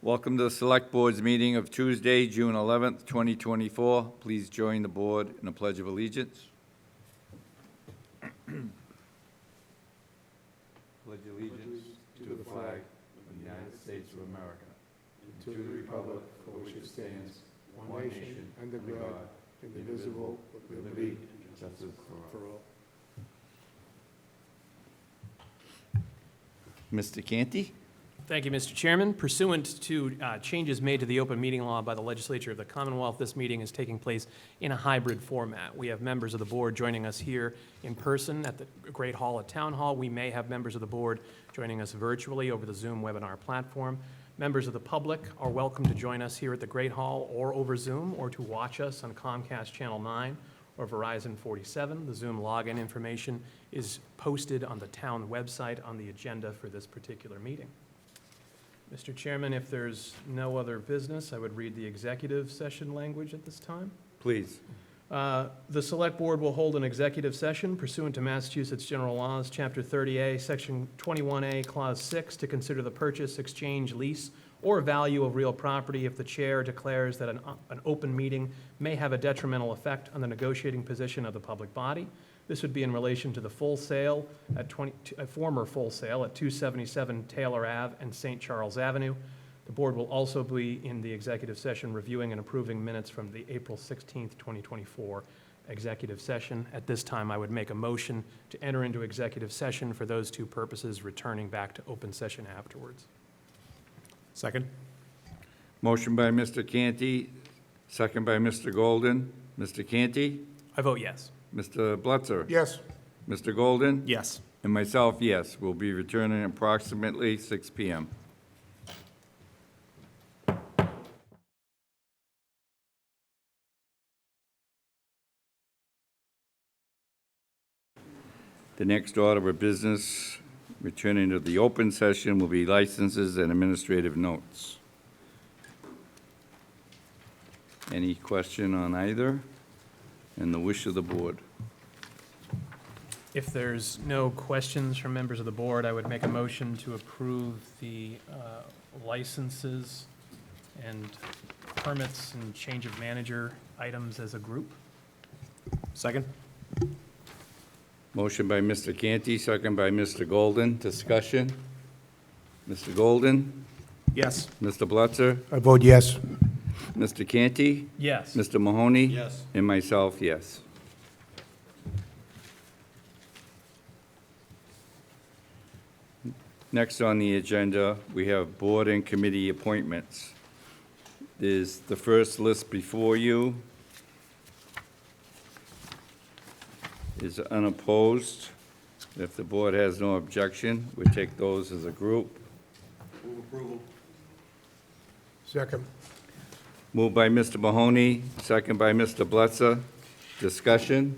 Welcome to the Select Board's meeting of Tuesday, June 11th, 2024. Please join the board in a pledge of allegiance. Pledge allegiance to the flag of the United States of America, and to the republic for which it stands, one nation, under God, indivisible, with liberty and justice for all. Mr. Canty? Thank you, Mr. Chairman. Pursuant to changes made to the open meeting law by the legislature of the Commonwealth, this meeting is taking place in a hybrid format. We have members of the board joining us here in person at the Great Hall at Town Hall. We may have members of the board joining us virtually over the Zoom webinar platform. Members of the public are welcome to join us here at the Great Hall or over Zoom, or to watch us on Comcast Channel 9 or Verizon 47. The Zoom login information is posted on the town website on the agenda for this particular meeting. Mr. Chairman, if there's no other business, I would read the executive session language at this time. Please. The Select Board will hold an executive session pursuant to Massachusetts General Laws, Chapter 30A, Section 21A, Clause 6, to consider the purchase, exchange, lease, or value of real property if the chair declares that an open meeting may have a detrimental effect on the negotiating position of the public body. This would be in relation to the full sale at former full sale at 277 Taylor Ave and St. Charles Avenue. The board will also be in the executive session reviewing and approving minutes from the April 16th, 2024 executive session. At this time, I would make a motion to enter into executive session for those two purposes, returning back to open session afterwards. Second. Motion by Mr. Canty, second by Mr. Golden. Mr. Canty? I vote yes. Mr. Blutzer? Yes. Mr. Golden? Yes. And myself, yes. We'll be returning approximately 6 p.m. The next order of business, returning to the open session, will be licenses and administrative notes. Any question on either? And the wish of the board. If there's no questions from members of the board, I would make a motion to approve the licenses and permits and change of manager items as a group. Second. Motion by Mr. Canty, second by Mr. Golden. Discussion? Mr. Golden? Yes. Mr. Blutzer? I vote yes. Mr. Canty? Yes. Mr. Mahoney? Yes. And myself, yes. Next on the agenda, we have board and committee appointments. There's the first list before you is unopposed. If the board has no objection, we take those as a group. Move approval. Second. Moved by Mr. Mahoney, second by Mr. Blutzer. Discussion?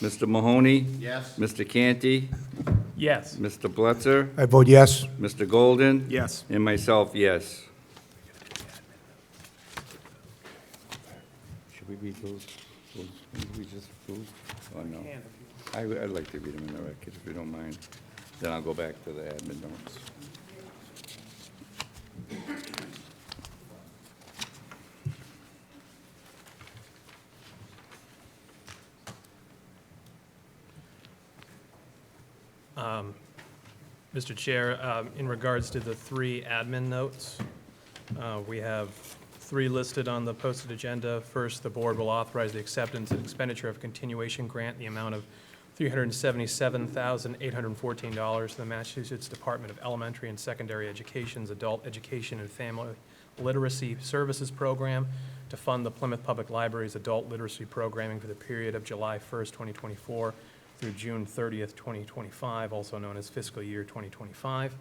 Mr. Mahoney? Yes. Mr. Canty? Yes. Mr. Blutzer? I vote yes. Mr. Golden? Yes. And myself, yes. Should we read those? Did we just approve? Oh, no. I'd like to read them in the record, if you don't mind. Then I'll go back to the admin notes. Mr. Chair, in regards to the three admin notes, we have three listed on the posted agenda. First, the board will authorize the acceptance and expenditure of a continuation grant in the amount of $377,814 to the Massachusetts Department of Elementary and Secondary Education's Adult Education and Family Literacy Services Program to fund the Plymouth Public Library's adult literacy programming for the period of July 1st, 2024 through June 30th, 2025, also known as fiscal year 2025.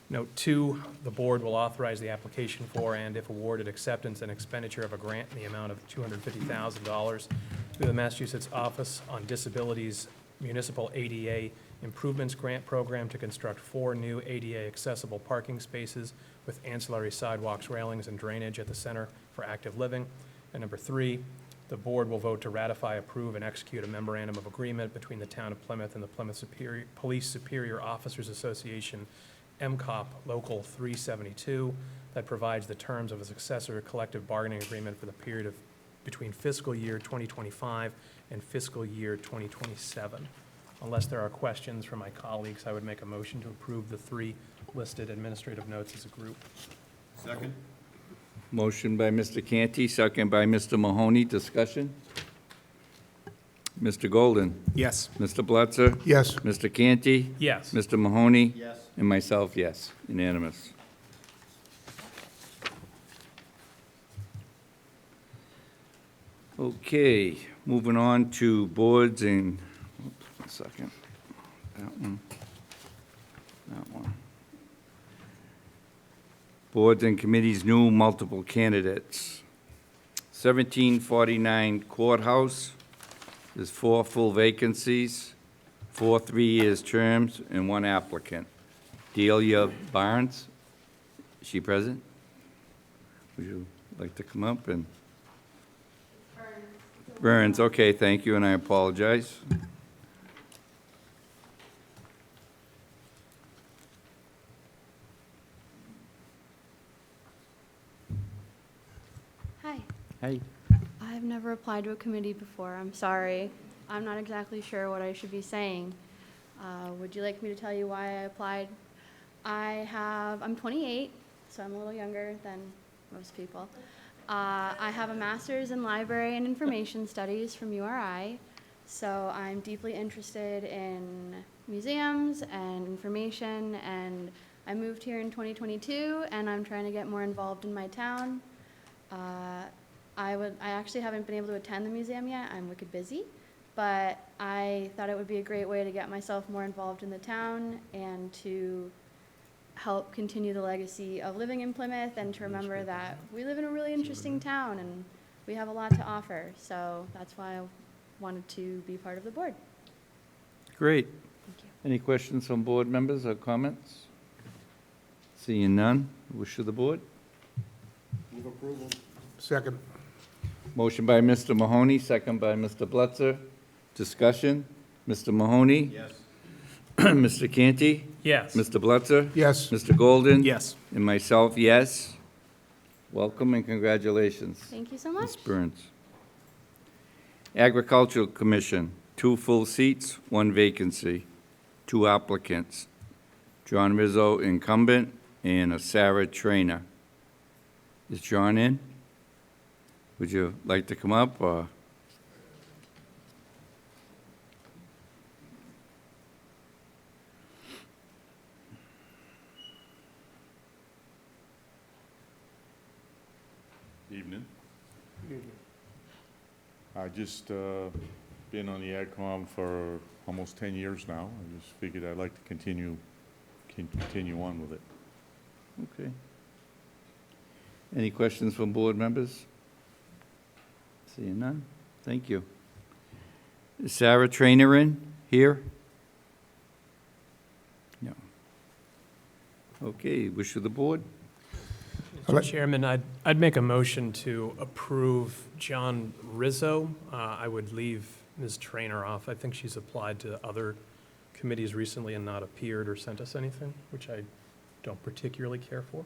Note 2, the board will authorize the application for and, if awarded, acceptance and expenditure of a grant in the amount of $250,000 through the Massachusetts Office on Disabilities Municipal ADA Improvements Grant Program to construct 4 new ADA accessible parking spaces with ancillary sidewalks, railings, and drainage at the Center for Active Living. And number 3, the board will vote to ratify, approve, and execute a memorandum of agreement between the town of Plymouth and the Plymouth Police Superior Officers Association MCOP Local 372 that provides the terms of a successor collective bargaining agreement for the period of between fiscal year 2025 and fiscal year 2027. Unless there are questions from my colleagues, I would make a motion to approve the three listed administrative notes as a group. Second. Motion by Mr. Canty, second by Mr. Mahoney. Discussion? Mr. Golden? Yes. Mr. Blutzer? Yes. Mr. Canty? Yes. Mr. Mahoney? Yes. And myself, yes. Unanimous. Okay, moving on to boards and, oops, 1 second. That one. That one. Boards and committees, new multiple candidates. 1749 Courthouse, there's 4 full vacancies, 4 3-year terms, and 1 applicant. Delia Barnes, is she present? Would you like to come up and? Burns, okay, thank you, and I apologize. Hi. Hey. I've never applied to a committee before. I'm sorry. I'm not exactly sure what I should be saying. Would you like me to tell you why I applied? I'm 28, so I'm a little younger than most people. I have a master's in library and information studies from URI, so I'm deeply interested in museums and information, and I moved here in 2022, and I'm trying to get more involved in my town. I actually haven't been able to attend the museum yet. I'm wicked busy, but I thought it would be a great way to get myself more involved in the town and to help continue the legacy of living in Plymouth and to remember that we live in a really interesting town and we have a lot to offer. So that's why I wanted to be part of the board. Great. Thank you. Any questions from board members or comments? Seeing none, wish of the board. Move approval. Second. Motion by Mr. Mahoney, second by Mr. Blutzer. Discussion? Mr. Mahoney? Yes. Mr. Canty? Yes. Mr. Blutzer? Yes. Mr. Golden? Yes. And myself, yes. Welcome and congratulations. Thank you so much. Ms. Burns. Agricultural Commission, 2 full seats, 1 vacancy, 2 applicants. John Rizzo, incumbent, and a Sarah Trainer. Is John in? Would you like to come up, or? Evening. I just been on the AgCom for almost 10 years now. I just figured I'd like to continue on with it. Okay. Any questions from board members? Seeing none, thank you. Is Sarah Trainer in here? No. Okay, wish of the board? Mr. Chairman, I'd make a motion to approve John Rizzo. I would leave Ms. Trainer off. I think she's applied to other committees recently and not appeared or sent us anything, which I don't particularly care for.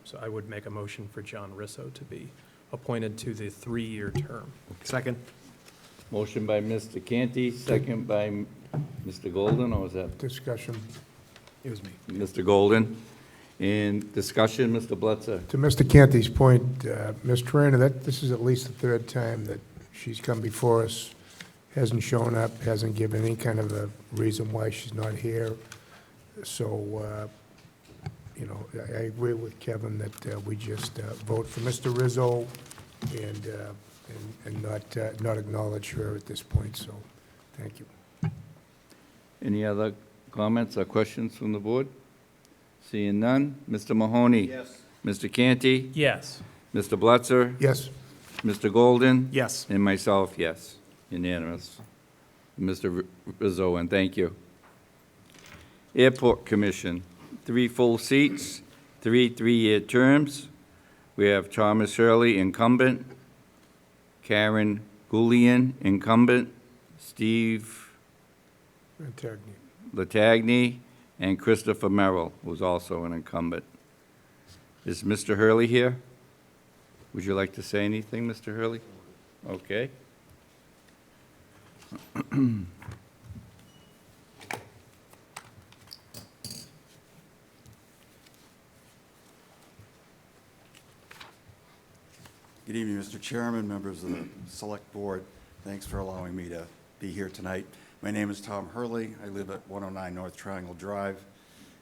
So I would make a motion for John Rizzo to be appointed to the 3-year term. Second. Motion by Mr. Canty, second by Mr. Golden, or was that Discussion. It was me. Mr. Golden? And discussion, Mr. Blutzer? To Mr. Canty's point, Ms. Trainer, this is at least the 3rd time that she's come before us, hasn't shown up, hasn't given any kind of a reason why she's not here. So, you know, I agree with Kevin that we just vote for Mr. Rizzo and not acknowledge her at this point, so thank you. Any other comments or questions from the board? Seeing none, Mr. Mahoney? Yes. Mr. Canty? Yes. Mr. Blutzer? Yes. Mr. Golden? Yes. And myself, yes. Unanimous. Mr. Rizzo, and thank you. Airport Commission, 3 full seats, 3 3-year terms. We have Thomas Hurley, incumbent, Karen Goulian, incumbent, Steve Antagny. Latagny, and Christopher Merrill, who's also an incumbent. Is Mr. Hurley here? Would you like to say anything, Mr. Hurley? Okay. Good evening, Mr. Chairman, members of the Select Board. Thanks for allowing me to be here tonight. My name is Tom Hurley. I live at 109 North Triangle Drive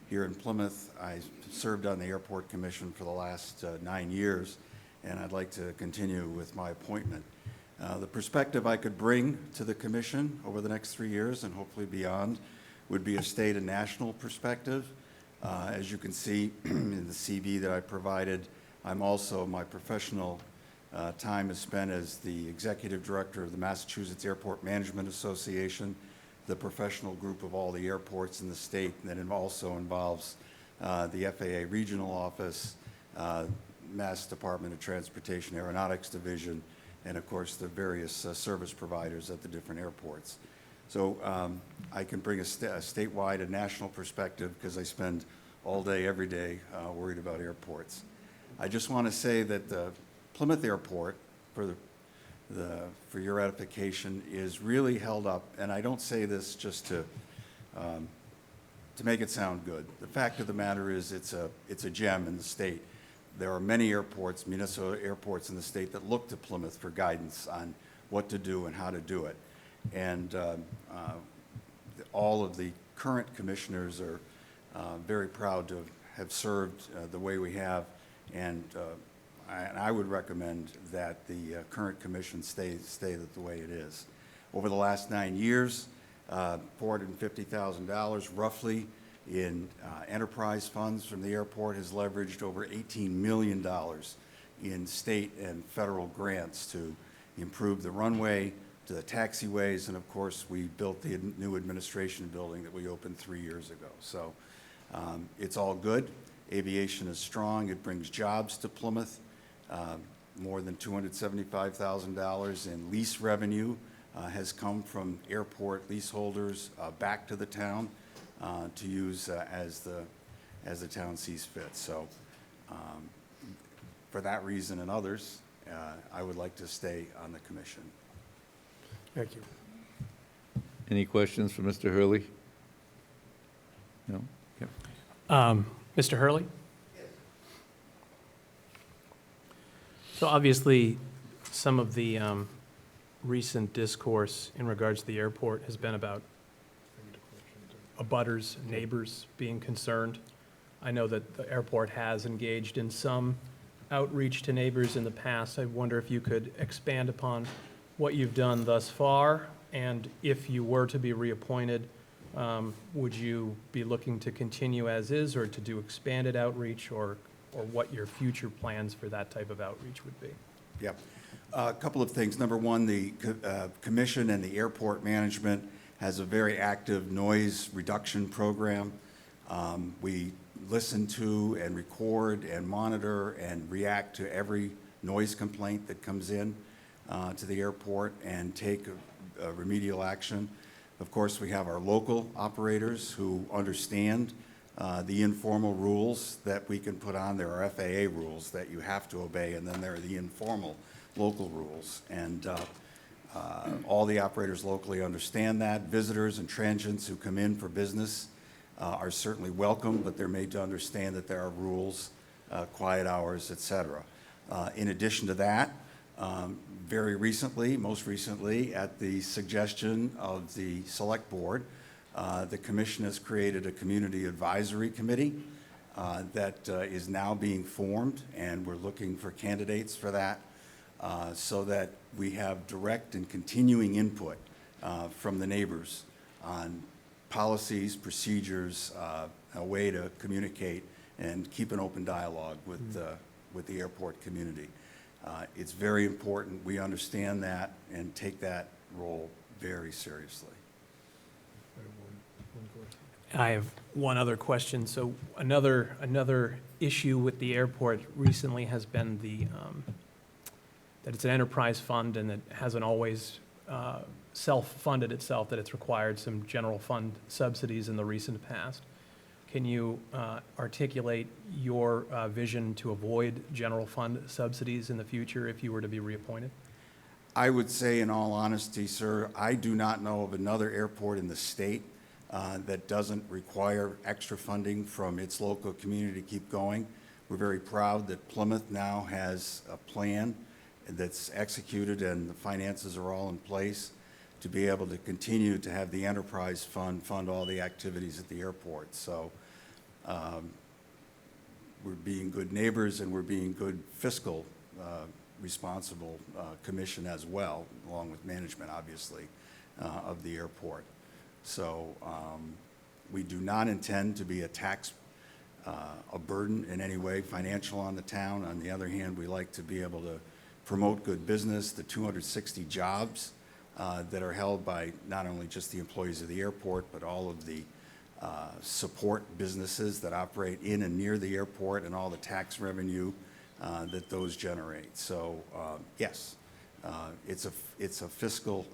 here in Plymouth. I served on the Airport Commission for the last 9 years, and I'd like to continue with my appointment. The perspective I could bring to the commission over the next 3 years and hopefully beyond would be a state and national perspective. As you can see in the CV that I provided, I'm also, my professional time is spent as the executive director of the Massachusetts Airport Management Association, the professional group of all the airports in the state, and that also involves the FAA Regional Office, Mass Department of Transportation Aeronautics Division, and of course the various service providers at the different airports. So I can bring a statewide and national perspective because I spend all day, every day worried about airports. I just want to say that the Plymouth Airport, for your edification, is really held up, and I don't say this just to make it sound good. The fact of the matter is it's a gem in the state. There are many airports, municipal airports in the state that look to Plymouth for guidance on what to do and how to do it. And all of the current commissioners are very proud to have served the way we have, and I would recommend that the current commission stay the way it is. Over the last 9 years, $450,000 roughly in enterprise funds from the airport has leveraged over $18 million in state and federal grants to improve the runway, to the taxiways, and of course we built the new administration building that we opened 3 years ago. So it's all good. Aviation is strong. It brings jobs to Plymouth. More than $275,000 in lease revenue has come from airport leaseholders back to the town to use as the town sees fit. So for that reason and others, I would like to stay on the commission. Thank you. Any questions for Mr. Hurley? No? Yep. Mr. Hurley? So obviously, some of the recent discourse in regards to the airport has been about abutters, neighbors being concerned. I know that the airport has engaged in some outreach to neighbors in the past. I wonder if you could expand upon what you've done thus far, and if you were to be reappointed, would you be looking to continue as is or to do expanded outreach, or what your future plans for that type of outreach would be? Yeah. A couple of things. Number one, the commission and the airport management has a very active noise reduction program. We listen to and record and monitor and react to every noise complaint that comes in to the airport and take remedial action. Of course, we have our local operators who understand the informal rules that we can put on. There are FAA rules that you have to obey, and then there are the informal local rules. And all the operators locally understand that. Visitors and transients who come in for business are certainly welcome, but they're made to understand that there are rules, quiet hours, et cetera. In addition to that, very recently, most recently, at the suggestion of the Select Board, the Commission has created a Community Advisory Committee that is now being formed, and we're looking for candidates for that so that we have direct and continuing input from the neighbors on policies, procedures, a way to communicate and keep an open dialogue with the airport community. It's very important. We understand that and take that role very seriously. I have one other question. So another issue with the airport recently has been that it's an enterprise fund and it hasn't always self-funded itself, that it's required some general fund subsidies in the recent past. Can you articulate your vision to avoid general fund subsidies in the future if you were to be reappointed? I would say, in all honesty, sir, I do not know of another airport in the state that doesn't require extra funding from its local community to keep going. We're very proud that Plymouth now has a plan that's executed and the finances are all in place to be able to continue to have the enterprise fund all the activities at the airport. So we're being good neighbors and we're being good fiscal responsible commission as well, along with management, obviously, of the airport. So we do not intend to be a burden in any way financial on the town. On the other hand, we like to be able to promote good business, the 260 jobs that are held by not only just the employees of the airport, but all of the support businesses that operate in and near the airport and all the tax revenue that those generate. So yes, it's a fiscal,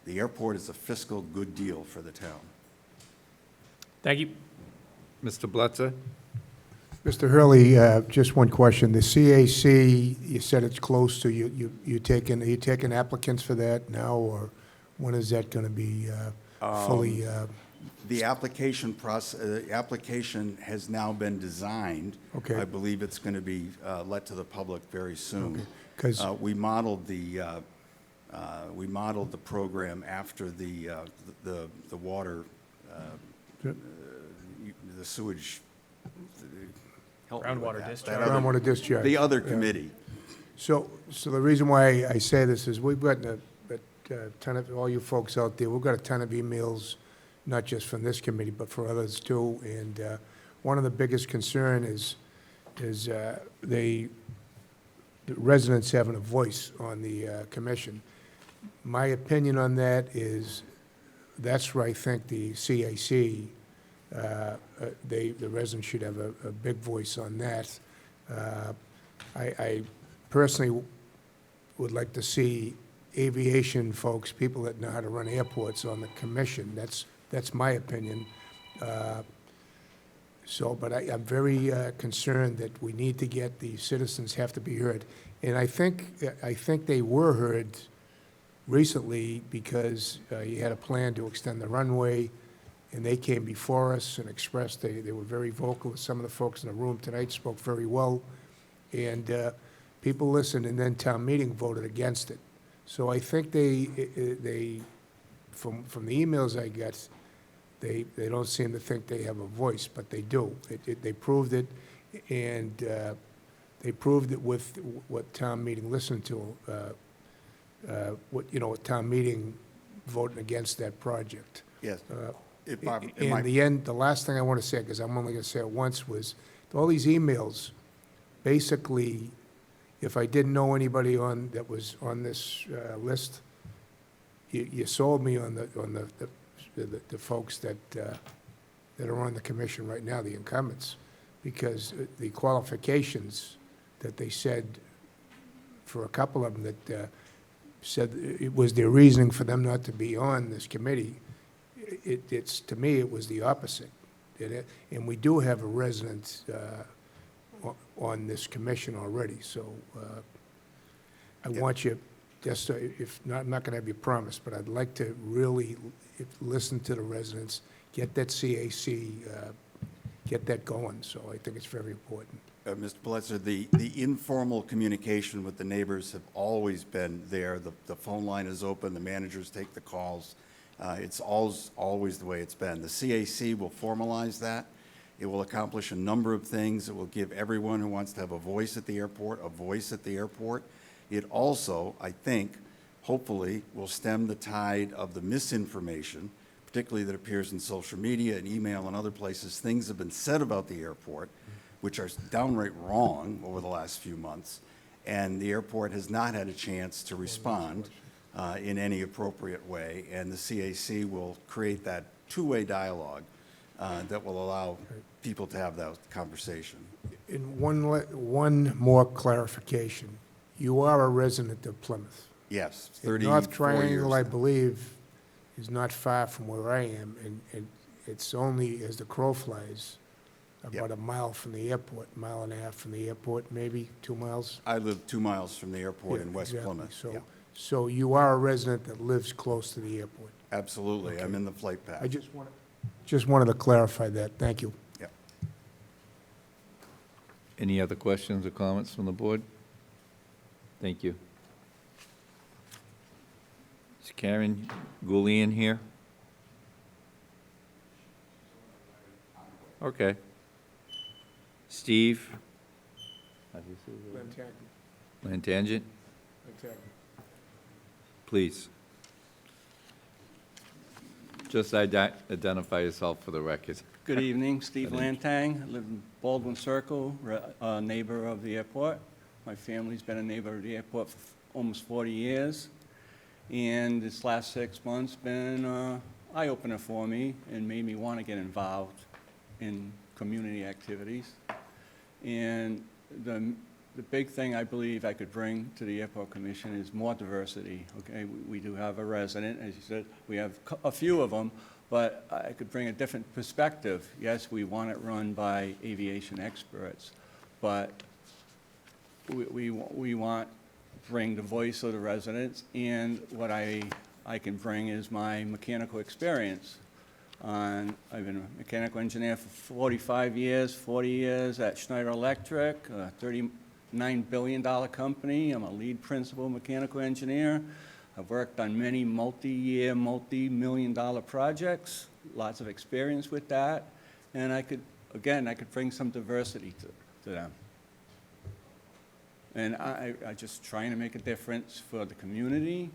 the airport is a fiscal good deal for the town. Thank you. Mr. Blitzer? Mr. Hurley, just one question. The CAC, you said it's close to, are you taking applicants for that now, or when is that going to be fully? The application process, application has now been designed. Okay. I believe it's going to be let to the public very soon. Okay. 'Cause we modeled the program after the water, the sewage. help me with Groundwater that. discharge. That other- Groundwater discharge. The other Yeah. committee. So the reason why I say this is we've got a ton of, all you folks out there, we've got a ton of emails, not just from this committee, but for others too. And one of the biggest concern is the residents having a voice on the commission. My opinion on that is that's where I think the CAC, the residents should have a big voice on that. I personally would like to see aviation folks, people that know how to run airports on the commission. That's my opinion. But I'm very concerned that we need to get, the citizens have to be heard. And I think they were heard recently because you had a plan to extend the runway, and they came before us and expressed, they were very vocal. Some of the folks in the room tonight spoke very well, and people listened, and then town meeting voted against it. So I think they from the emails I got, they don't seem to think they have a voice, but they do. They proved it, and they proved it with what town meeting listened to, what town meeting voting against that project. Yes. In the end, the last thing I want to say, because I'm only going to say it once, was all these emails, basically, if I didn't know anybody that was on this list, you sold me on the folks that are on the commission right now, the incumbents, because the qualifications that they said for a couple of them that said it was their reasoning for them not to be on this committee, it's to me, it was the opposite. And we do have a resident on this commission already, so I want you, just, if not, I'm not going to have you promise, but I'd like to really listen to the residents, get that CAC, get that going, so I think it's very important. Mr. Blitzer, the informal communication with the neighbors have always been there. The phone line is open, the managers take the calls. It's always the way it's been. The CAC will formalize that. It will accomplish a number of things. It will give everyone who wants to have a voice at the airport a voice at the airport. It also, I think, hopefully, will stem the tide of the misinformation, particularly that appears in social media and email and other places. Things have been said about the airport, which are downright wrong over the last few months, and the airport has not had a chance to respond in any appropriate way, and the CAC will create that two-way dialogue that will allow people to have that conversation. And one more clarification. You are a resident of Plymouth. Yes, And 34 North years Triangle, I now. believe, is not far from where I am, and it's only, as the crow flies, about a mile from the airport, mile and a half from the airport, maybe 2 miles? I live 2 miles from the airport in Yeah, West exactly. Plymouth. So, Yeah, so you are a resident that lives close to the airport? absolutely. I'm Okay. in the flight path. I just wanted to clarify that. Thank you. Yeah. Any other questions or comments from the board? Thank you. Is Karen Goulian here? Okay. Steve? How do you say that? Lantangent, please. Just identify yourself for the record. Good evening, Steve Good evening. Lantang. I live in Baldwin Circle, a neighbor of the airport. My family's been a neighbor of the airport for almost 40 years. And this last 6 months been an eye-opener for me and made me want to get involved in community activities. And the big thing I believe I could bring to the Airport Commission is more diversity, okay? We do have a resident, as you said, we have a few of them, but I could bring a different perspective. Yes, we want it run by aviation experts, but we want to bring the voice of the residents, and what I can bring is my mechanical experience. I've been a mechanical engineer for 45 years, 40 years at Schneider Electric, a $39 billion company. I'm a lead principal mechanical engineer. I've worked on many multi-year, multi-million-dollar projects, lots of experience with that, and I could bring some diversity to them. And I just trying to make a difference for the community,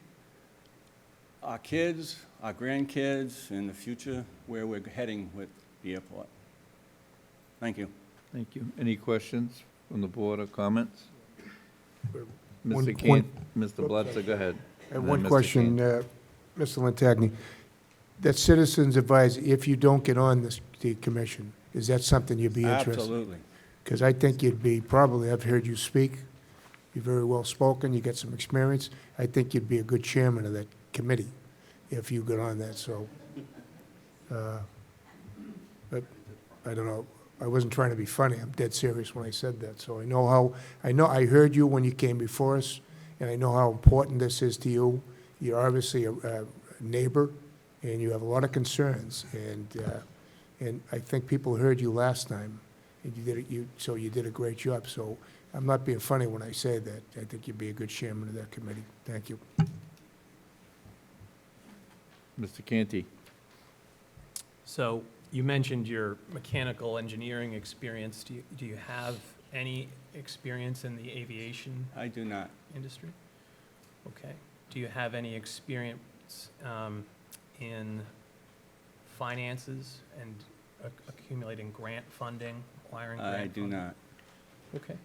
our kids, our grandkids, and the future where we're heading with the airport. Thank you. Thank you. Any questions from the board or comments? One- Mr. one- Mr. Bledsoe, go ahead. And And one then Mr. question, King. Mr. Lantagni. That citizens advise, if you don't get on the commission, is that something you'd be interested in? Absolutely. Because I think you'd be, probably, I've heard you speak, you're very well spoken, you got some experience. I think you'd be a good chairman of that committee if you got on that, so. But, I don't know, I wasn't trying to be funny, I'm dead serious when I said that. So I heard you when you came before us, and I know how important this is to you. You're obviously a neighbor, and you have a lot of concerns, and I think people heard you last time, and you did a great job. So I'm not being funny when I say that. I think you'd be a good chairman of that committee. Thank you. Mr. Canty? So you mentioned your mechanical engineering experience. Do you have any experience in the aviation I do not. industry? Okay. Do you have any experience in finances and accumulating grant funding, acquiring grant I funding? do not. Okay.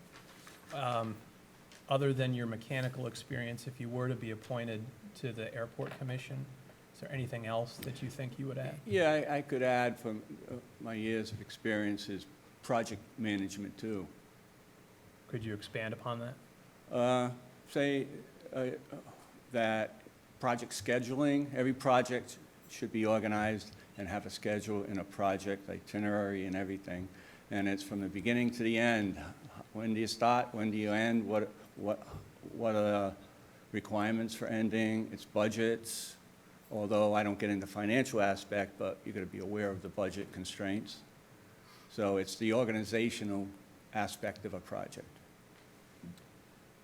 Other than your mechanical experience, if you were to be appointed to the Airport Commission, is there anything else that you think you would add? Yeah, I could add from my years of experience is project management too. Could you expand upon that? Say that project scheduling, every project should be organized and have a schedule and a project itinerary and everything. And it's from the beginning to the end. When do you start? When do you end? What are the requirements for ending? It's budgets, although I don't get into financial aspect, but you're going to be aware of the budget constraints. So it's the organizational aspect of a project.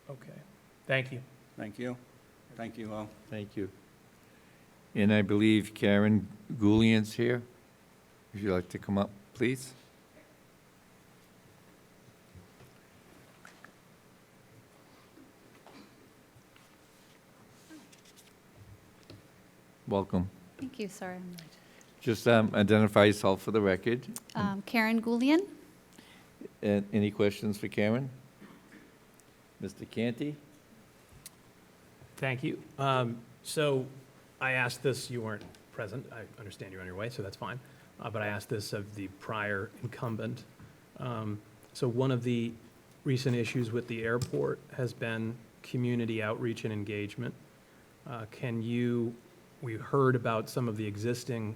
Okay. Thank you. Thank you. Thank you all. Thank you. And I believe Karen Goulian's here. Would you like to come up, please? Welcome. Thank you, sorry. I'm late. Just identify yourself for the record. Karen Goulian. And any questions for Karen? Mr. Canty? Thank you. So I asked this, you weren't present. I understand you're on your way, so that's fine. But I asked this of the prior incumbent. So one of the recent issues with the airport has been community outreach and engagement. We heard about some of the existing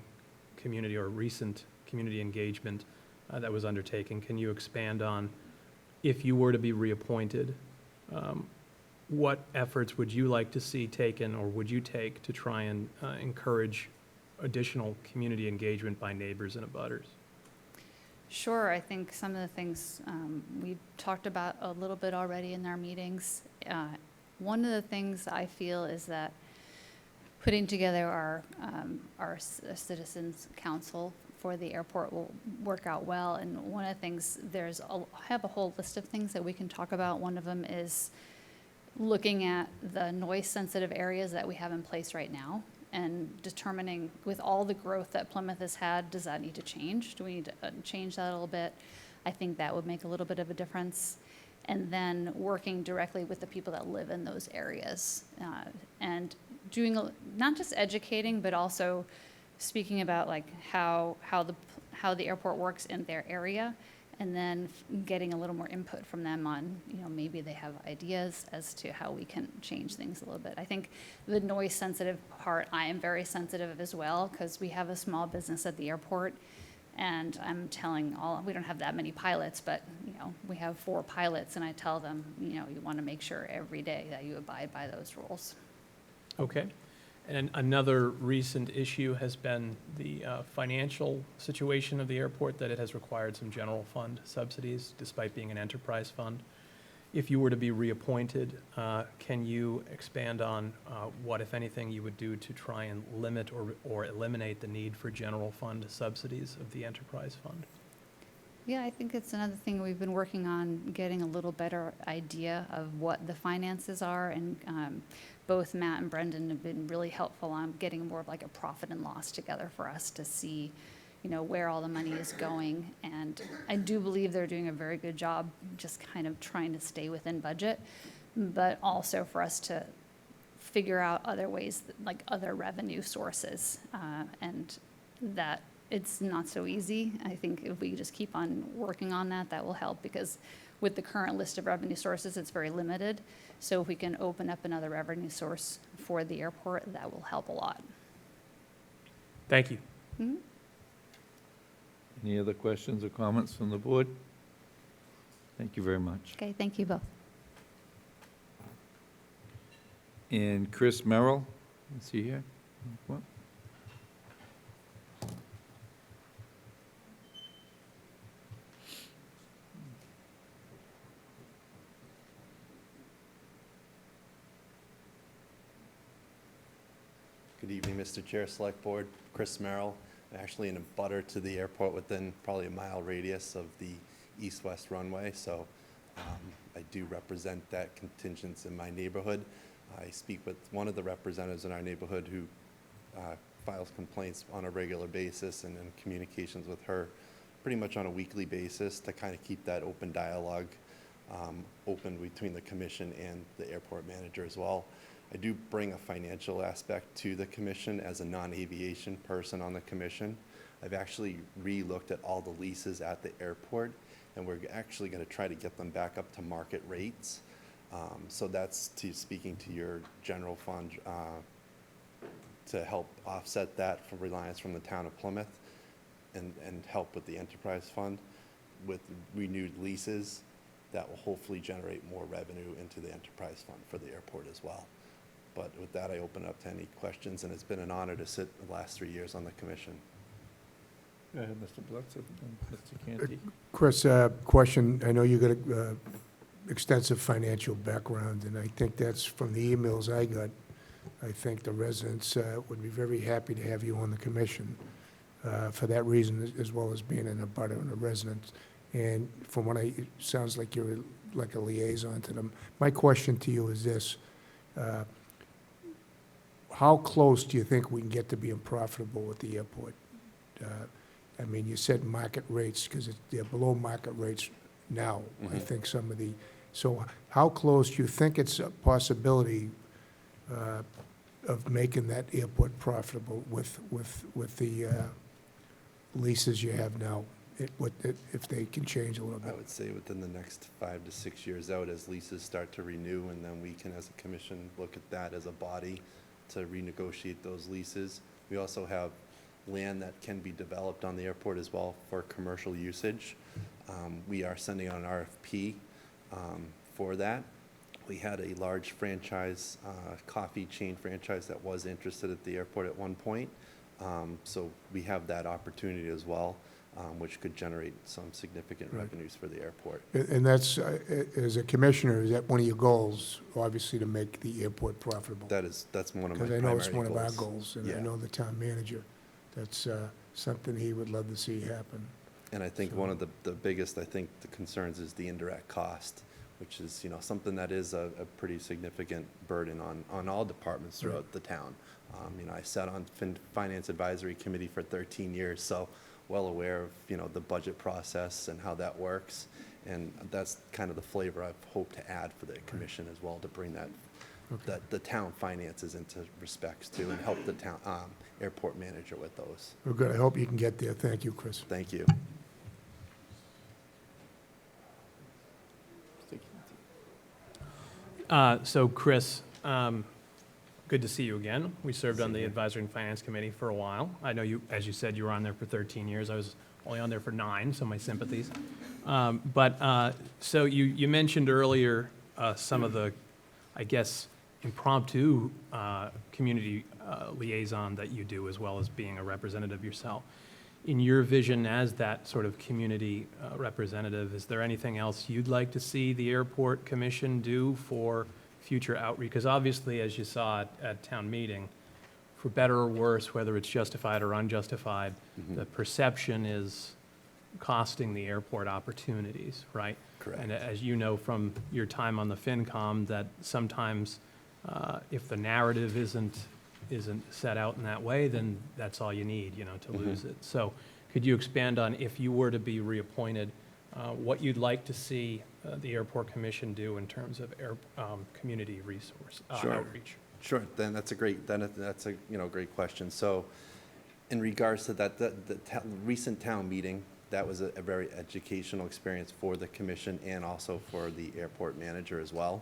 community or recent community engagement that was undertaken. Can you expand on, if you were to be reappointed, what efforts would you like to see taken, or would you take to try and encourage additional community engagement by neighbors and abutters? Sure, I think some of the things we talked about a little bit already in our meetings. One of the things I feel is that putting together our citizens council for the airport will work out well. And one of the things, I have a whole list of things that we can talk about. One of them is looking at the noise-sensitive areas that we have in place right now and determining, with all the growth that Plymouth has had, does that need to change? Do we need to change that a little bit? I think that would make a little bit of a difference. And then working directly with the people that live in those areas and doing, not just educating, but also speaking about like how the airport works in their area, and then getting a little more input from them on, maybe they have ideas as to how we can change things a little bit. I think the noise sensitive part, I am very sensitive of as well, because we have a small business at the airport, and I'm telling we don't have that many pilots, but, we have 4 pilots, and I tell them, you want to make sure every day that you abide by those rules. Okay. And another recent issue has been the financial situation of the airport, that it has required some general fund subsidies despite being an enterprise fund. If you were to be reappointed, can you expand on what, if anything, you would do to try and limit or eliminate the need for general fund subsidies of the enterprise fund? Yeah, I think it's another thing we've been working on, getting a little better idea of what the finances are, and both Matt and Brendan have been really helpful on getting more of like a profit and loss together for us to see, where all the money is going. And I do believe they're doing a very good job just kind of trying to stay within budget, but also for us to figure out other ways, like other revenue sources, and that it's not so easy. I think if we just keep on working on that, that will help, because with the current list of revenue sources, it's very limited. So if we can open up another revenue source for the airport, that will help a lot. Thank you. Mhm. Any other questions or comments from the board? Thank you very much. Okay, thank you both. And Chris Merrill, is he here? What? Good evening, Mr. Chair, Select Board. Chris Merrill, actually in a butter to the airport within probably a mile radius of the east-west runway, so I do represent that contingent in my neighborhood. I speak with one of the representatives in our neighborhood who files complaints on a regular basis, and in communications with her pretty much on a weekly basis to kind of keep that open dialogue open between the commission and the airport manager as well. I do bring a financial aspect to the commission as a non-aviation person on the commission. I've actually re-looked at all the leases at the airport, and we're actually going to try to get them back up to market rates. So that's speaking to your general fund to help offset that from reliance from the town of Plymouth, and help with the enterprise fund with renewed leases that will hopefully generate more revenue into the enterprise fund for the airport as well. But with that, I open up to any questions, and it's been an honor to sit the last 3 years on the commission. Go ahead, Mr. Blitzer and Mr. Canty. Chris, question, I know you got a extensive financial background, and I think that's from the emails I got. I think the residents would be very happy to have you on the commission for that reason, as well as being in a butter and a resident. And from what it sounds like you're like a liaison to them. My question to you is this. How close do you think we can get to being profitable at the airport? I mean, you said market rates, because they're below market rates now. I think some of so how close do you think it's a possibility of making that airport profitable with the leases you have now, if they can change a little I bit? would say within the next 5 to 6 years out, as leases start to renew, and then we can, as a commission, look at that as a body to renegotiate those leases. We also have land that can be developed on the airport as well for commercial usage. We are sending out an RFP for that. We had a large franchise, coffee chain franchise that was interested at the airport at one point. So we have that opportunity as well, which could generate some significant Right. revenues for the airport. And that's, as a commissioner, is that one of your goals, obviously, to make the airport profitable? That's one of my Because I primary know it's one of our goals. goals, and I Yeah. know the town manager, that's something he would love to see happen. And I think So- one of the biggest, I think, the concerns is the indirect cost, which is, something that is a pretty significant burden on all departments Right. throughout the town. I sat on Finance Advisory Committee for 13 years, so well aware of, the budget process and how that works. And that's kind of the flavor I've hoped to add for the commission as well, to bring that, Okay. the town finances into respects to, and help the town, airport manager with those. Well, good, I hope you can get there. Thank you, Chris. Thank you. So Chris, good to see you again. We served on the Advisory and Finance Committee for a while. I know you, as you said, you were on there for 13 years. I was only on there for 9, so my sympathies. So you mentioned earlier some of the, I guess, impromptu community liaison that you do, as well as being a representative yourself. In your vision as that sort of community representative, is there anything else you'd like to see the Airport Commission do for future outreach? Because obviously, as you saw at town meeting, for better or worse, whether it's justified or unjustified, the perception is costing the airport opportunities, right? Correct. And as you know from your time on the FinCom, that sometimes if the narrative isn't set out in that way, then that's all you need, to lose it. So could you expand on, if you were to be reappointed, what you'd like to see the Airport Commission do in terms of community resource Sure. outreach? Sure, then that's a great great question. So in regards to that, the recent town meeting, that was a very educational experience for the commission and also for the airport manager as well.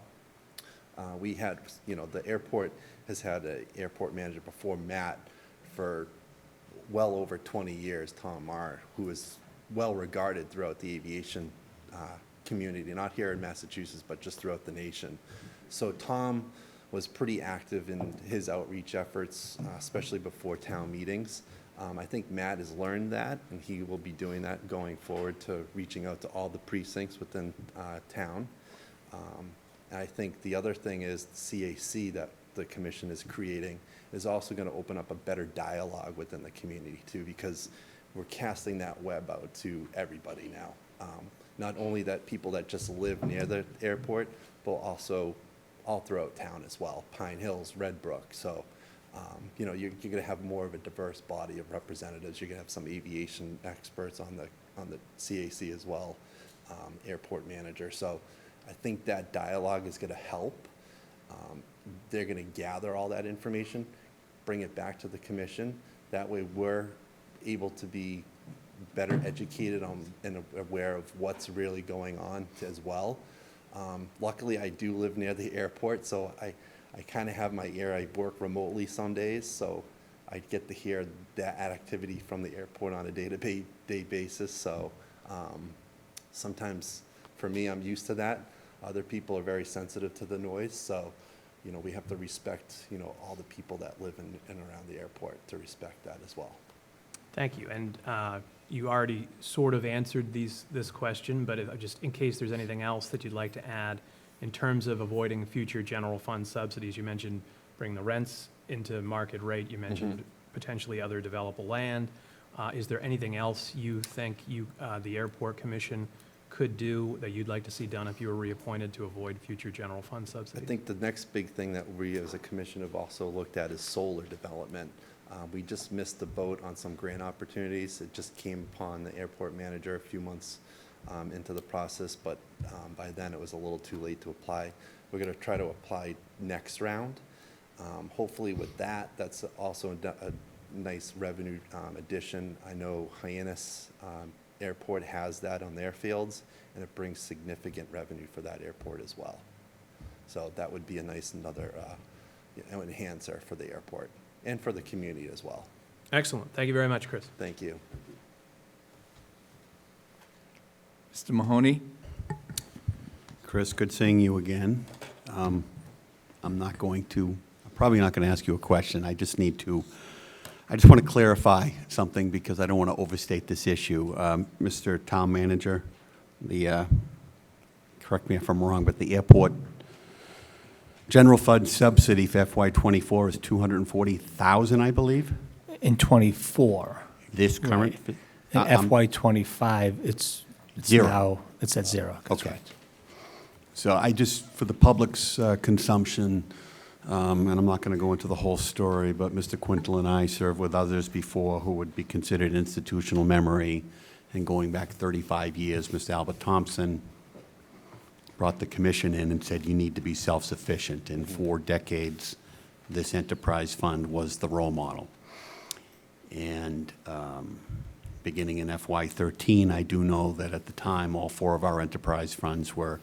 We had, the airport has had an airport manager before Matt for well over 20 years, Tom Marr, who is well regarded throughout the aviation community, not here in Massachusetts, but just throughout the nation. So Tom was pretty active in his outreach efforts, especially before town meetings. I think Matt has learned that, and he will be doing that going forward, to reaching out to all the precincts within town. And I think the other thing is CAC that the commission is creating is also going to open up a better dialogue within the community too, because we're casting that web out to everybody now. Not only that people that just live near the airport, but also all throughout town as well, Pine Hills, Red Brook. So, you're going to have more of a diverse body of representatives. You're going to have some aviation experts on the CAC as well, airport manager. So I think that dialogue is going to help. They're going to gather all that information, bring it back to the commission. That way we're able to be better educated on and aware of what's really going on as well. Luckily, I do live near the airport, so I kind of have my ear. I work remotely some days, so I get to hear that activity from the airport on a day-to-day basis. So sometimes, for me, I'm used to that. Other people are very sensitive to the noise, so we have to respect all the people that live in and around the airport, to respect that as well. Thank you. And you already sort of answered this question, but just in case there's anything else that you'd like to add in terms of avoiding future general fund subsidies. You mentioned bring the rents into market rate. You mentioned potentially other developable land. Is there anything else you think the Airport Commission could do that you'd like to see done if you were reappointed to avoid future general fund I subsidies? think the next big thing that we as a commission have also looked at is solar development. We just missed the boat on some grant opportunities. It just came upon the airport manager a few months into the process, but by then it was a little too late to apply. We're going to try to apply next round. Hopefully with that, that's also a nice revenue addition. I know Hyannis Airport has that on their fields, and it brings significant revenue for that airport as well. So that would be a nice another enhancer for the airport and for the community as well. Excellent. Thank you very much, Chris. Thank you. Mr. Mahoney? Chris, good seeing you again. I'm probably not going to ask you a question. I just want to clarify something because I don't want to overstate this issue. Mr. Town Manager, correct me if I'm wrong, but the airport general fund subsidy for FY '24 is $240,000, I believe? In '24. This current? Right. In FY '25, it's Zero. now, it's at zero. That's Okay. right. So I just, for the public's consumption, and I'm not going to go into the whole story, but Mr. Quintal and I served with others before who would be considered institutional memory. And going back 35 years, Mr. Albert Thompson brought the commission in and said, you need to be self-sufficient. And for decades, this enterprise fund was the role model. And beginning in FY '13, I do know that at the time, all 4 of our enterprise funds were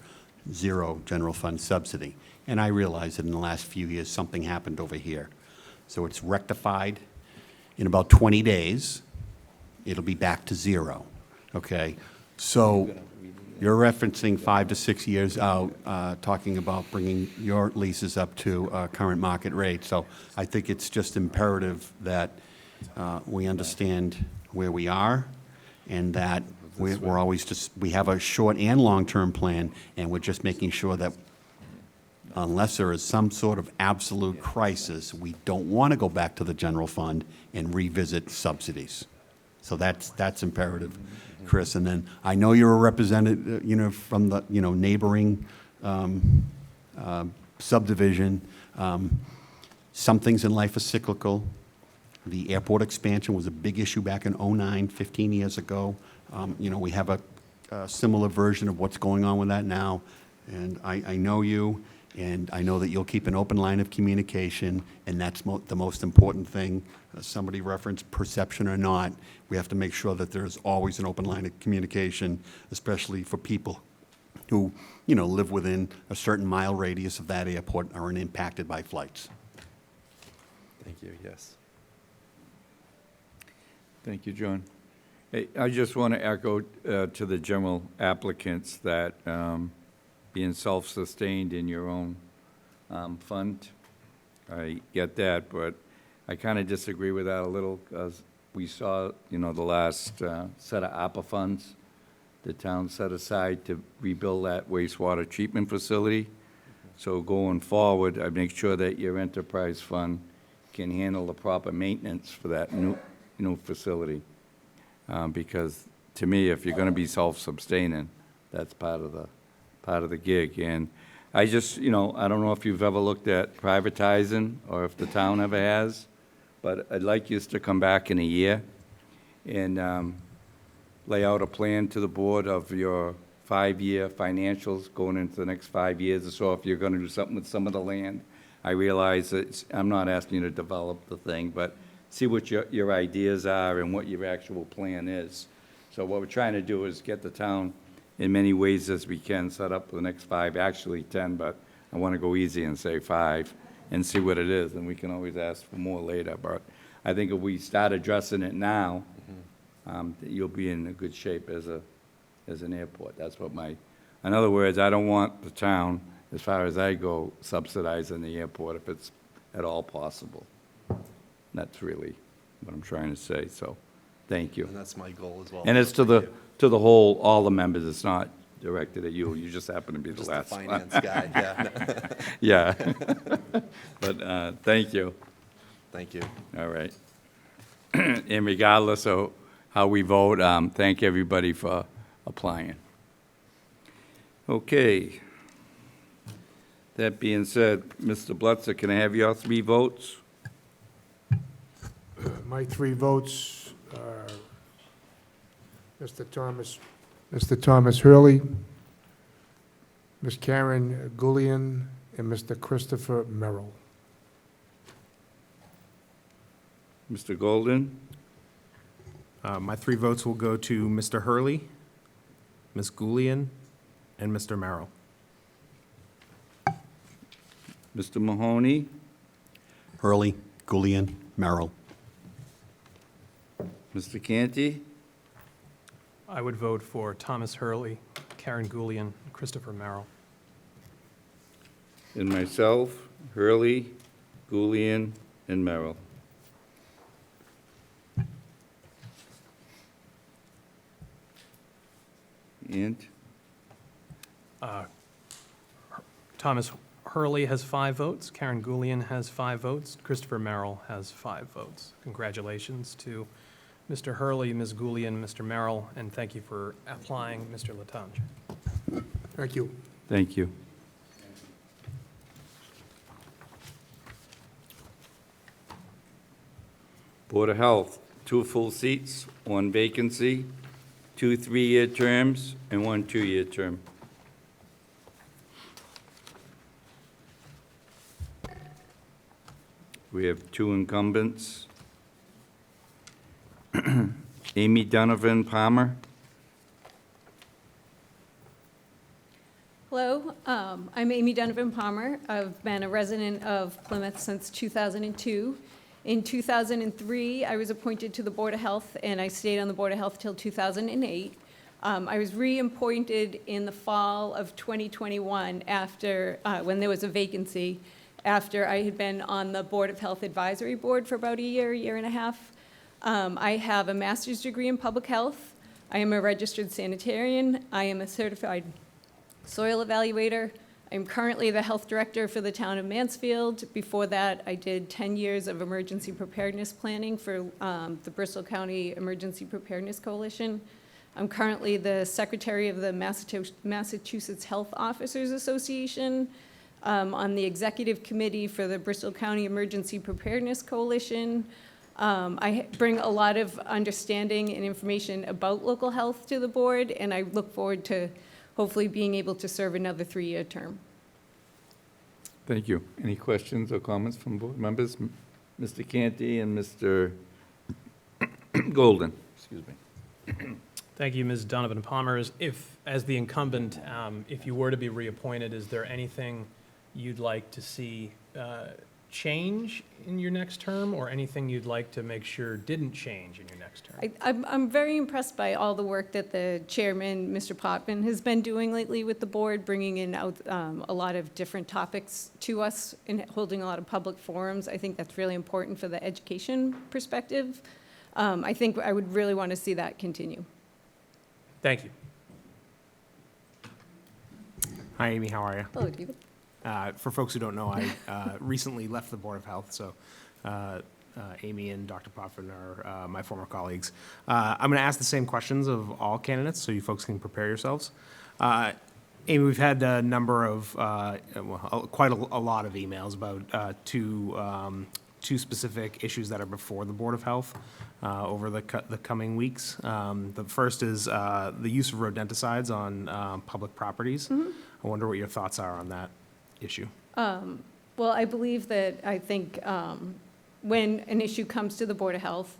zero general fund subsidy. And I realize that in the last few years, something happened over here. So it's rectified. In about 20 days, it'll be back to zero, okay? So you're referencing 5 to 6 years out, talking about bringing your leases up to current market rate. So I think it's just imperative that we understand where we are and that we're always just, we have a short and long-term plan, and we're just making sure that unless there is some sort of absolute crisis, we don't want to go back to the general fund and revisit subsidies. So that's imperative, Chris. And then I know you're a representative, from the, neighboring subdivision. Some things in life are cyclical. The airport expansion was a big issue back in '09, 15 years ago. We have a similar version of what's going on with that now. And I know you, and I know that you'll keep an open line of communication, and that's the most important thing. Somebody referenced perception or not. We have to make sure that there's always an open line of communication, especially for people who, live within a certain mile radius of that airport and are impacted by flights. Thank you, yes. Thank you, John. Hey, I just want to echo to the general applicants that being self-sustained in your own fund, I get that, but I kind of disagree with that a little, because we saw, the last set of ARPA funds the town set aside to rebuild that wastewater treatment facility. So going forward, I make sure that your enterprise fund can handle the proper maintenance for that new facility. Because to me, if you're going to be self-sustaining, that's part of the gig. And I just, I don't know if you've ever looked at privatizing or if the town ever has, but I'd like you to come back in a year and lay out a plan to the board of your 5-year financials going into the next 5 years or so. If you're going to do something with some of the land, I realize that I'm not asking you to develop the thing, but see what your ideas are and what your actual plan is. So what we're trying to do is get the town, in many ways as we can, set up for the next 5, actually 10, but I want to go easy and say 5 and see what it is, and we can always ask for more later. But I think if we start addressing it now, you'll be in a good shape as an airport. That's what in other words, I don't want the town, as far as I go, subsidizing the airport if it's at all possible. That's really what I'm trying to say, so, thank you. And that's my goal as well. And it's to the whole, all the members, it's not directed at you, you just happen to be the Just last the one. finance guy, yeah. Yeah. But, thank you, Thank you. all right. And regardless of how we vote, thank everybody for applying. Okay. That being said, Mr. Blutzer, can I have your 3 votes? My 3 votes are Mr. Thomas Hurley, Ms. Karen Gullion, and Mr. Christopher Merrill. Mr. Golden? My 3 votes will go to Mr. Hurley, Ms. Goulian, and Mr. Merrill. Mr. Mahoney? Hurley, Gullion, Merrill. Mr. Canty? I would vote for Thomas Hurley, Karen Goulian, Christopher Merrill. And myself, Hurley, Goulian, and Merrill. And Thomas Hurley has 5 votes, Karen Goulian has 5 votes, Christopher Merrill has 5 votes. Congratulations to Mr. Hurley, Ms. Goulian, Mr. Merrill, and thank you for applying, Mr. Latange. Thank you. thank you. Board of Health, 2 full seats, 1 vacancy, 2 3-year terms, and 1 2-year term. We have 2 incumbents. Amy Donovan Palmer. Hello, I'm Amy Donovan Palmer. I've been a resident of Plymouth since 2002. In 2003, I was appointed to the Board of Health, and I stayed on the Board of Health till 2008. I was reappointed in the fall of 2021 after, when there was a vacancy, after I had been on the Board of Health Advisory Board for about a year and a half. I have a master's degree in public health. I am a registered sanitarian. I am a certified soil evaluator. I'm currently the health director for the town of Mansfield. Before that, I did 10 years of emergency preparedness planning for the Bristol County Emergency Preparedness Coalition. I'm currently the secretary of the Massachusetts Health Officers Association. On the executive committee for the Bristol County Emergency Preparedness Coalition. I bring a lot of understanding and information about local health to the board, and I look forward to hopefully being able to serve another 3-year term. Thank you. Any questions or comments from board members? Mr. Canty and Mr. Golden, excuse me. Thank you, Ms. Donovan Palmer. As the incumbent, if you were to be reappointed, is there anything you'd like to see change in your next term, or anything you'd like to make sure didn't change in your next term? I'm very impressed by all the work that the chairman, Mr. Potvin, has been doing lately with the board, bringing in out a lot of different topics to us and holding a lot of public forums. I think that's really important for the education perspective. I think I would really want to see that continue. Thank you. Hi, Amy. How are you? Hello, David. For folks who don't know, I recently left the Board of Health, so Amy and Dr. Potvin are my former colleagues. I'm going to ask the same questions of all candidates, so you folks can prepare yourselves. Amy, we've had a number of, quite a lot of emails about two specific issues that are before the Board of Health over the coming weeks. The first is the use of rodenticides on public properties. Mm-hmm. I wonder what your thoughts are on that issue. Well, I believe that I think when an issue comes to the Board of Health,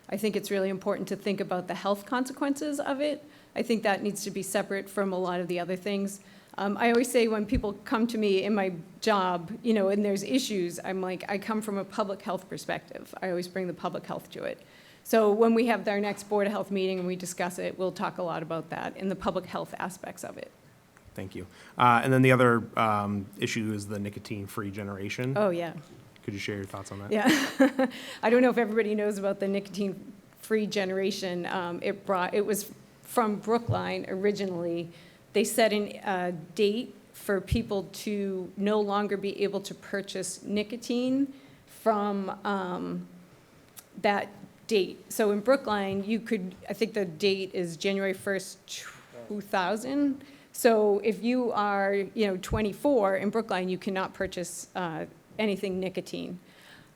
I think it's really important to think about the health consequences of it. I think that needs to be separate from a lot of the other things. I always say when people come to me in my job, you know, and there's issues, I'm like, I come from a public health perspective. I always bring the public health to it. So when we have our next Board of Health meeting and we discuss it, we'll talk a lot about that and the public health aspects of it. Thank you. And then the other issue is the nicotine-free generation. Oh, yeah. Could you share your thoughts on that? Yeah. I don't know if everybody knows about the nicotine-free generation. It was from Brookline originally. They set a date for people to no longer be able to purchase nicotine from that date. So in Brookline, you could, I think the date is January 1st, 2000. So if you are, 24 in Brookline, you cannot purchase anything nicotine.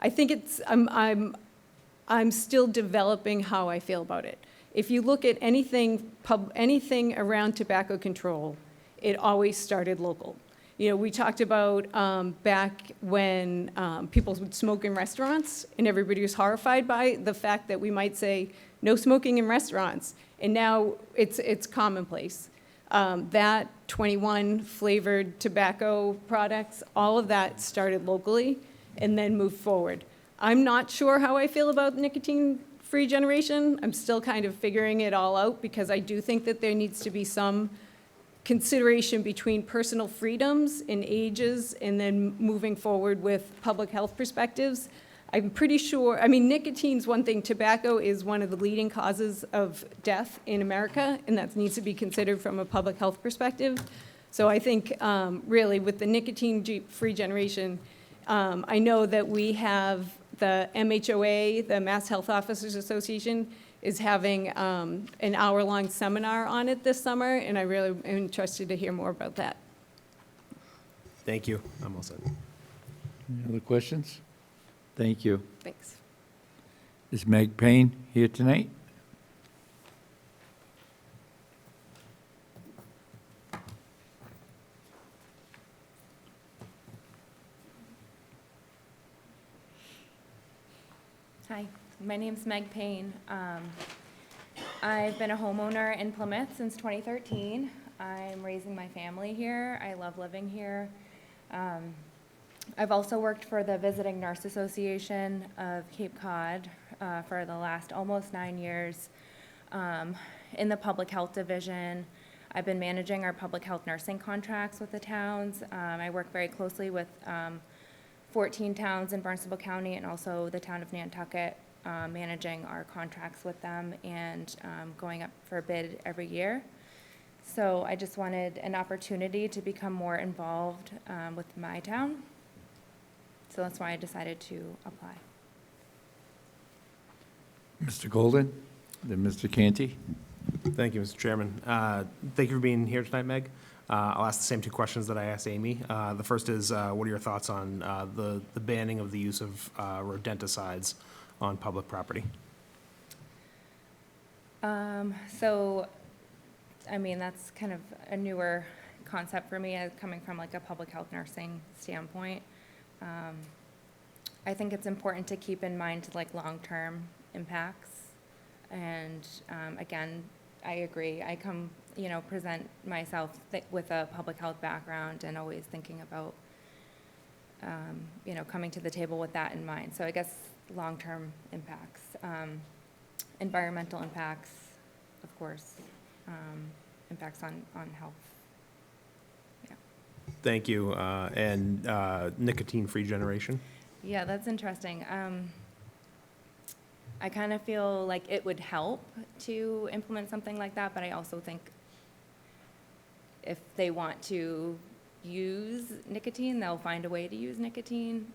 I think I'm still developing how I feel about it. If you look at anything around tobacco control, it always started local. We talked about back when people would smoke in restaurants, and everybody was horrified by the fact that we might say no smoking in restaurants, and now it's commonplace. That 21 flavored tobacco products, all of that started locally and then moved forward. I'm not sure how I feel about nicotine-free free generation. I'm still kind of figuring it all out because I do think that there needs to be some consideration between personal freedoms and ages and then moving forward with public health perspectives. I'm pretty sure, I mean, nicotine's one thing. Tobacco is one of the leading causes of death in America, and that needs to be considered from a public health perspective. So I think really with the nicotine-free generation, I know that we have the MHOA, the Mass Health Officers Association, is having an hour-long seminar on it this summer, and I really am interested to hear more about that. Thank you. I'm all set. Any other questions? Thank you. Thanks. Is Meg Payne here tonight? Hi, my name's Meg Payne. I've been a homeowner in Plymouth since 2013. I'm raising my family here. I love living here. I've also worked for the Visiting Nurse Association of Cape Cod for the last almost 9 years in the public health division. I've been managing our public health nursing contracts with the towns. I work very closely with 14 towns in Barnstable County and also the town of Nantucket, managing our contracts with them and going up for a bid every year. So I just wanted an opportunity to become more involved with my town. So that's why I decided to apply. Mr. Golden, then Mr. Canty. Thank you, Mr. Chairman. Thank you for being here tonight, Meg. I'll ask the same two questions that I asked Amy. The first is, what are your thoughts on the banning of the use of rodenticides on public property? So, I mean, that's kind of a newer concept for me, coming from like a public health nursing standpoint. I think it's important to keep in mind like long-term impacts. And again, I agree. I come, present myself with a public health background and always thinking about, coming to the table with that in mind. So I guess long-term impacts, environmental impacts, of course, impacts on health. Yeah. Thank you. And nicotine-free generation? Yeah, that's interesting. I kind of feel like it would help to implement something like that, but I also think if they want to use nicotine, they'll find a way to use nicotine.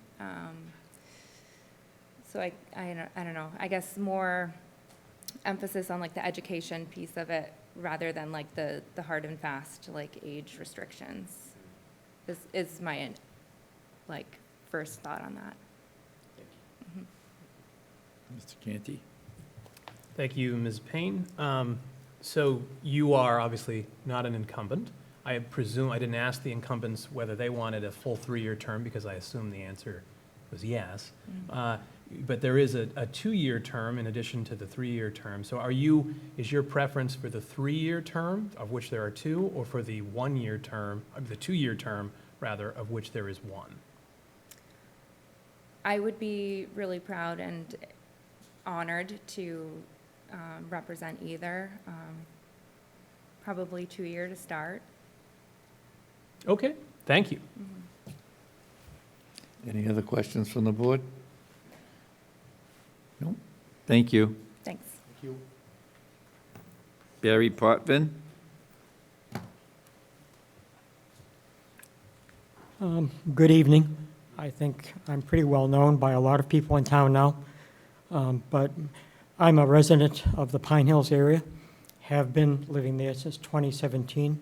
So I don't know. I guess more emphasis on like the education piece of it rather than like the hard and fast like age restrictions is my like first thought on that. Mr. Canty. Thank you, Ms. Payne. So you are obviously not an incumbent. I presume, I didn't ask the incumbents whether they wanted a full 3-year term because I assumed the answer was yes. But there is a 2-year term in addition to the 3-year term. So is your preference for the 3-year term, of which there are 2, or for the 1-year term, the 2-year term, rather, of which there is 1? I would be really proud and honored to represent either. Probably 2-year to start. Okay, thank you. Any other questions from the board? No? Thank you. Thanks. Thank you. Barry Potvin. Good evening. I think I'm pretty well known by a lot of people in town now, but I'm a resident of the Pine Hills area, have been living there since 2017.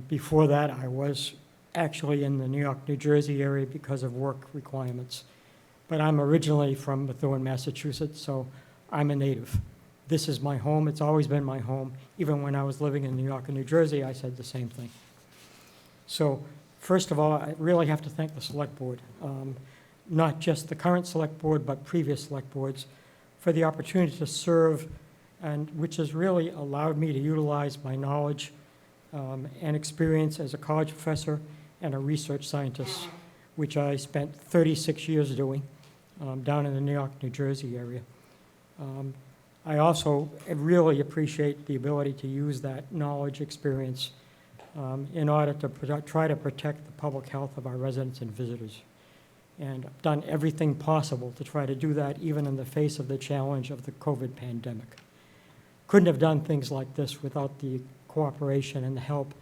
Before that, I was actually in the New York, New Jersey area because of work requirements. But I'm originally from Methuen, Massachusetts, so I'm a native. This is my home. It's always been my home. Even when I was living in New York and New Jersey, I said the same thing. So first of all, I really have to thank the Select Board, not just the current Select Board, but previous Select Boards, for the opportunity to serve, and which has really allowed me to utilize my knowledge and experience as a college professor and a research scientist, which I spent 36 years doing down in the New York, New Jersey area. I also really appreciate the ability to use that knowledge, experience, in order to try to protect the public health of our residents and visitors. And I've done everything possible to try to do that, even in the face of the challenge of the COVID pandemic. Couldn't have done things like this without the cooperation and the help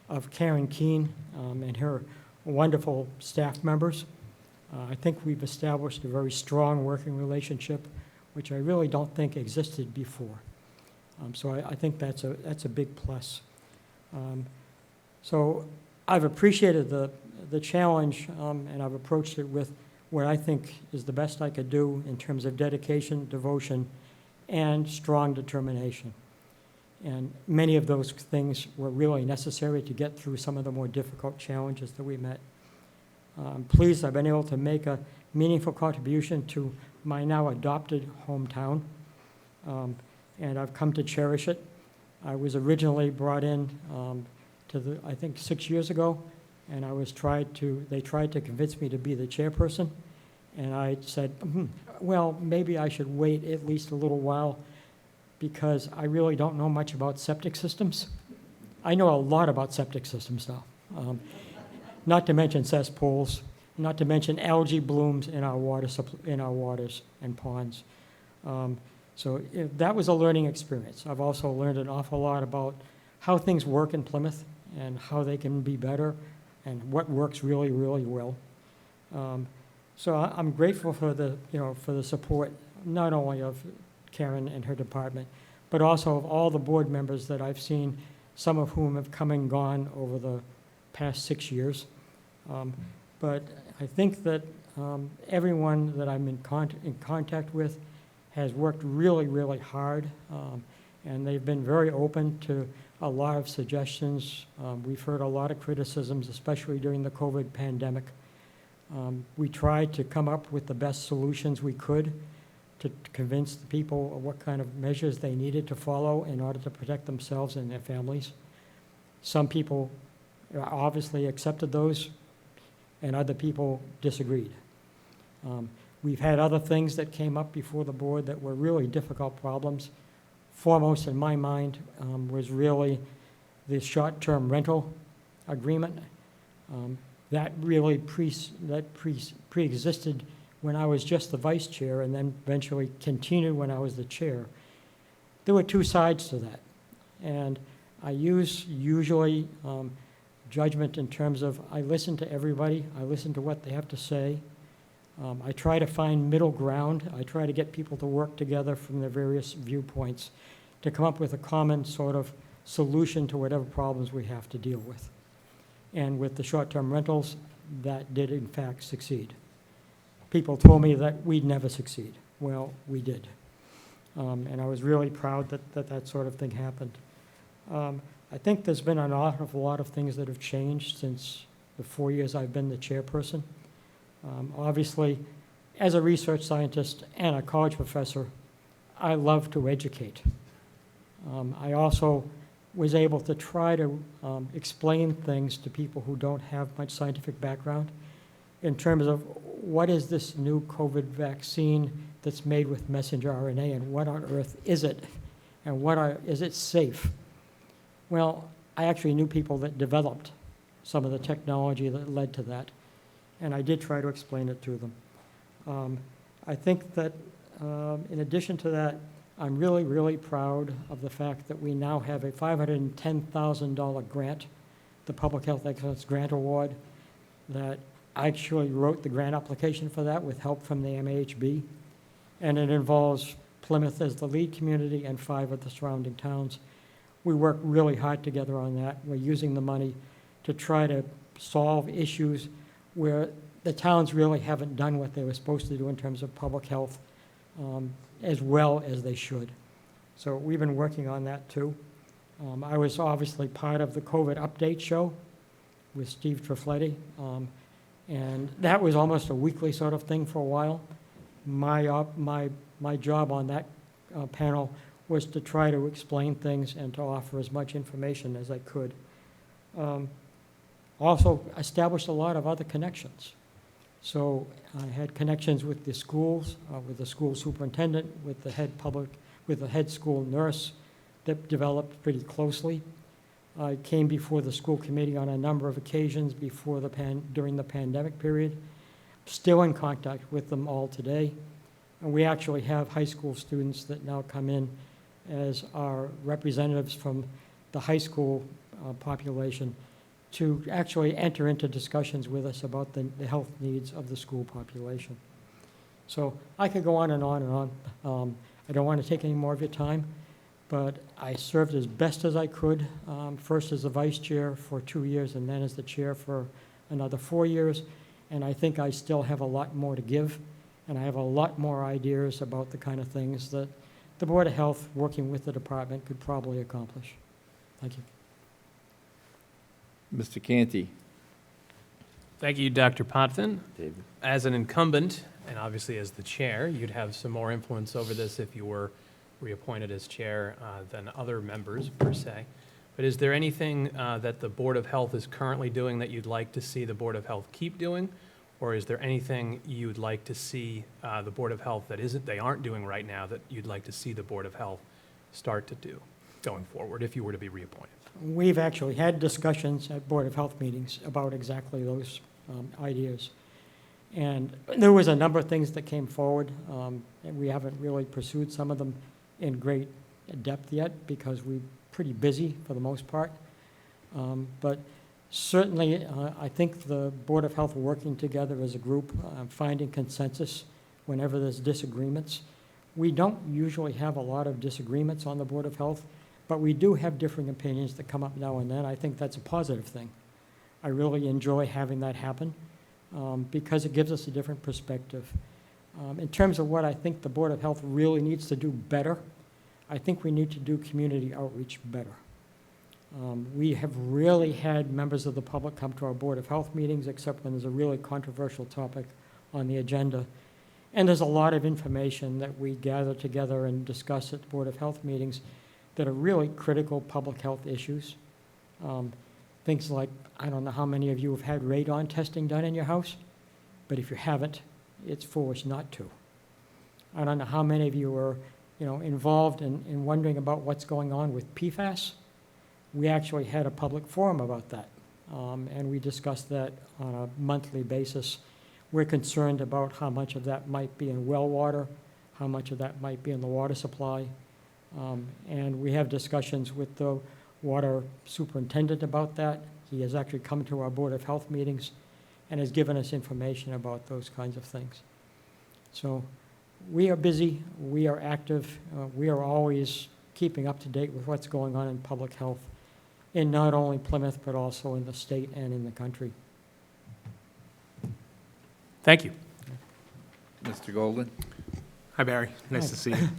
of Karen Keene and her wonderful staff members. I think we've established a very strong working relationship, which I really don't think existed before. So I think that's a big plus. So I've appreciated the challenge, and I've approached it with what I think is the best I could do in terms of dedication, devotion, and strong determination. And many of those things were really necessary to get through some of the more difficult challenges that we met. I'm pleased I've been able to make a meaningful contribution to my now adopted hometown, and I've come to cherish it. I was originally brought in I think 6 years ago, and they tried to convince me to be the chairperson, and I said, well, maybe I should wait at least a little while because I really don't know much about septic systems. I know a lot about septic systems now, not to mention cesspools, not to mention algae blooms in our waters and ponds. So that was a learning experience. I've also learned an awful lot about how things work in Plymouth and how they can be better and what works really, really well. So I'm grateful for the support, not only of Karen and her department, but also of all the board members that I've seen, some of whom have come and gone over the past 6 years. But I think that everyone that I'm in contact with has worked really, really hard, and they've been very open to a lot of suggestions. We've heard a lot of criticisms, especially during the COVID pandemic. We tried to come up with the best solutions we could to convince the people of what kind of measures they needed to follow in order to protect themselves and their families. Some people obviously accepted those, and other people disagreed. We've had other things that came up before the board that were really difficult problems. Foremost in my mind was really the short-term rental agreement. That really pre-existed when I was just the vice chair and then eventually continued when I was the chair. There were two sides to that. And I use usually judgment in terms of I listen to everybody, I listen to what they have to say. I try to find middle ground. I try to get people to work together from their various viewpoints to come up with a common sort of solution to whatever problems we have to deal with. And with the short-term rentals, that did in fact succeed. People told me that we'd never succeed. Well, we did. And I was really proud that sort of thing happened. I think there's been an awful lot of things that have changed since the 4 years I've been the chairperson. Obviously, as a research scientist and a college professor, I love to educate. I also was able to try to explain things to people who don't have much scientific background in terms of what is this new COVID vaccine that's made with messenger RNA and what on earth is it and is it safe? Well, I actually knew people that developed some of the technology that led to that, and I did try to explain it to them. I think that in addition to that, I'm really, really proud of the fact that we now have a $510,000 grant, the Public Health Excellence Grant Award, that I actually wrote the grant application for that with help from the MAHB, and it involves Plymouth as the lead community and 5 of the surrounding towns. We work really hard together on that. We're using the money to try to solve issues where the towns really haven't done what they were supposed to do in terms of public health as well as they should. So we've been working on that too. I was obviously part of the COVID update show with Steve Trifletti, and that was almost a weekly sort of thing for a while. My job on that panel was to try to explain things and to offer as much information as I could. Also established a lot of other connections. So I had connections with the schools, with the school superintendent, with the head school nurse that developed pretty closely. I came before the school committee on a number of occasions during the pandemic period. Still in contact with them all today. And we actually have high school students that now come in as our representatives from the high school population to actually enter into discussions with us about the health needs of the school population. So I could go on and on and on. I don't want to take any more of your time, but I served as best as I could, first as the vice chair for 2 years and then as the chair for another 4 years. And I think I still have a lot more to give, and I have a lot more ideas about the kind of things that the Board of Health, working with the department, could probably accomplish. Thank you. Mr. Canty. Thank you, Dr. Potvin. David. As an incumbent, and obviously as the chair, you'd have some more influence over this if you were reappointed as chair than other members, per se. But is there anything that the Board of Health is currently doing that you'd like to see the Board of Health keep doing? Or is there anything you'd like to see the Board of Health they aren't doing right now that you'd like to see the Board of Health start to do going forward if you were to be reappointed? We've actually had discussions at Board of Health meetings about exactly those ideas. And there was a number of things that came forward, and we haven't really pursued some of them in great depth yet because we're pretty busy for the most part. But certainly, I think the Board of Health working together as a group, finding consensus whenever there's disagreements. We don't usually have a lot of disagreements on the Board of Health, but we do have differing opinions that come up now and then. I think that's a positive thing. I really enjoy having that happen because it gives us a different perspective. In terms of what I think the Board of Health really needs to do better, I think we need to do community outreach better. We have rarely had members of the public come to our Board of Health meetings except when there's a really controversial topic on the agenda. And there's a lot of information that we gather together and discuss at the Board of Health meetings that are really critical public health issues. Things like, I don't know how many of you have had radon testing done in your house, but if you haven't, it's foolish not to. I don't know how many of you are involved in wondering about what's going on with PFAS. We actually had a public forum about that, and we discussed that on a monthly basis. We're concerned about how much of that might be in well water, how much of that might be in the water supply, and we have discussions with the water superintendent about that. He has actually come to our Board of Health meetings and has given us information about those kinds of things. So we are busy, we are active, we are always keeping up to date with what's going on in public health in not only Plymouth, but also in the state and in the country. Thank you. Mr. Golden. Hi, Barry. Nice to see you.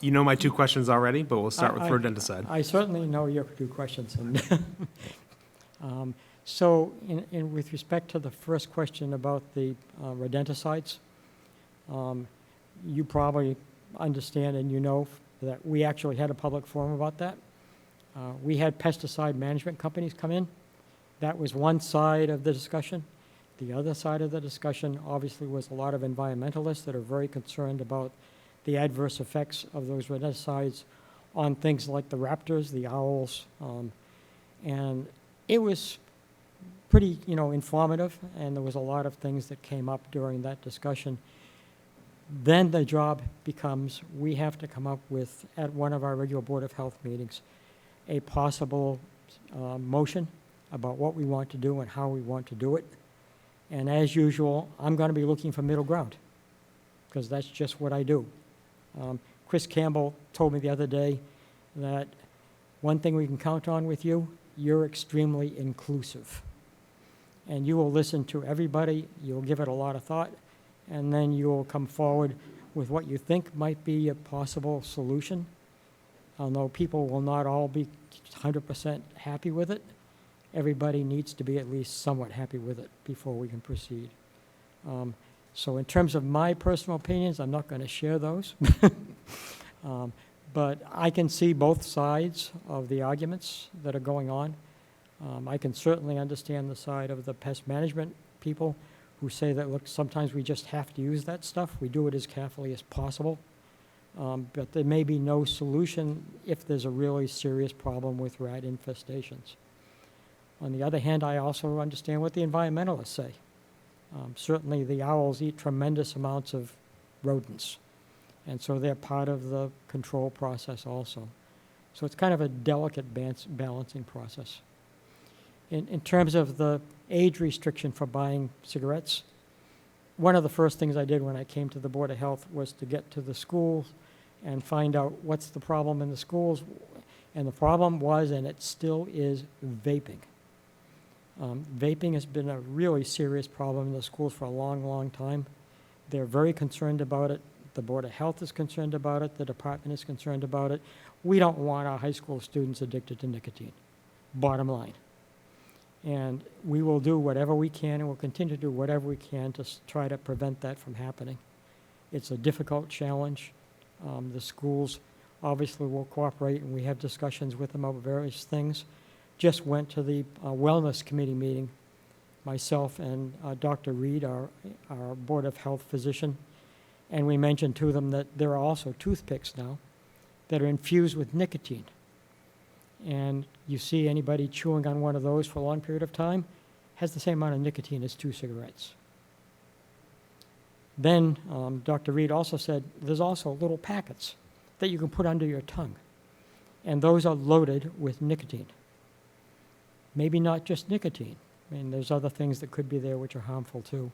You know my two questions already, but we'll start with rodenticide. I certainly know your two questions. So with respect to the first question about the rodenticides, you probably understand and you know that we actually had a public forum about that. We had pesticide management companies come in. That was one side of the discussion. The other side of the discussion obviously was a lot of environmentalists that are very concerned about the adverse effects of those rodenticides on things like the raptors, the owls, and it was pretty, informative, and there was a lot of things that came up during that discussion. Then the job becomes, we have to come up with, at one of our regular Board of Health meetings, a possible motion about what we want to do and how we want to do it. And as usual, I'm going to be looking for middle ground, because that's just what I do. Chris Campbell told me the other day that one thing we can count on with you, you're extremely inclusive. And you will listen to everybody, you'll give it a lot of thought, and then you'll come forward with what you think might be a possible solution. Although people will not all be 100% happy with it, everybody needs to be at least somewhat happy with it before we can proceed. So in terms of my personal opinions, I'm not going to share those. But I can see both sides of the arguments that are going on. I can certainly understand the side of the pest management people who say that, look, sometimes we just have to use that stuff. We do it as carefully as possible. But there may be no solution if there's a really serious problem with rat infestations. On the other hand, I also understand what the environmentalists say. Certainly, the owls eat tremendous amounts of rodents, and so they're part of the control process also. So it's kind of a delicate balancing process. In terms of the age restriction for buying cigarettes, one of the first things I did when I came to the Board of Health was to get to the schools and find out what's the problem in the schools. And the problem was, and it still is, vaping. Vaping has been a really serious problem in the schools for a long, long time. They're very concerned about it. The Board of Health is concerned about it. The department is concerned about it. We don't want our high school students addicted to nicotine, bottom line. And we will do whatever we can, and we'll continue to do whatever we can to try to prevent that from happening. It's a difficult challenge. The schools obviously will cooperate, and we have discussions with them about various things. Just went to the Wellness Committee meeting, myself and Dr. Reed, our Board of Health physician, and we mentioned to them that there are also toothpicks now that are infused with nicotine. And you see anybody chewing on one of those for a long period of time, has the same amount of nicotine as 2 cigarettes. Then Dr. Reed also said there's also little packets that you can put under your tongue, and those are loaded with nicotine. Maybe not just nicotine. I mean, there's other things that could be there which are harmful too.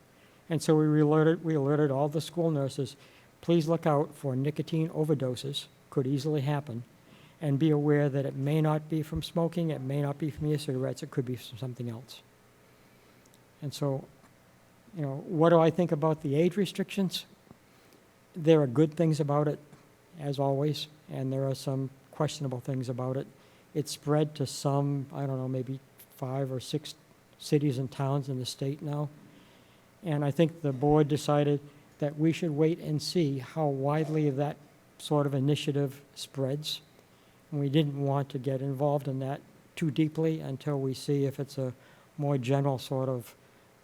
And so we alerted all the school nurses, please look out for nicotine overdoses, could easily happen, and be aware that it may not be from smoking, it may not be from e-cigarettes, it could be from something else. And so, you know, what do I think about the age restrictions? There are good things about it, as always, and there are some questionable things about it. It's spread to some, I don't know, maybe 5 or 6 cities and towns in the state now. And I think the board decided that we should wait and see how widely that sort of initiative spreads. And we didn't want to get involved in that too deeply until we see if it's a more general sort of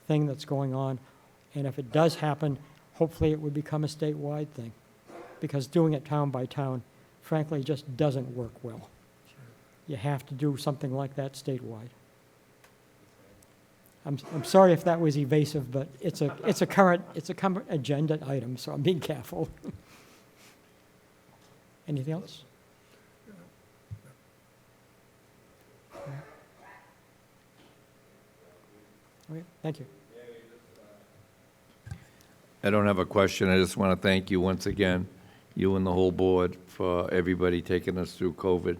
thing that's going on. And if it does happen, hopefully it would become a statewide thing. Because doing it town by town, frankly, just doesn't work well. You have to do something like that statewide. I'm sorry if that was evasive, but it's a current agenda item, so I'm being careful. Anything else? Okay, thank you. I don't have a question. I just want to thank you once again, you and the whole board, for everybody taking us through COVID.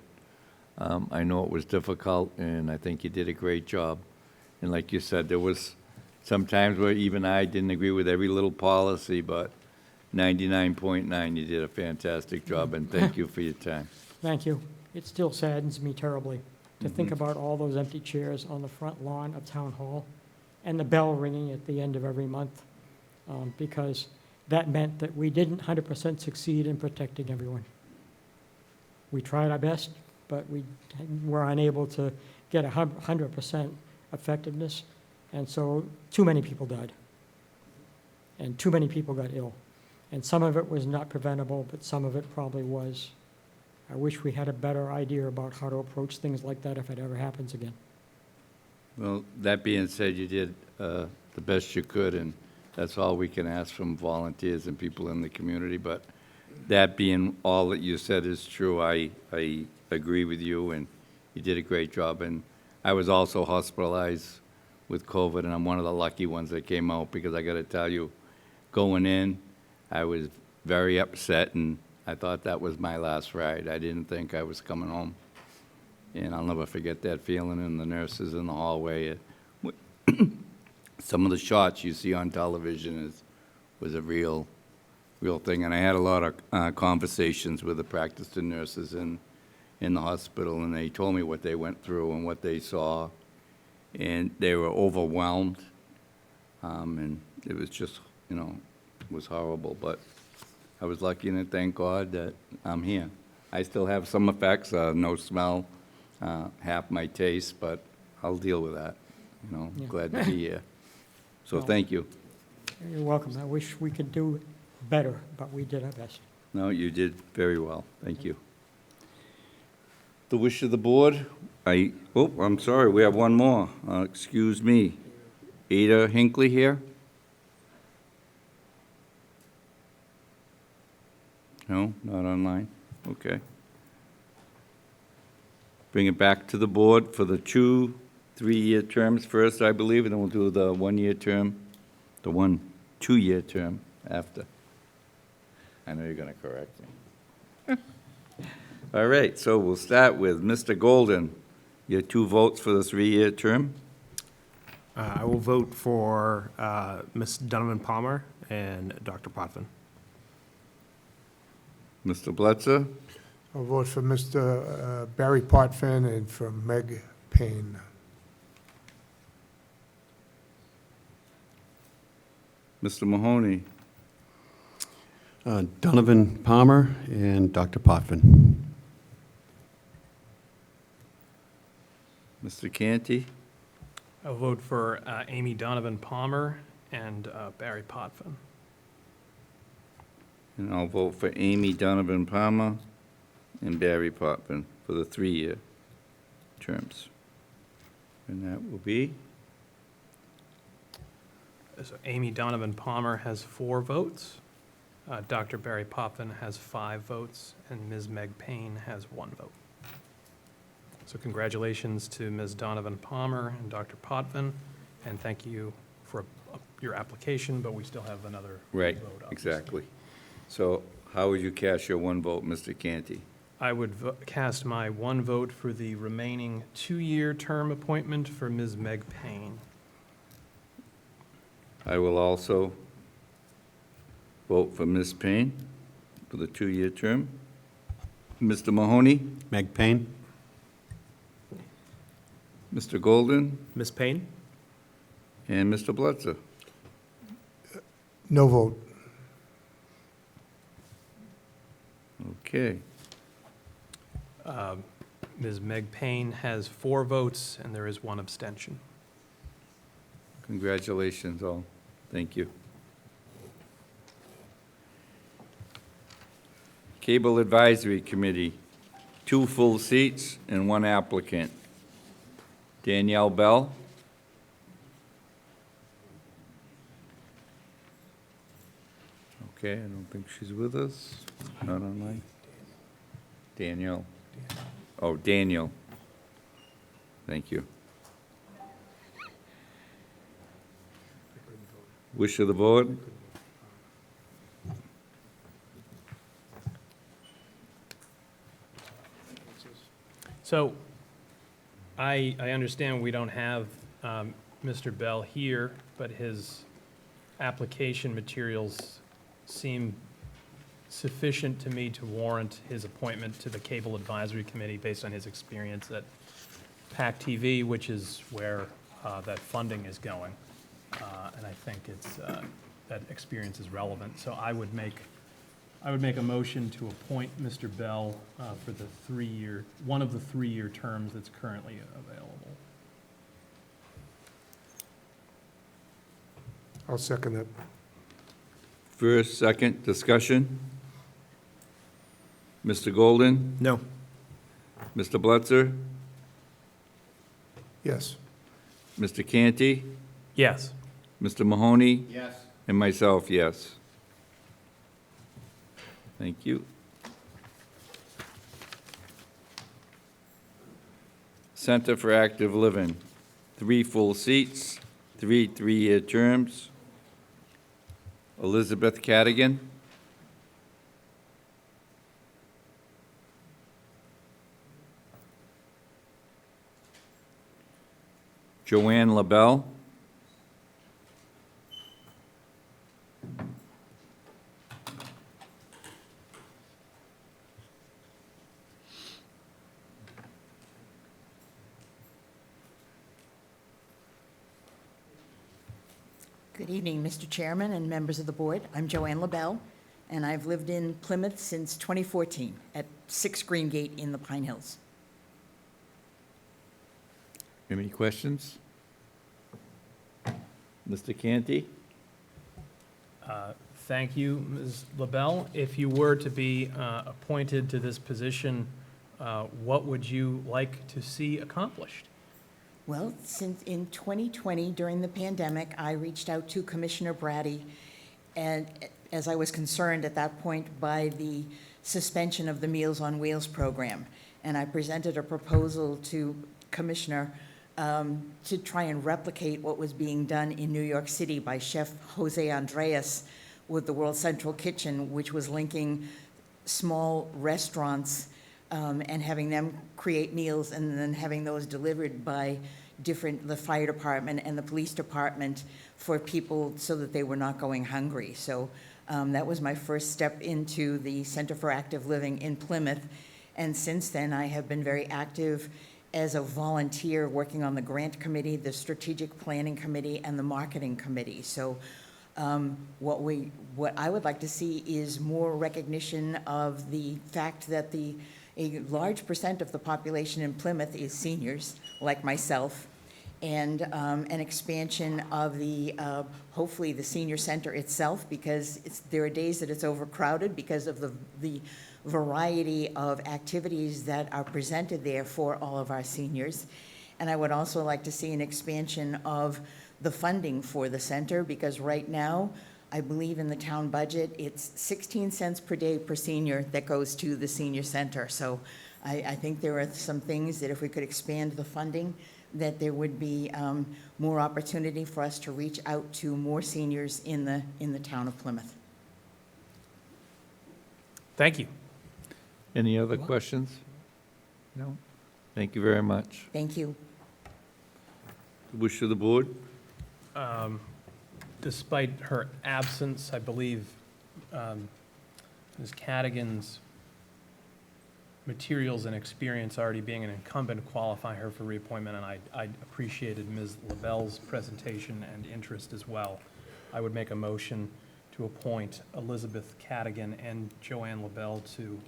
I know it was difficult, and I think you did a great job. And like you said, there was some times where even I didn't agree with every little policy, but 99.9, you did a fantastic job, and thank you for your time. Thank you. It still saddens me terribly to think about all those empty chairs on the front lawn of Town Hall and the bell ringing at the end of every month, because that meant that we didn't 100% succeed in protecting everyone. We tried our best, but we were unable to get 100% effectiveness, and so too many people died, and too many people got ill. And some of it was not preventable, but some of it probably was. I wish we had a better idea about how to approach things like that if it ever happens again. Well, that being said, you did the best you could, and that's all we can ask from volunteers and people in the community. But that being all that you said is true, I agree with you, and you did a great job. And I was also hospitalized with COVID, and I'm one of the lucky ones that came out, because I got to tell you, going in, I was very upset, and I thought that was my last ride. I didn't think I was coming home. And I'll never forget that feeling, and the nurses in the hallway. Some of the shots you see on television was a real thing. And I had a lot of conversations with the practicing nurses in the hospital, and they told me what they went through and what they saw. And they were overwhelmed. And it was just, it was horrible. But I was lucky, and thank God that I'm here. I still have some effects, no smell, half my taste, but I'll deal with that. Yeah. Glad to be here. So Well, thank you. You're welcome. I wish we could do better, but we did our best. No, you did very well. Thank you. The wish of the board, I'm sorry, we have one more. Excuse me. Ada Hinckley here? No, not online. Okay. Bring it back to the board for the 2 3-year terms first, I believe, and then we'll do the 1-year term, the 1 2-year term after. I know you're going to correct me. All right, so we'll start with Mr. Golden. Your 2 votes for the 3-year term? I will vote for Ms. Donovan Palmer and Dr. Potvin. Mr. Bletzer? I'll vote for Mr. Barry Potvin and for Meg Payne. Mr. Mahoney? Donovan Palmer and Dr. Potvin. Mr. Canty? I'll vote for Amy Donovan Palmer and Barry Potvin. And I'll vote for Amy Donovan Palmer and Barry Potvin for the 3-year terms. And that will be? So Amy Donovan Palmer has 4 votes, Dr. Barry Potvin has 5 votes, and Ms. Meg Payne has 1 vote. So congratulations to Ms. Donovan Palmer and Dr. Potvin, and thank you for your application, but we still have another Right, vote. exactly. So how would you cast your 1 vote, Mr. Canty? I would cast my 1 vote for the remaining 2-year term appointment for Ms. Meg Payne. I will also vote for Ms. Payne for the 2-year term. Mr. Mahoney? Meg Payne? Mr. Golden? Ms. Payne? And Mr. Bletzer? No vote. Okay. Ms. Meg Payne has 4 votes, and there is 1 abstention. Congratulations all. Thank you. Cable Advisory Committee, 2 full seats and 1 applicant. Danielle Bell. Okay, I don't think she's with us. Not online. Danielle. Oh, Daniel. Thank you. Wish of the board? So I understand we don't have Mr. Bell here, but his application materials seem sufficient to me to warrant his appointment to the Cable Advisory Committee based on his experience at PAC TV, which is where that funding is going. And I think that experience is relevant. So I would make a motion to appoint Mr. Bell for the 3-year, one of the 3-year terms that's currently available. I'll second that. First, second, discussion. Mr. Golden? No. Mr. Bletzer? Yes. Mr. Canty? Yes. Mr. Mahoney? Yes. And myself, yes. Thank you. Center for Active Living, 3 full seats, 3 3-year terms. Elizabeth Cadigan. Joanne LaBelle. Good evening, Mr. Chairman and members of the board. I'm Joanne LaBelle, and I've lived in Plymouth since 2014 at 6 Greengate in the Pine Hills. Any questions? Mr. Canty? Thank you, Ms. LaBelle. If you were to be appointed to this position, what would you like to see accomplished? Well, since in 2020, during the pandemic, I reached out to Commissioner Brady, and as I was concerned at that point by the suspension of the Meals on Wheels program. And I presented a proposal to Commissioner to try and replicate what was being done in New York City by Chef Jose Andreas with the World Central Kitchen, which was linking small restaurants and having them create meals and then having those delivered by the fire department and the police department for people so that they were not going hungry. So that was my first step into the Center for Active Living in Plymouth. And since then, I have been very active as a volunteer working on the grant committee, the strategic planning committee, and the marketing committee. So what I would like to see is more recognition of the fact that a large percent of the population in Plymouth is seniors, like myself, and an expansion of hopefully the senior center itself, because there are days that it's overcrowded because of the variety of activities that are presented there for all of our seniors. And I would also like to see an expansion of the funding for the center, because right now, I believe in the town budget, it's 16 cents per day per senior that goes to the senior center. So I think there are some things that if we could expand the funding, that there would be more opportunity for us to reach out to more seniors in the town of Plymouth. Thank you. Any other questions? No? Thank you very much. Thank you. Wish of the board? Despite her absence, I believe Ms. Cadigan's materials and experience already being an incumbent qualify her for reappointment, and I appreciated Ms. LaBelle's presentation and interest as well. I would make a motion to appoint Elizabeth Cadigan and Joanne LaBelle to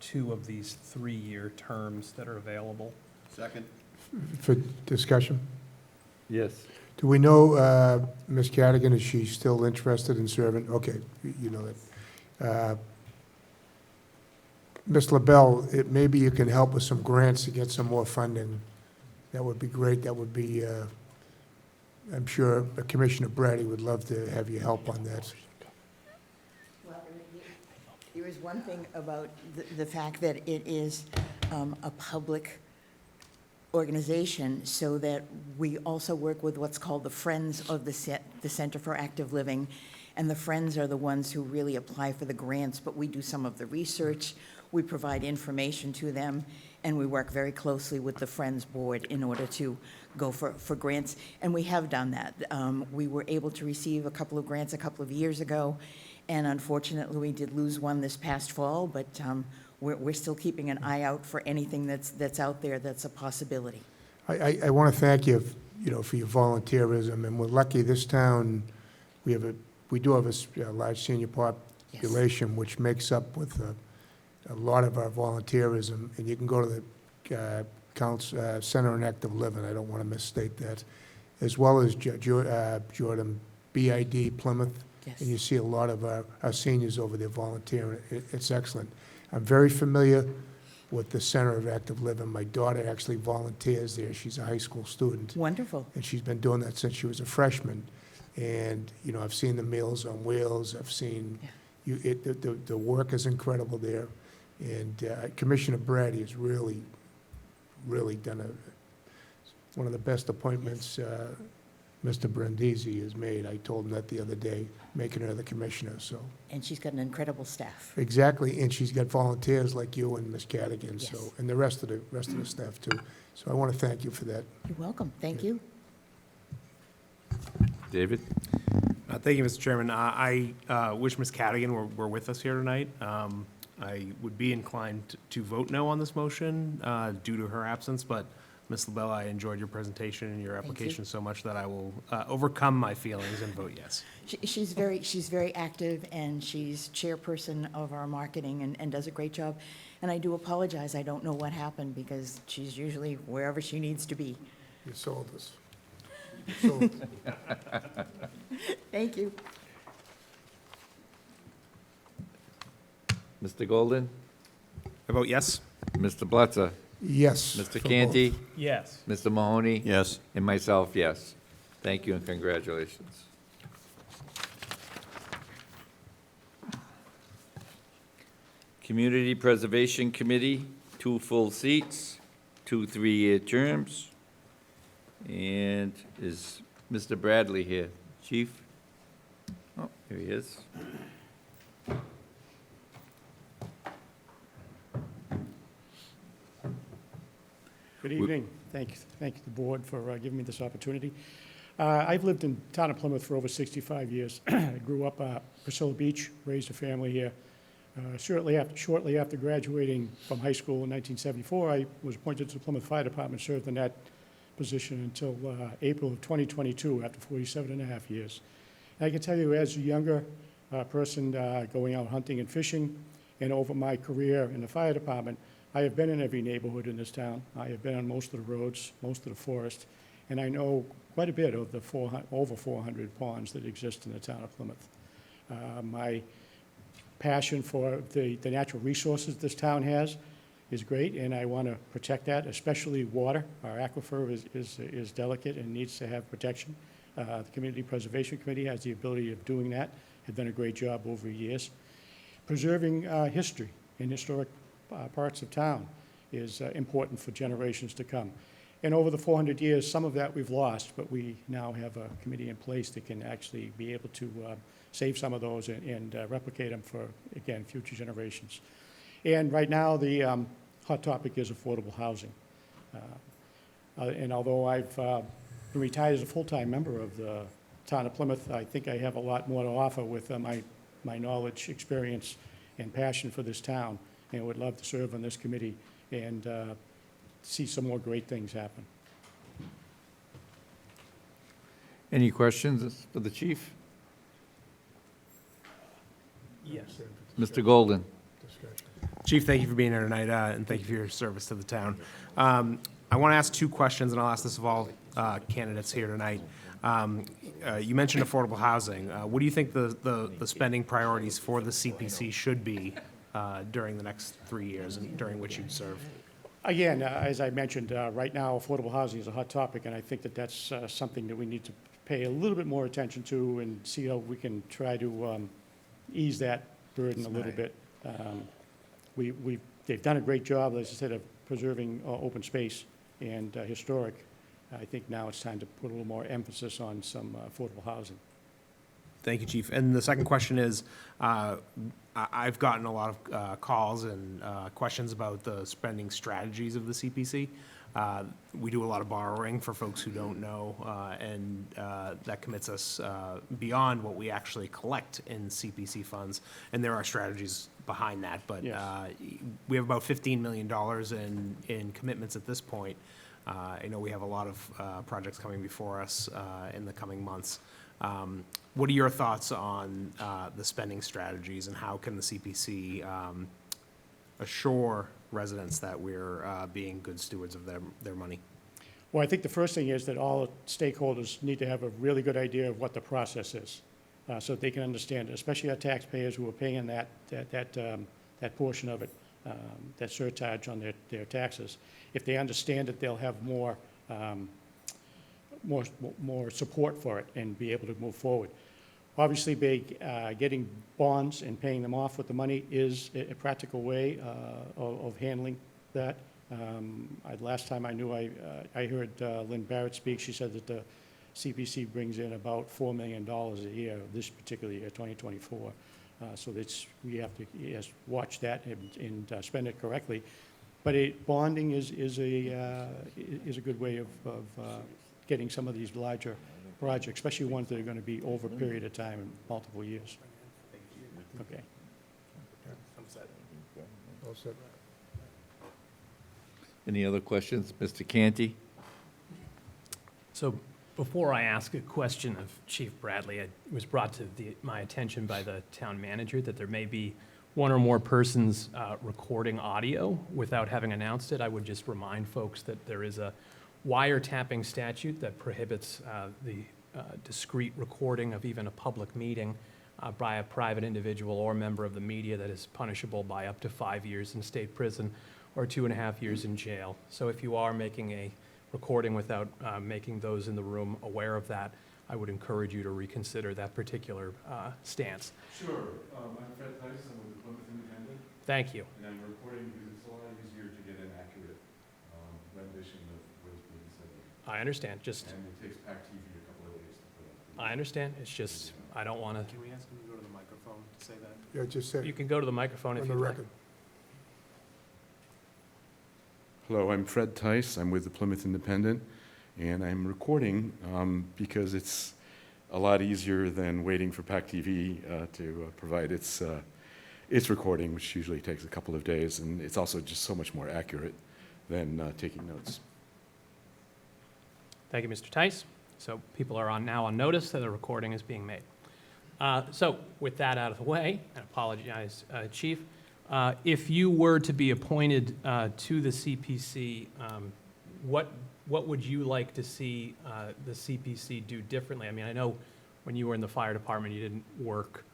2 of these 3-year terms that are available. Second. For discussion? Yes. Do we know, Ms. Cadigan, is she still interested in serving? Okay, you know that. Ms. LaBelle, maybe you can help with some grants to get some more funding. That would be great. That would be, I'm sure Commissioner Brady would love to have you help on that. Well, there is one thing about the fact that it is a public organization, so that we also work with what's called the Friends of the Center for Active Living, and the Friends are the ones who really apply for the grants, but we do some of the research, we provide information to them, and we work very closely with the Friends Board in order to go for grants, and we have done that. We were able to receive a couple of grants a couple of years ago, and unfortunately, we did lose one this past fall, but we're still keeping an eye out for anything that's out there that's a possibility. I want to thank you, for your volunteerism, and we're lucky this town, we do have a large senior population, which makes up with a lot of our volunteerism, and you can go to the Center on Active Living, I don't want to misstate that, as well as Jordan, BID, Plymouth, Yes. and you see a lot of our seniors over there volunteering. It's excellent. I'm very familiar with the Center of Active Living. My daughter actually volunteers there. She's a high school student. Wonderful. And she's been doing that since she was a freshman. And, I've seen the Meals on Wheels. I've seen, the work is incredible there. And Commissioner Brady has really, really done one of the best appointments Mr. Brindisi has made. I told him that the other day, making her the commissioner, so. And she's got an incredible staff. Exactly, and she's got volunteers like you and Ms. Cadigan, so, Yes. and the rest of the staff too. So I want to thank you for that. You're welcome. Thank you. David? Thank you, Mr. Chairman. I wish Ms. Cadigan were with us here tonight. I would be inclined to vote no on this motion due to her absence, but Ms. LaBelle, I enjoyed your presentation and your application so much that I will overcome my feelings and vote yes. She's very active, and she's chairperson of our marketing and does a great job. And I do apologize, I don't know what happened, because she's usually wherever she needs to be. You sold us. You sold us. Thank you. Mr. Golden? I vote yes. Mr. Blitzer? Yes. Mr. for both. Canty? Yes. Mr. Mahoney? Yes. And myself, yes. Thank you and congratulations. Community Preservation Committee, 2 full seats, 2 3-year terms. And is Mr. Bradley here? Chief? Oh, here he is. Good evening. Thank you, the board, for giving me this opportunity. I've lived in town of Plymouth for over 65 years. I grew up Priscilla Beach, raised a family here. Shortly after graduating from high school in 1974, I was appointed to the Plymouth Fire Department, served in that position until April of 2022, after 47 and a half years. And I can tell you, as a younger person going out hunting and fishing, and over my career in the fire department, I have been in every neighborhood in this town. I have been on most of the roads, most of the forest, and I know quite a bit of the over 400 ponds that exist in the town of Plymouth. My passion for the natural resources this town has is great, and I want to protect that, especially water. Our aquifer is delicate and needs to have protection. The Community Preservation Committee has the ability of doing that, have done a great job over the years. Preserving history and historic parts of town is important for generations to come. And over the 400 years, some of that we've lost, but we now have a committee in place that can actually be able to save some of those and replicate them for, again, future generations. And right now, the hot topic is affordable housing. And although I've been retired as a full-time member of the town of Plymouth, I think I have a lot more to offer with my knowledge, experience, and passion for this town, and would love to serve on this committee and see some more great things happen. Any questions for the chief? Yes. Mr. Golden? Chief, thank you for being here tonight, and thank you for your service to the town. I want to ask 2 questions, and I'll ask this of all candidates here tonight. You mentioned affordable housing. What do you think the spending priorities for the CPC should be during the next 3 years and during which you serve? Again, as I mentioned, right now, affordable housing is a hot topic, and I think that that's something that we need to pay a little bit more attention to and see how we can try to ease that burden a little bit. They've done a great job, as I said, of preserving open space and historic. I think now it's time to put a little more emphasis on some affordable housing. Thank you, Chief. And the second question is, I've gotten a lot of calls and questions about the spending strategies of the CPC. We do a lot of borrowing for folks who don't know, and that commits us beyond what we actually collect in CPC funds, and there are strategies behind that, but Yes. We have about $15 million in commitments at this point. I know we have a lot of projects coming before us in the coming months. What are your thoughts on the spending strategies, and how can the CPC assure residents that we're being good stewards of their money? Well, I think the first thing is that all stakeholders need to have a really good idea of what the process is, so that they can understand it, especially our taxpayers who are paying that portion of it, that surcharge on their taxes. If they understand it, they'll have more support for it and be able to move forward. Obviously, getting bonds and paying them off with the money is a practical way of handling that. Last time I knew, I heard Lynn Barrett speak. She said that the CPC brings in about $4 million a year, this particular year, 2024. So we have to watch that and spend it correctly. But bonding is a good way of getting some of these larger projects, especially ones that are going to be over a period of time and multiple years. Okay. All set. Any other questions? Mr. Canty? So before I ask a question of Chief Bradley, it was brought to my attention by the town manager that there may be one or more persons recording audio without having announced it. I would just remind folks that there is a wiretapping statute that prohibits the discrete recording of even a public meeting by a private individual or member of the media that is punishable by up to 5 years in state prison or 2.5 years in jail. So if you are making a recording without making those in the room aware of that, I would encourage you to reconsider that particular stance. Sure. I'm Fred Tice. I'm with the Plymouth Independent. Thank you. And I'm recording because it's a lot easier to get an accurate rendition of what is being said. I understand, just, And it takes PAC TV a couple of days to put up. I understand, it's just, I don't want to, Can we ask him to go to the microphone to say that? Yeah, just say, you can go to the microphone if on the you'd like. record. Hello, I'm Fred Tice. I'm with the Plymouth Independent, and I'm recording because it's a lot easier than waiting for PAC TV to provide its recording, which usually takes a couple of days, and it's also just so much more accurate than taking notes. Thank you, Mr. Tice. So people are now on notice that a recording is being made. So with that out of the way, I apologize, Chief, if you were to be appointed to the CPC, what would you like to see the CPC do differently? I mean, I know when you were in the fire department, you didn't work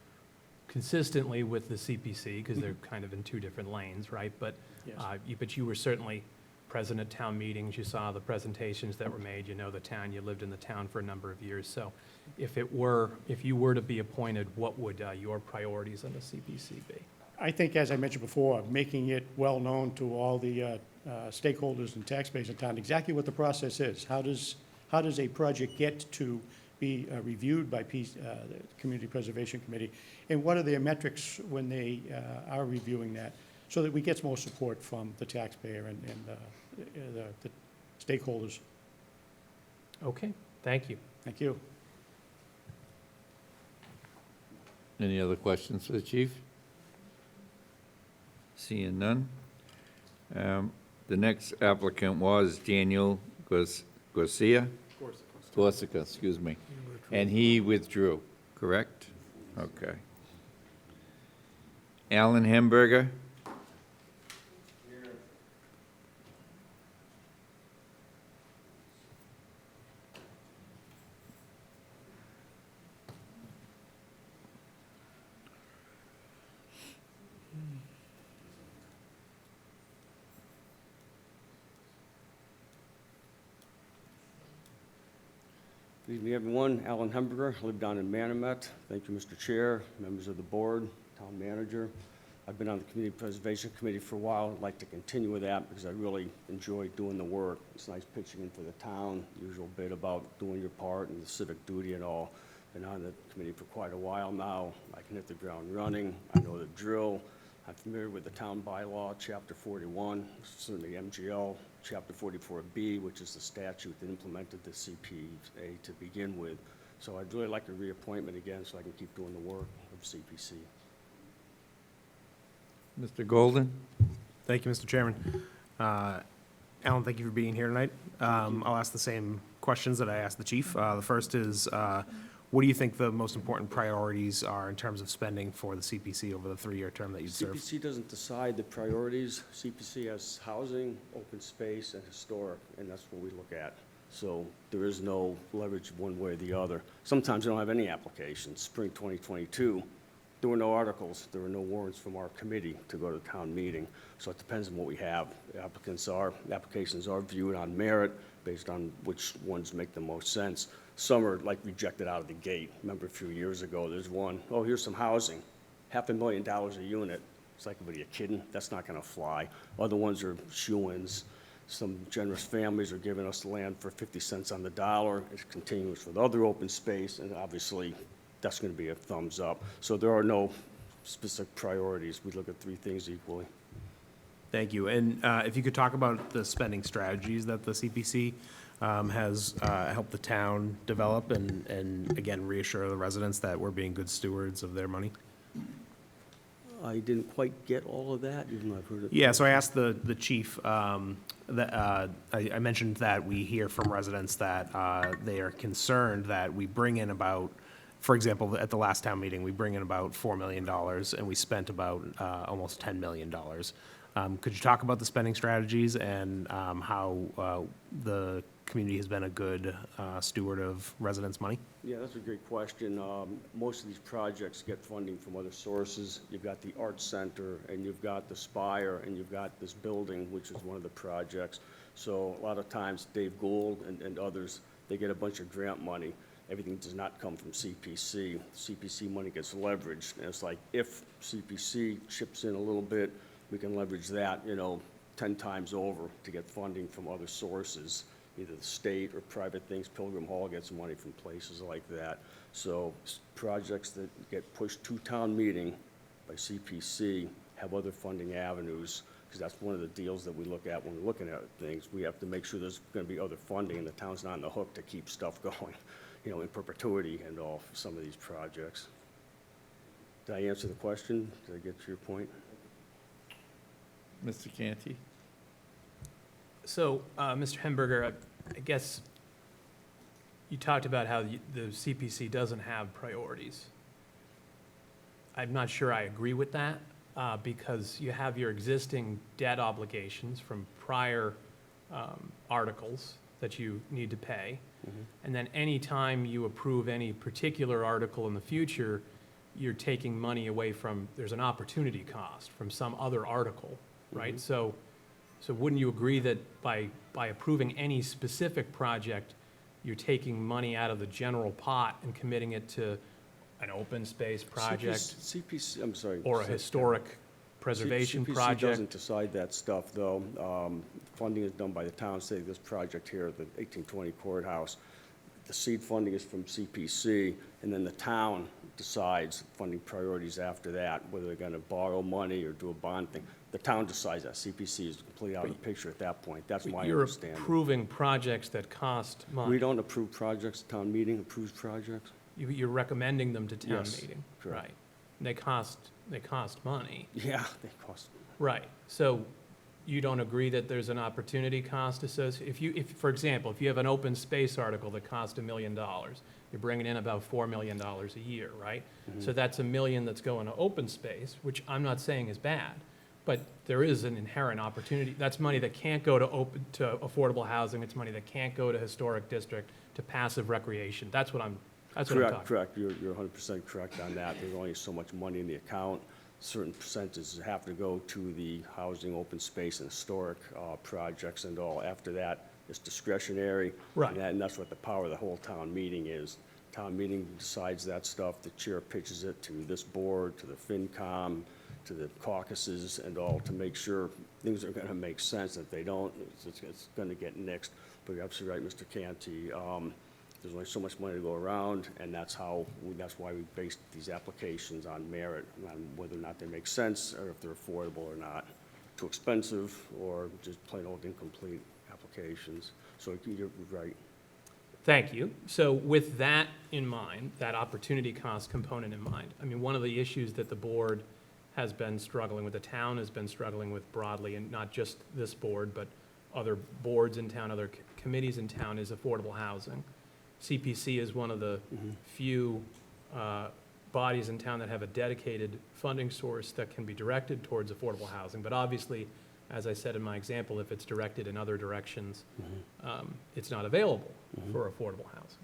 consistently with the CPC because they're kind of in two different lanes, right? But Yes. but you were certainly present at town meetings. You saw the presentations that were made. You know the town. You lived in the town for a number of years. So if you were to be appointed, what would your priorities on the CPC be? I think, as I mentioned before, making it well-known to all the stakeholders and taxpayers in town exactly what the process is. How does a project get to be reviewed by the Community Preservation Committee? And what are their metrics when they are reviewing that, so that we get more support from the taxpayer and the stakeholders? Okay, thank you. Thank you. Any other questions for the chief? Seeing none. The next applicant was Daniel Corsica, excuse me, and he withdrew, correct? Okay. Alan Hamburger? Good evening, everyone. Alan Hemberger, I live down in Manomet. Thank you, Mr. Chair, members of the board, town manager. I've been on the Community Preservation Committee for a while. I'd like to continue with that because I really enjoy doing the work. It's nice pitching in for the town, usual bit about doing your part and the civic duty and all. Been on the committee for quite a while now. I can hit the ground running. I know the drill. I'm familiar with the town bylaw, Chapter 41, certainly MGL, Chapter 44B, which is the statute that implemented the CPA to begin with. So I'd really like a reappointment again so I can keep doing the work of CPC. Mr. Golden? Thank you, Mr. Chairman. Alan, thank you for being here tonight. I'll ask the same questions that I asked the chief. The first is, what do you think the most important priorities are in terms of spending for the CPC over the 3-year term that you serve? CPC doesn't decide the priorities. CPC has housing, open space, and historic, and that's what we look at. So there is no leverage one way or the other. Sometimes we don't have any applications. Spring 2022, there were no articles. There were no warrants from our committee to go to the town meeting. So it depends on what we have. Applications are viewed on merit based on which ones make the most sense. Some are like rejected out of the gate. Remember a few years ago, there's one, oh, here's some housing, $500,000 a unit. It's like, what are you kidding? That's not gonna fly. Other ones are shoo-ins. Some generous families are giving us the land for 50 cents on the dollar. It continues with other open space, and obviously, that's gonna be a thumbs up. So there are no specific priorities. We look at 3 things equally. Thank you. And if you could talk about the spending strategies that the CPC has helped the town develop and again, reassure the residents that we're being good stewards of their money? I didn't quite get all of that, even though I've heard it. Yeah, so I asked the chief, that I mentioned that we hear from residents that they are concerned that we bring in about, for example, at the last town meeting, we bring in about $4 million and we spent about almost $10 million. Could you talk about the spending strategies and how the community has been a good steward of residents' money? Yeah, that's a great question. Most of these projects get funding from other sources. You've got the Arts Center, and you've got the Spire, and you've got this building, which is one of the projects. So a lot of times, Dave Gould and others, they get a bunch of grant money. Everything does not come from CPC. CPC money gets leveraged, and it's like, if CPC chips in a little bit, we can leverage that, 10 times over to get funding from other sources, either the state or private things. Pilgrim Hall gets money from places like that. So projects that get pushed to town meeting by CPC have other funding avenues, because that's one of the deals that we look at when we're looking at things. We have to make sure there's going to be other funding, and the town's not on the hook to keep stuff going, in perpetuity and all for some of these projects. Did I answer the question? Did I get to your point? Mr. Canty? So, Mr. Hemberger, I guess you talked about how the CPC doesn't have priorities. I'm not sure I agree with that, because you have your existing debt obligations from prior articles that you need to pay. And then anytime you approve any particular article in the future, you're taking money away from, there's an opportunity cost from some other article, right? So wouldn't you agree that by approving any specific project, you're taking money out of the general pot and committing it to an open space project? CPC, I'm sorry. Or a historic preservation CPC project? doesn't decide that stuff, though. Funding is done by the town. Say this project here, the 1820 courthouse, the seed funding is from CPC, and then the town decides funding priorities after that, whether they're going to borrow money or do a bond thing. The town decides that. CPC is completely out of the picture at that point. That's my understanding. You're approving projects that cost money. We don't approve projects. Town meeting approves projects. You're recommending them to town Yes, meeting, correct. right? And they cost money. Yeah, they cost. Right, so you don't agree that there's an opportunity cost associated? If, for example, if you have an open space article that cost $1 million, you're bringing in about $4 million a year, right? So that's $1 million that's going to open space, which I'm not saying is bad, but there is an inherent opportunity. That's money that can't go to affordable housing. It's money that can't go to historic district, to passive recreation. That's what I'm talking about. Correct. You're 100% correct on that. There's only so much money in the account. Certain percentages have to go to the housing, open space, and historic projects and all. After that, it's discretionary. Right. And that's what the power of the whole town meeting is. Town meeting decides that stuff. The chair pitches it to this board, to the FinCom, to the caucuses and all, to make sure things are going to make sense. If they don't, it's going to get nixed. But you're absolutely right, Mr. Canty. There's only so much money to go around, and that's why we based these applications on merit, on whether or not they make sense, or if they're affordable or not. Too expensive, or just plain old incomplete applications. So you're right. Thank you. So with that in mind, that opportunity cost component in mind, I mean, one of the issues that the board has been struggling with, the town has been struggling with broadly, and not just this board, but other boards in town, other committees in town, is affordable housing. CPC is one of the few bodies in town that have a dedicated funding source that can be directed towards affordable housing. But obviously, as I said in my example, if it's directed in other directions, it's not available for affordable housing.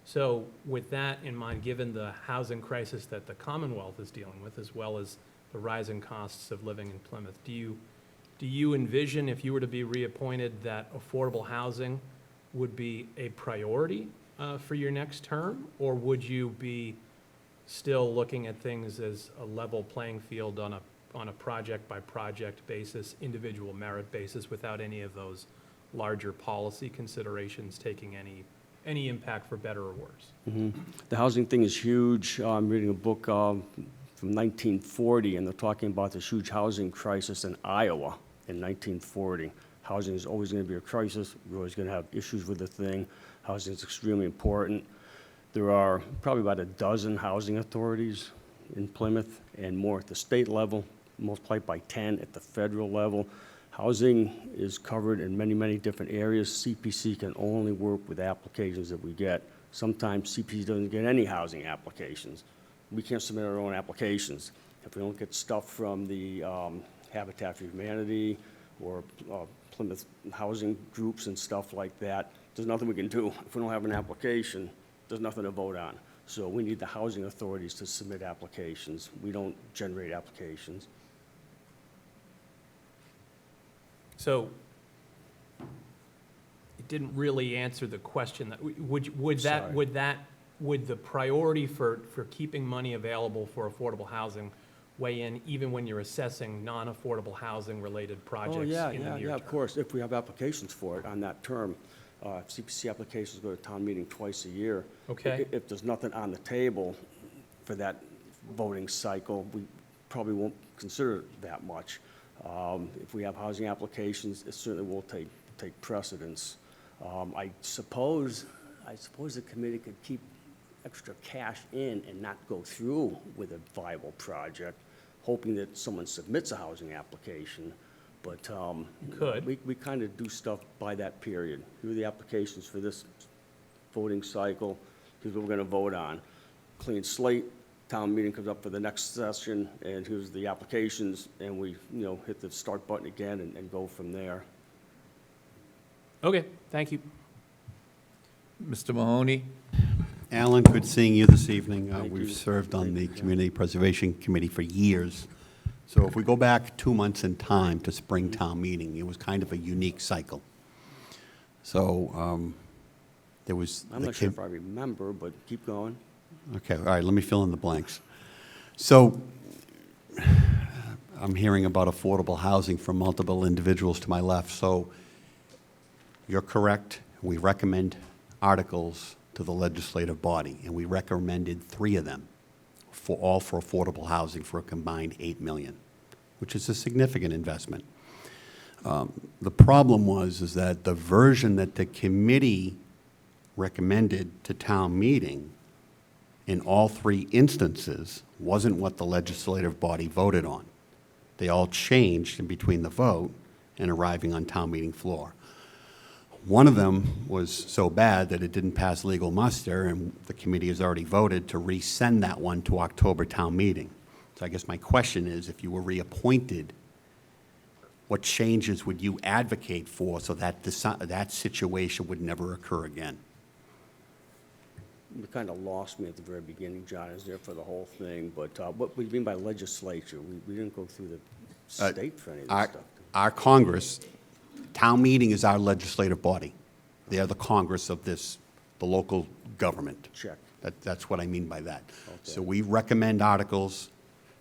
So with that in mind, given the housing crisis that the Commonwealth is dealing with, as well as the rising costs of living in Plymouth, do you envision, if you were to be reappointed, that affordable housing would be a priority for your next term? Or would you be still looking at things as a level playing field on a project-by-project basis, individual merit basis, without any of those larger policy considerations taking any impact for better or worse? The housing thing is huge. I'm reading a book from 1940, and they're talking about this huge housing crisis in Iowa in 1940. Housing is always going to be a crisis. We're always going to have issues with the thing. Housing is extremely important. There are probably about a dozen housing authorities in Plymouth, and more at the state level, multiplied by 10 at the federal level. Housing is covered in many, many different areas. CPC can only work with applications that we get. Sometimes CPC doesn't get any housing applications. We can't submit our own applications. If we don't get stuff from the Habitat for Humanity or Plymouth housing groups and stuff like that, there's nothing we can do. If we don't have an application, there's nothing to vote on. So we need the housing authorities to submit applications. We don't generate applications. So it didn't really answer the question. Would the priority for keeping money available for affordable housing weigh in even when you're assessing non-affordable housing related projects in the near term? Yeah, of course, if we have applications for it on that term. CPC applications go to town meeting twice a year. Okay. If there's nothing on the table for that voting cycle, we probably won't consider it that much. If we have housing applications, it certainly will take precedence. I suppose the committee could keep extra cash in and not go through with a viable project, hoping that someone submits a housing application. But Could. we kind of do stuff by that period. Here are the applications for this voting cycle. Here's what we're going to vote on. Clean slate. Town meeting comes up for the next session, and here's the applications, and we, hit the start button again and go from there. Okay, thank you. Mr. Mahoney? Alan, good seeing you this evening. Thank We've you. served on the Thank you. Community Preservation Committee for years. So if we go back 2 months in time to spring town meeting, it was kind of a unique cycle. So there was... I'm not sure if I remember, but keep going. Okay, all right, let me fill in the blanks. So I'm hearing about affordable housing from multiple individuals to my left. So you're correct. We recommend articles to the legislative body, and we recommended 3 of them, all for affordable housing for a combined $8 million, which is a significant investment. The problem is that the version that the committee recommended to town meeting in all 3 instances wasn't what the legislative body voted on. They all changed in between the vote and arriving on town meeting floor. One of them was so bad that it didn't pass legal muster, and the committee has already voted to resend that one to October town meeting. So I guess my question is, if you were reappointed, what changes would you advocate for so that that situation would never occur again? You kind of lost me at the very beginning, John. I was there for the whole thing, but what do you mean by legislature? We didn't go through the state for any of this stuff. Our Congress, town meeting is our legislative body. They are the Congress of the local government. Check. That's what I mean by that. Okay. So we recommend articles.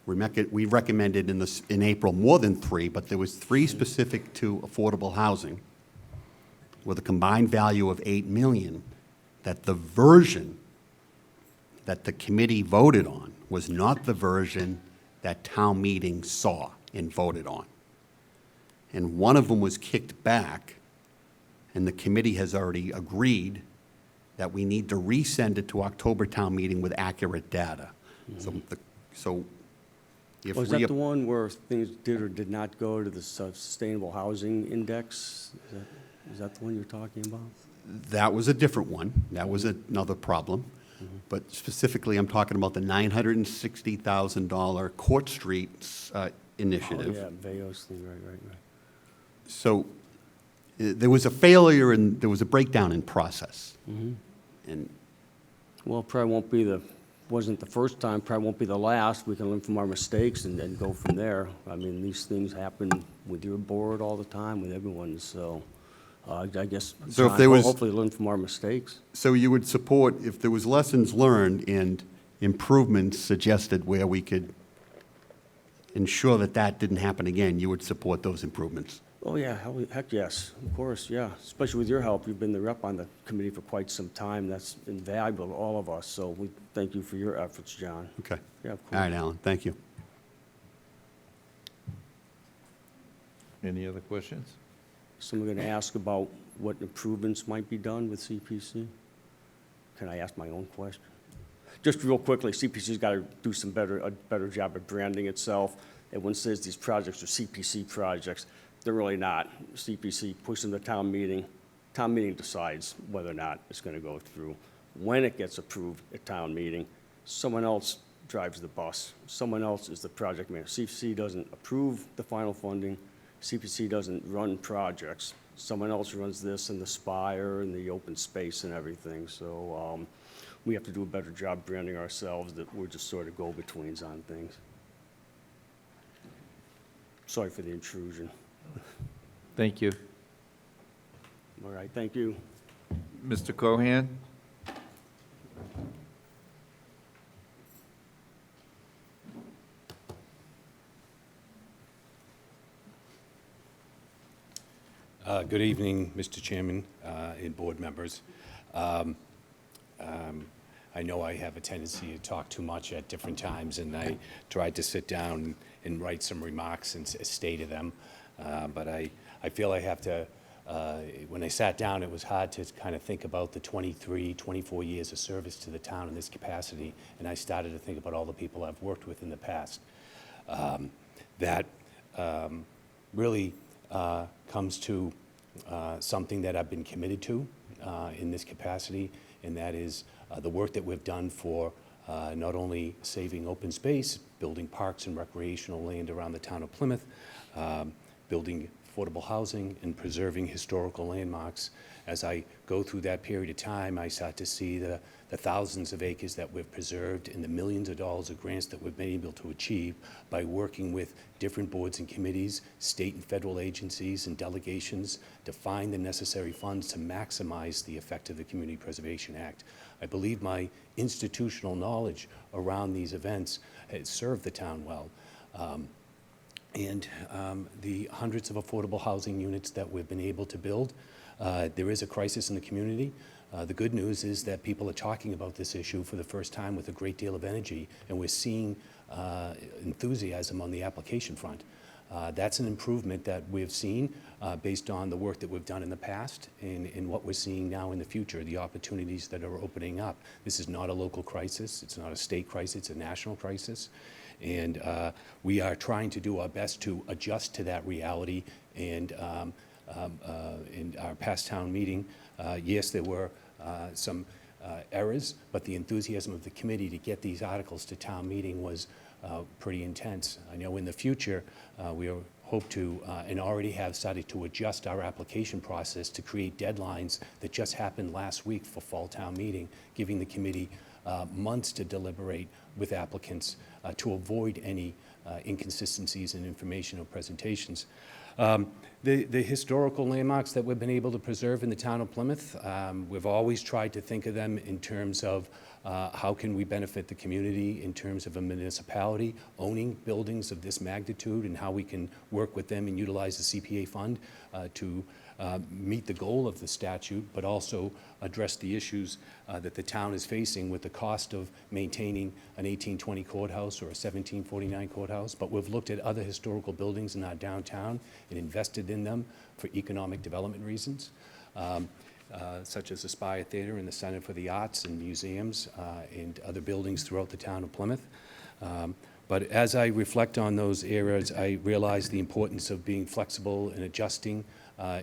We recommended in April more than 3, but there was 3 specific to affordable housing with a combined value of $8 million, that the version that the committee voted on was not the version that town meeting saw and voted on. And one of them was kicked back, and the committee has already agreed that we need to resend it to October town meeting with accurate data. So if Was that the one where things did or did not go to the Sustainable Housing Index? Is that the one you're talking about? That was a different one. That was another problem. But specifically, I'm talking about the $960,000 Court Street initiative. Oh, yeah, Veos thing, right. So there was a failure and there was a breakdown in process. And Well, probably wasn't the first time, probably won't be the last. We can learn from our mistakes and go from there. I mean, these things happen with your board all the time, with everyone, so I guess, So if John, there was- hopefully learn from our mistakes. so you would support, if there was lessons learned and improvements suggested where we could ensure that that didn't happen again, you would support those improvements? Oh, yeah, heck yes, of course, yeah. Especially with your help. You've been the rep on the committee for quite some time. That's invaluable to all of us, so we thank you for your efforts, John. Okay. Yeah, of All course. right, Alan, thank you. Any other questions? Someone going to ask about what improvements might be done with CPC? Can I ask my own question? Just real quickly, CPC's got to do a better job of branding itself. Everyone says these projects are CPC projects. They're really not. CPC pushes them to town meeting. Town meeting decides whether or not it's going to go through. When it gets approved at town meeting, someone else drives the bus. Someone else is the project manager. CPC doesn't approve the final funding. CPC doesn't run projects. someone else runs this and the spire and the open space and everything. So we have to do a better job branding ourselves, that we're just sort of go-betweens on things. Sorry for the intrusion. Thank you. All right, thank you. Mr. Cohan? Good evening, Mr. Chairman and board members. I know I have a tendency to talk too much at different times, and I tried to sit down and write some remarks and state them. But I feel I have to, when I sat down, it was hard to kind of think about the 23, 24 years of service to the town in this capacity, and I started to think about all the people I've worked with in the past. That really comes to something that I've been committed to in this capacity, and that is the work that we've done for not only saving open space, building parks and recreational land around the town of Plymouth, building affordable housing, and preserving historical landmarks. As I go through that period of time, I start to see the thousands of acres that we've preserved and the millions of dollars of grants that we've been able to achieve by working with different boards and committees, state and federal agencies and delegations to find the necessary funds to maximize the effect of the Community Preservation Act. I believe my institutional knowledge around these events has served the town well. The hundreds of affordable housing units that we've been able to build, there is a crisis in the community. The good news is that people are talking about this issue for the first time with a great deal of energy, and we're seeing enthusiasm on the application front. That's an improvement that we've seen based on the work that we've done in the past and what we're seeing now in the future, the opportunities that are opening up. This is not a local crisis. It's not a state crisis. It's a national crisis. And we are trying to do our best to adjust to that reality. And in our past town meeting, yes, there were some errors, but the enthusiasm of the committee to get these articles to town meeting was pretty intense. I know in the future, we hope to, and already have started to adjust our application process to create deadlines that just happened last week for fall town meeting, giving the committee months to deliberate with applicants to avoid any inconsistencies in informational presentations. The historical landmarks that we've been able to preserve in the town of Plymouth, we've always tried to think of them in terms of how can we benefit the community in terms of a municipality owning buildings of this magnitude, and how we can work with them and utilize the CPA fund to meet the goal of the statute, but also address the issues that the town is facing with the cost of maintaining an 1820 courthouse or a 1749 courthouse. But we've looked at other historical buildings in our downtown and invested in them for economic development reasons, such as the Spire Theater and the Center for the Arts and Museums and other buildings throughout the town of Plymouth. But as I reflect on those areas, I realize the importance of being flexible and adjusting.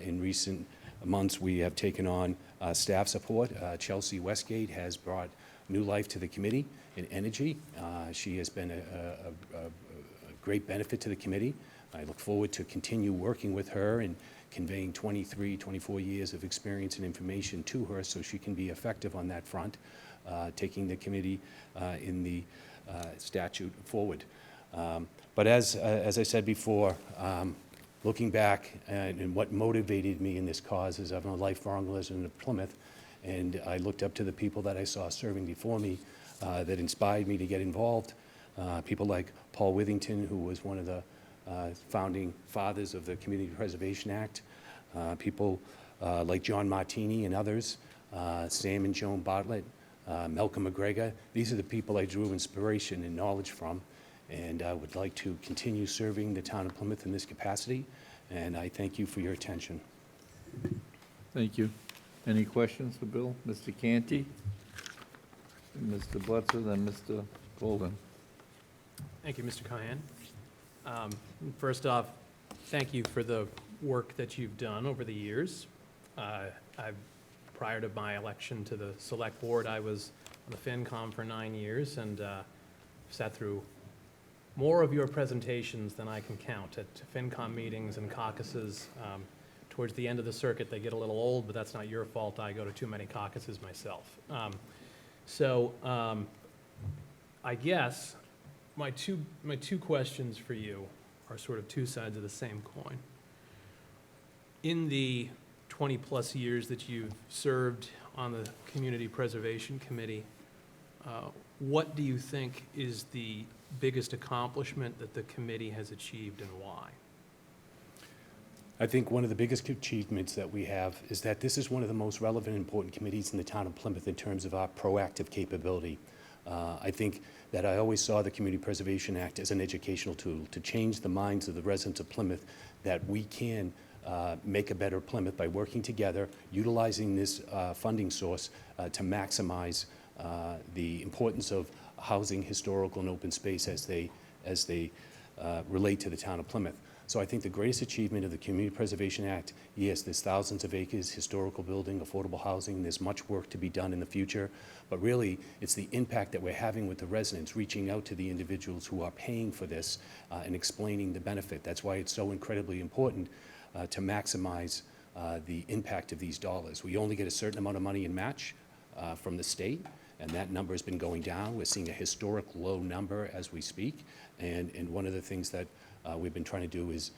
In recent months, we have taken on staff support. Chelsea Westgate has brought new life to the committee and energy. She has been a great benefit to the committee. I look forward to continue working with her and conveying 23, 24 years of experience and information to her so she can be effective on that front, taking the committee in the statute forward. But as I said before, looking back and what motivated me in this cause is I'm a lifelong resident of Plymouth, and I looked up to the people that I saw serving before me that inspired me to get involved. People like Paul Withington, who was one of the founding fathers of the Community Preservation Act. People like John Martini and others, Sam and Joan Bartlett, Malcolm McGregor. These are the people I drew inspiration and knowledge from. And I would like to continue serving the town of Plymouth in this capacity, and I thank you for your attention. Thank you. Any questions for Bill? Mr. Canty? Mr. Blitzer, then Mr. Golden. Thank you, Mr. Cohan. First off, thank you for the work that you've done over the years. Prior to my election to the select board, I was on the FinCom for 9 years, and sat through more of your presentations than I can count at FinCom meetings and caucuses. towards the end of the circuit, they get a little old, but that's not your fault. I go to too many caucuses myself. I guess my two questions for you are sort of two sides of the same coin. In the 20-plus years that you've served on the Community Preservation Committee, what do you think is the biggest accomplishment that the committee has achieved and why? I think one of the biggest achievements that we have is that this is one of the most relevant and important committees in the town of Plymouth in terms of our proactive capability. I think that I always saw the Community Preservation Act as an educational tool to change the minds of the residents of Plymouth that we can make a better Plymouth by working together, utilizing this funding source to maximize the importance of housing, historical, and open space as they relate to the town of Plymouth. So I think the greatest achievement of the Community Preservation Act, yes, there's thousands of acres, historical building, affordable housing, there's much work to be done in the future, but really it's the impact that we're having with the residents, reaching out to the individuals who are paying for this and explaining the benefit. That's why it's so incredibly important to maximize the impact of these dollars. We only get a certain amount of money in match from the state, and that number has been going down. We're seeing a historic low number as we speak, and one of the things that we've been trying to do is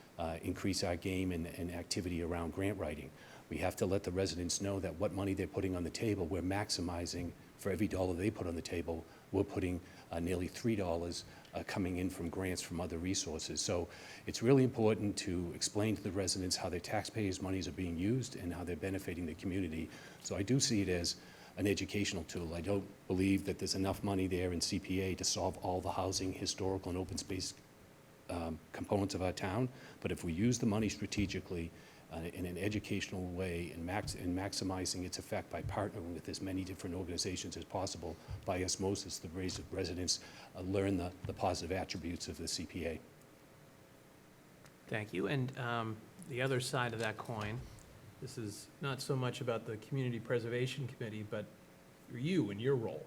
increase our game and activity around grant writing. We have to let the residents know that what money they're putting on the table, we're maximizing. For every dollar they put on the table, we're putting nearly $3 coming in from grants from other resources. So it's really important to explain to the residents how their taxpayers' monies are being used and how they're benefiting the community. So I do see it as an educational tool. I don't believe that there's enough money there in CPA to solve all the housing, historical, and open space components of our town, but if we use the money strategically in an educational way and maximizing its effect by partnering with as many different organizations as possible, by osmosis, the residents learn the positive attributes of the CPA. Thank you. And the other side of that coin, this is not so much about the Community Preservation Committee, but you and your role,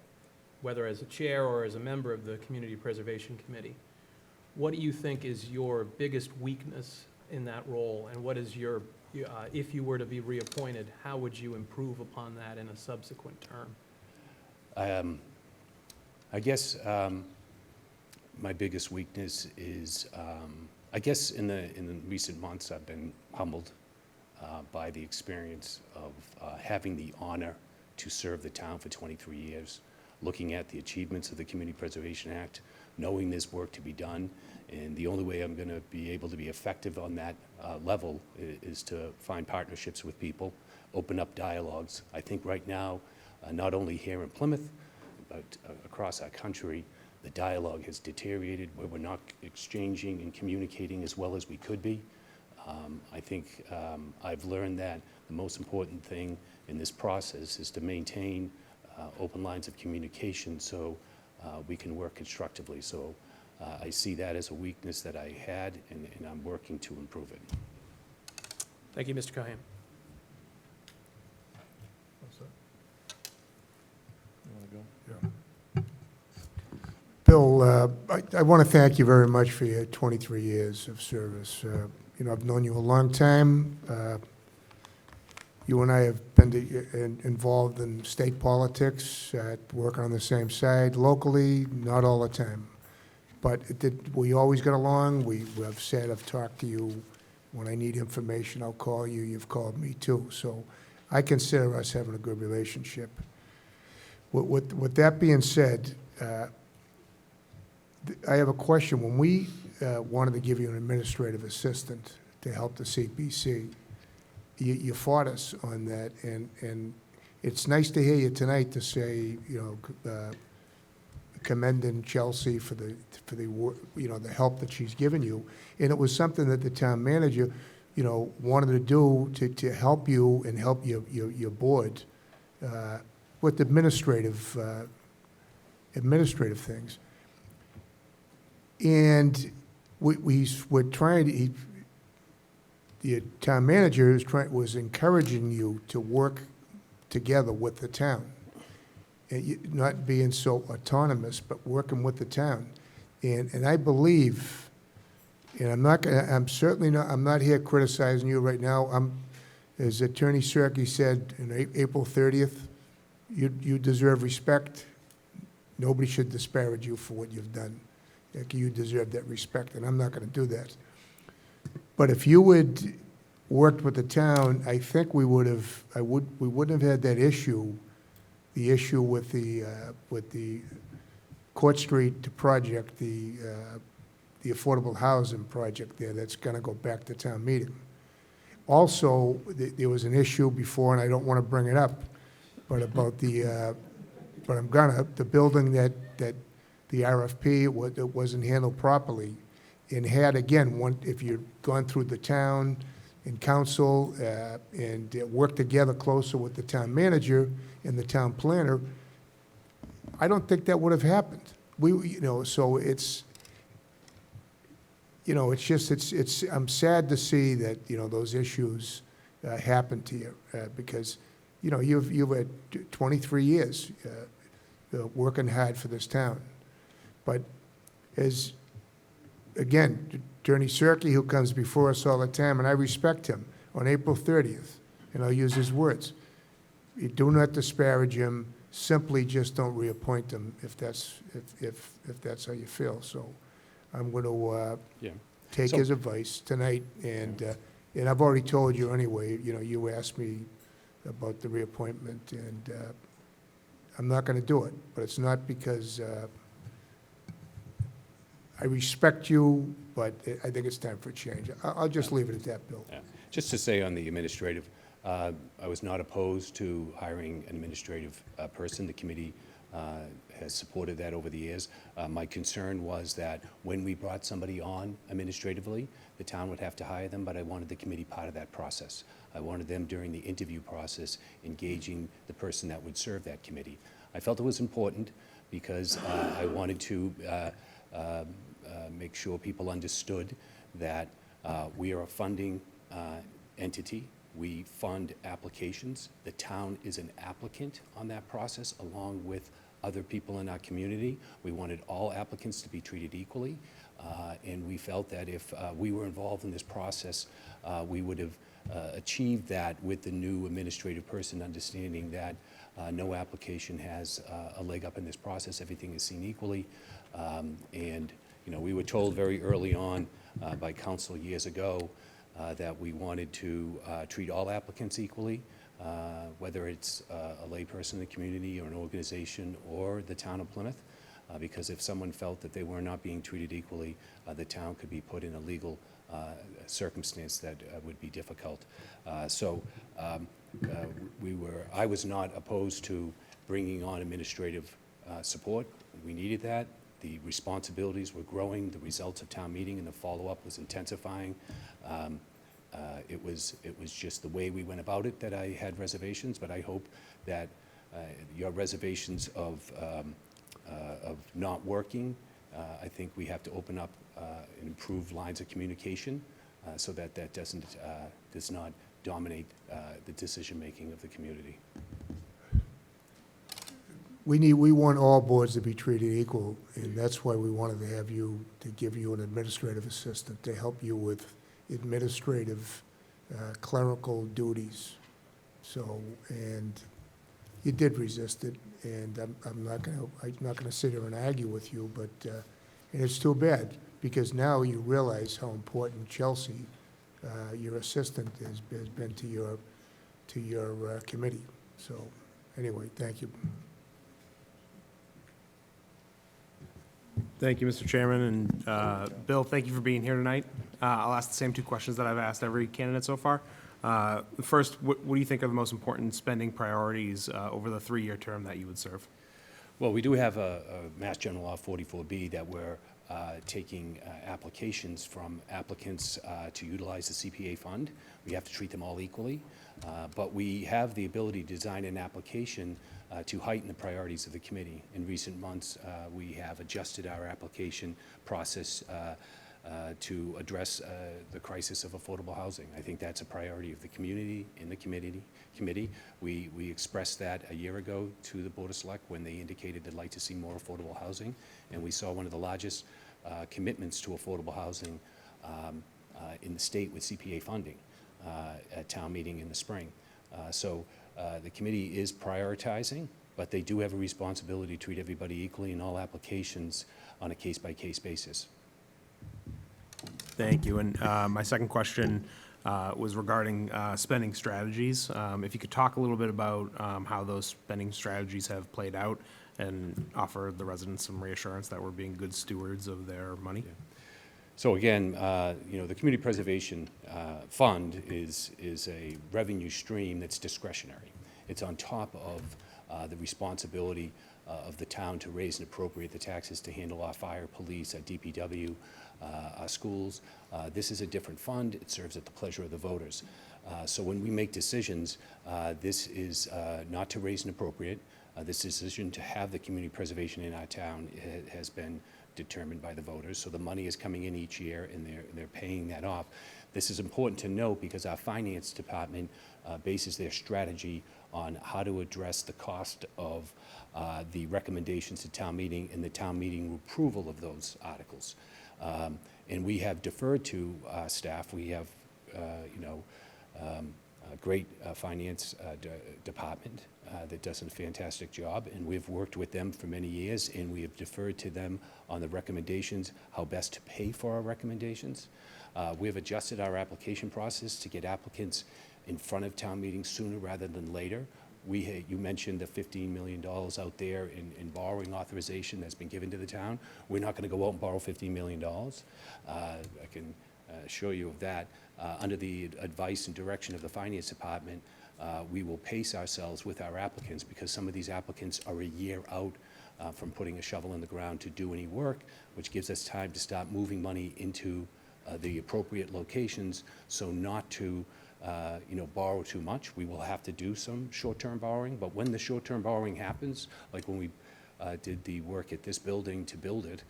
whether as a chair or as a member of the Community Preservation Committee. What do you think is your biggest weakness in that role, and what is your, if you were to be reappointed, how would you improve upon that in a subsequent term? I guess my biggest weakness is, I guess in the recent months I've been humbled by the experience of having the honor to serve the town for 23 years, looking at the achievements of the Community Preservation Act, knowing there's work to be done, and the only way I'm going to be able to be effective on that level is to find partnerships with people, open up dialogues. I think right now, not only here in Plymouth, but across our country, the dialogue has deteriorated where we're not exchanging and communicating as well as we could be. I think I've learned that the most important thing in this process is to maintain open lines of communication so we can work constructively. So I see that as a weakness that I had, and I'm working to improve it. Thank you, Mr. Cohen. Bill, I want to thank you very much for your 23 years of service. You know, I've known you a long time. You and I have been involved in state politics, working on the same side locally, not all the time. But we always got along. I've said I've talked to you. When I need information, I'll call you. You've called me too. So I consider us having a good relationship. With that being said, I have a question. When we wanted to give you an administrative assistant to help the CPC, you fought us on that, and it's nice to hear you tonight to say, you know, commending Chelsea for the you know, the help that she's given you, and it was something that the town manager, you know, wanted to do to help you and help your board with administrative things. And we're trying to. The town manager was encouraging you to work together with the town, not being so autonomous, but working with the town. And I believe, and I'm certainly not, I'm not here criticizing you right now. as Attorney Cirque said in April 30th, you deserve respect. Nobody should disparage you for what you've done. You deserve that respect, and I'm not going to do that. But if you would worked with the town, I think we wouldn't have had that issue, the issue with the Court Street project, the affordable housing project there that's going to go back to town meeting. Also, there was an issue before, and I don't want to bring it up, but about but I'm gonna, the building that the RFP, it wasn't handled properly. And had, again, if you'd gone through the town and council and worked together closer with the town manager and the town planner, I don't think that would have happened. So it's, it's just, I'm sad to see that, those issues happen to you because, you've had 23 years working hard for this town. But as, again, Attorney Cirque, who comes before us all the time, and I respect him, on April 30th, and I'll use his words, you do not disparage him, simply just don't reappoint him if that's how you feel. So I'm going to take his advice tonight, and I've already told you anyway, you asked me about the reappointment, and I'm not going to do it, but it's not because I respect you, but I think it's time for a change. I'll just leave it at that, Bill. Yeah. Just to say on the administrative, I was not opposed to hiring an administrative person. The committee has supported that over the years. My concern was that when we brought somebody on administratively, the town would have to hire them, but I wanted the committee part of that process. I wanted them during the interview process engaging the person that would serve that committee. I felt it was important because I wanted to make sure people understood that we are a funding entity. We fund applications. The town is an applicant on that process along with other people in our community. We wanted all applicants to be treated equally, and we felt that if we were involved in this process, we would have achieved that with the new administrative person understanding that no application has a leg up in this process. Everything is seen equally, and we were told very early on by council years ago that we wanted to treat all applicants equally, whether it's a layperson in the community or an organization or the town of Plymouth, because if someone felt that they were not being treated equally, the town could be put in a legal circumstance that would be difficult. I was not opposed to bringing on administrative support. We needed that. The responsibilities were growing. The results of town meeting and the follow-up was intensifying. It was just the way we went about it that I had reservations, but I hope that your reservations of not working, I think we have to open up and improve lines of communication so that that does not dominate the decision-making of the community. We want all boards to be treated equal, and that's why we wanted to have you, to give you an administrative assistant to help you with administrative clerical duties. So, and you did resist it, and I'm not gonna sit here and argue with you, but and it's too bad because now you realize how important Chelsea, your assistant, has been to your committee. So, anyway, thank you. Thank you, Mr. Chairman, and Bill, thank you for being here tonight. I'll ask the same two questions that I've asked every candidate so far. First, what do you think are the most important spending priorities over the 3-year term that you would serve? Well, we do have a Mass General Law 44B that we're taking applications from applicants to utilize the CPA fund. We have to treat them all equally, but we have the ability to design an application to heighten the priorities of the committee. In recent months, we have adjusted our application process to address the crisis of affordable housing. I think that's a priority of the community, in the committee. We expressed that a year ago to the Board of Select when they indicated they'd like to see more affordable housing, and we saw one of the largest commitments to affordable housing in the state with CPA funding. at town meeting in the spring. So the committee is prioritizing, but they do have a responsibility to treat everybody equally in all applications on a case-by-case basis. Thank you. And my second question was regarding spending strategies. If you could talk a little bit about how those spending strategies have played out and offer the residents some reassurance that we're being good stewards of their money. Yeah. So again, the Community Preservation Fund is a revenue stream that's discretionary. It's on top of the responsibility of the town to raise and appropriate the taxes to handle our fire, police, our DPW, our schools. This is a different fund. It serves at the pleasure of the voters. So when we make decisions, this is not to raise and appropriate. This decision to have the community preservation in our town has been determined by the voters. So the money is coming in each year, and they're paying that off. This is important to note because our finance department bases their strategy on how to address the cost of the recommendations to town meeting and the town meeting approval of those articles. And we have deferred to staff. We have, a great finance department that does a fantastic job, and we've worked with them for many years, and we have deferred to them on the recommendations, how best to pay for our recommendations. We have adjusted our application process to get applicants in front of town meetings sooner rather than later. You mentioned the $15 million out there in borrowing authorization that's been given to the town. We're not going to go out and borrow $15 million. I can assure you of that. Under the advice and direction of the finance department, we will pace ourselves with our applicants because some of these applicants are a year out from putting a shovel in the ground to do any work, which gives us time to start moving money into the appropriate locations so not to borrow too much. We will have to do some short-term borrowing, but when the short-term borrowing happens, like when we did the work at this building to build it,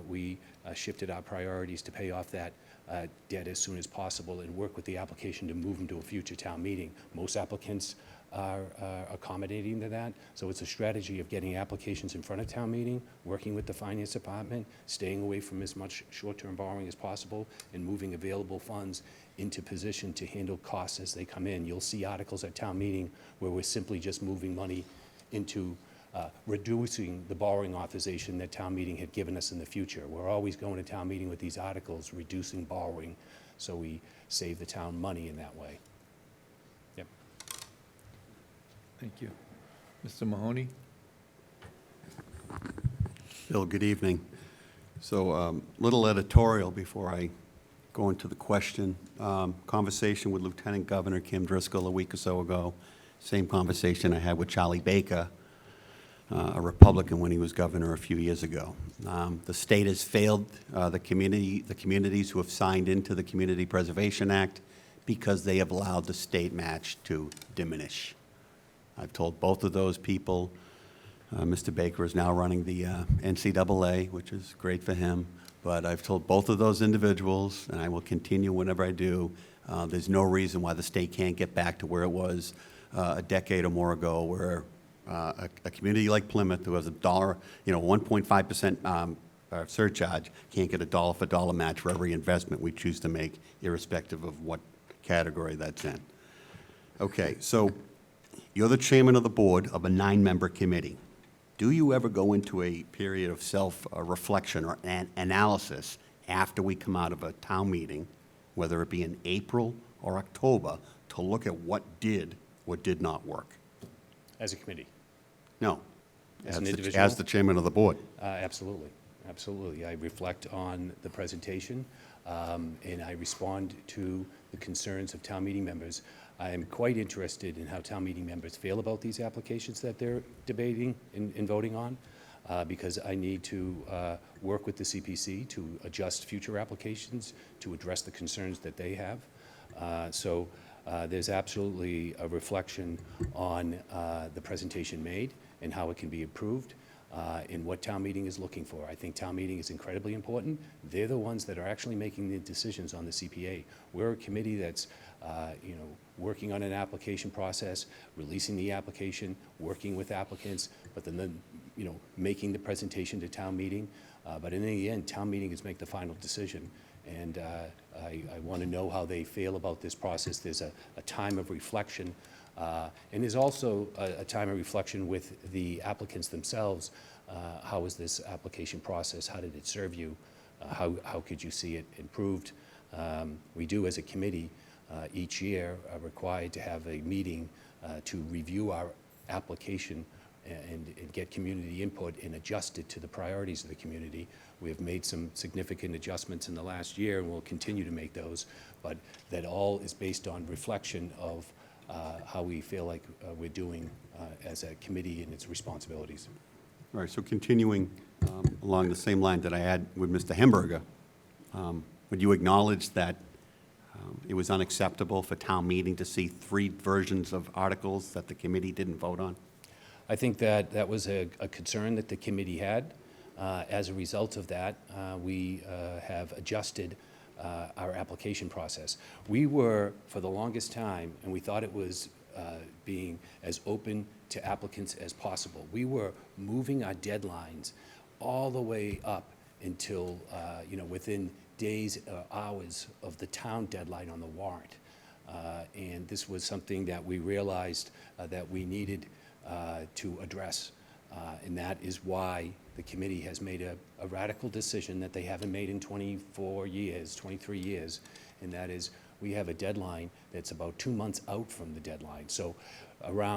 we shifted our priorities to pay off that debt as soon as possible and work with the application to move them to a future town meeting. Most applicants are accommodating to that, so it's a strategy of getting applications in front of town meeting, working with the finance department, staying away from as much short-term borrowing as possible, and moving available funds into position to handle costs as they come in. You'll see articles at town meeting where we're simply just moving money into reducing the borrowing authorization that town meeting had given us in the future. We're always going to town meeting with these articles, reducing borrowing, so we save the town money in that way. Yep. Thank you. Mr. Mahoney? Bill, good evening. So little editorial before I go into the question. Conversation with Lieutenant Governor Kim Driscoll a week or so ago. Same conversation I had with Charlie Baker, a Republican when he was governor a few years ago. The state has failed the communities who have signed into the Community Preservation Act because they have allowed the state match to diminish. I've told both of those people, Mr. Baker is now running the NCAA, which is great for him, but I've told both of those individuals, and I will continue whenever I do, there's no reason why the state can't get back to where it was a decade or more ago, where a community like Plymouth, who has a dollar, 1.5% surcharge, can't get a dollar for dollar match for every investment we choose to make, irrespective of what category that's in. Okay, so you're the chairman of the board of a 9-member committee. Do you ever go into a period of self-reflection or analysis after we come out of a town meeting, whether it be in April or October, to look at what did or did not work? As a committee? No. As an individual? As the chairman of the board. Absolutely. Absolutely. I reflect on the presentation, and I respond to the concerns of town meeting members. I am quite interested in how town meeting members feel about these applications that they're debating and voting on, because I need to work with the CPC to adjust future applications to address the concerns that they have. So there's absolutely a reflection on the presentation made and how it can be improved, and what town meeting is looking for. I think town meeting is incredibly important. They're the ones that are actually making the decisions on the CPA. We're a committee that's working on an application process, releasing the application, working with applicants, but then making the presentation to town meeting. But in the end, town meeting is make the final decision, And I want to know how they feel about this process. There's a time of reflection, and there's also a time of reflection with the applicants themselves. How was this application process? How did it serve you? How could you see it improved? We do, as a committee, each year are required to have a meeting to review our application and get community input and adjust it to the priorities of the community. We have made some significant adjustments in the last year, and we'll continue to make those, but that all is based on reflection of how we feel like we're doing as a committee and its responsibilities. All right, so continuing along the same line that I had with Mr. Hemberger, would you acknowledge that it was unacceptable for town meeting to see 3 versions of articles that the committee didn't vote on? I think that that was a concern that the committee had. As a result of that, we have adjusted our application process. We were, for the longest time, and we thought it was being as open to applicants as possible. We were moving our deadlines all the way up until, within days or hours of the town deadline on the warrant. And this was something that we realized that we needed to address. And that is why the committee has made a radical decision that they haven't made in 23 years, and that is we have a deadline that's about 2 months out from the deadline. So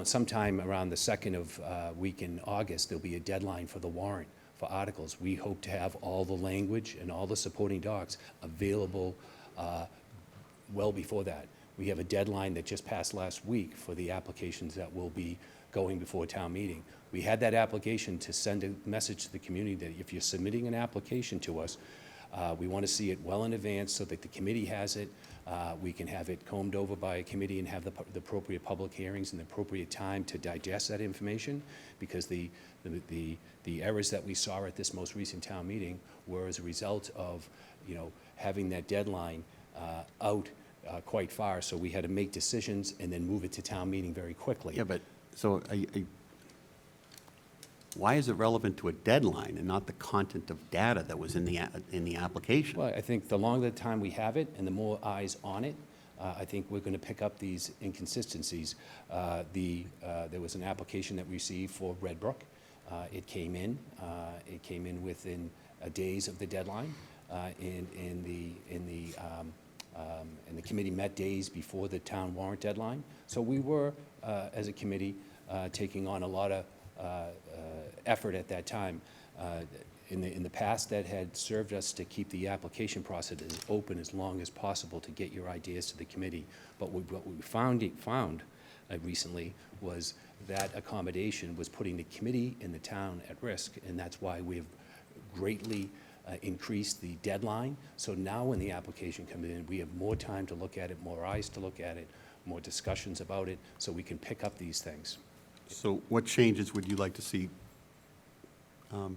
sometime around the second week in August, there'll be a deadline for the warrant for articles. We hope to have all the language and all the supporting docs available well before that. We have a deadline that just passed last week for the applications that will be going before town meeting. We had that application to send a message to the community that if you're submitting an application to us, we want to see it well in advance so that the committee has it. We can have it combed over by a committee and have the appropriate public hearings and the appropriate time to digest that information, because the errors that we saw at this most recent town meeting were as a result of, having that deadline out quite far. So we had to make decisions and then move it to town meeting very quickly. Yeah, but, so why is it relevant to a deadline and not the content of data that was in the application? Well, I think the longer the time we have it and the more eyes on it, I think we're going to pick up these inconsistencies. There was an application that we received for Red Brook. It came in within days of the deadline, and the committee met days before the town warrant deadline. So we were, as a committee, taking on a lot of effort at that time. In the past, that had served us to keep the application process as open as long as possible to get your ideas to the committee. But what we found recently was that accommodation was putting the committee and the town at risk, and that's why we've greatly increased the deadline. So now when the application comes in, we have more time to look at it, more eyes to look at it, more discussions about it, so we can pick up these things. So what changes would you like to see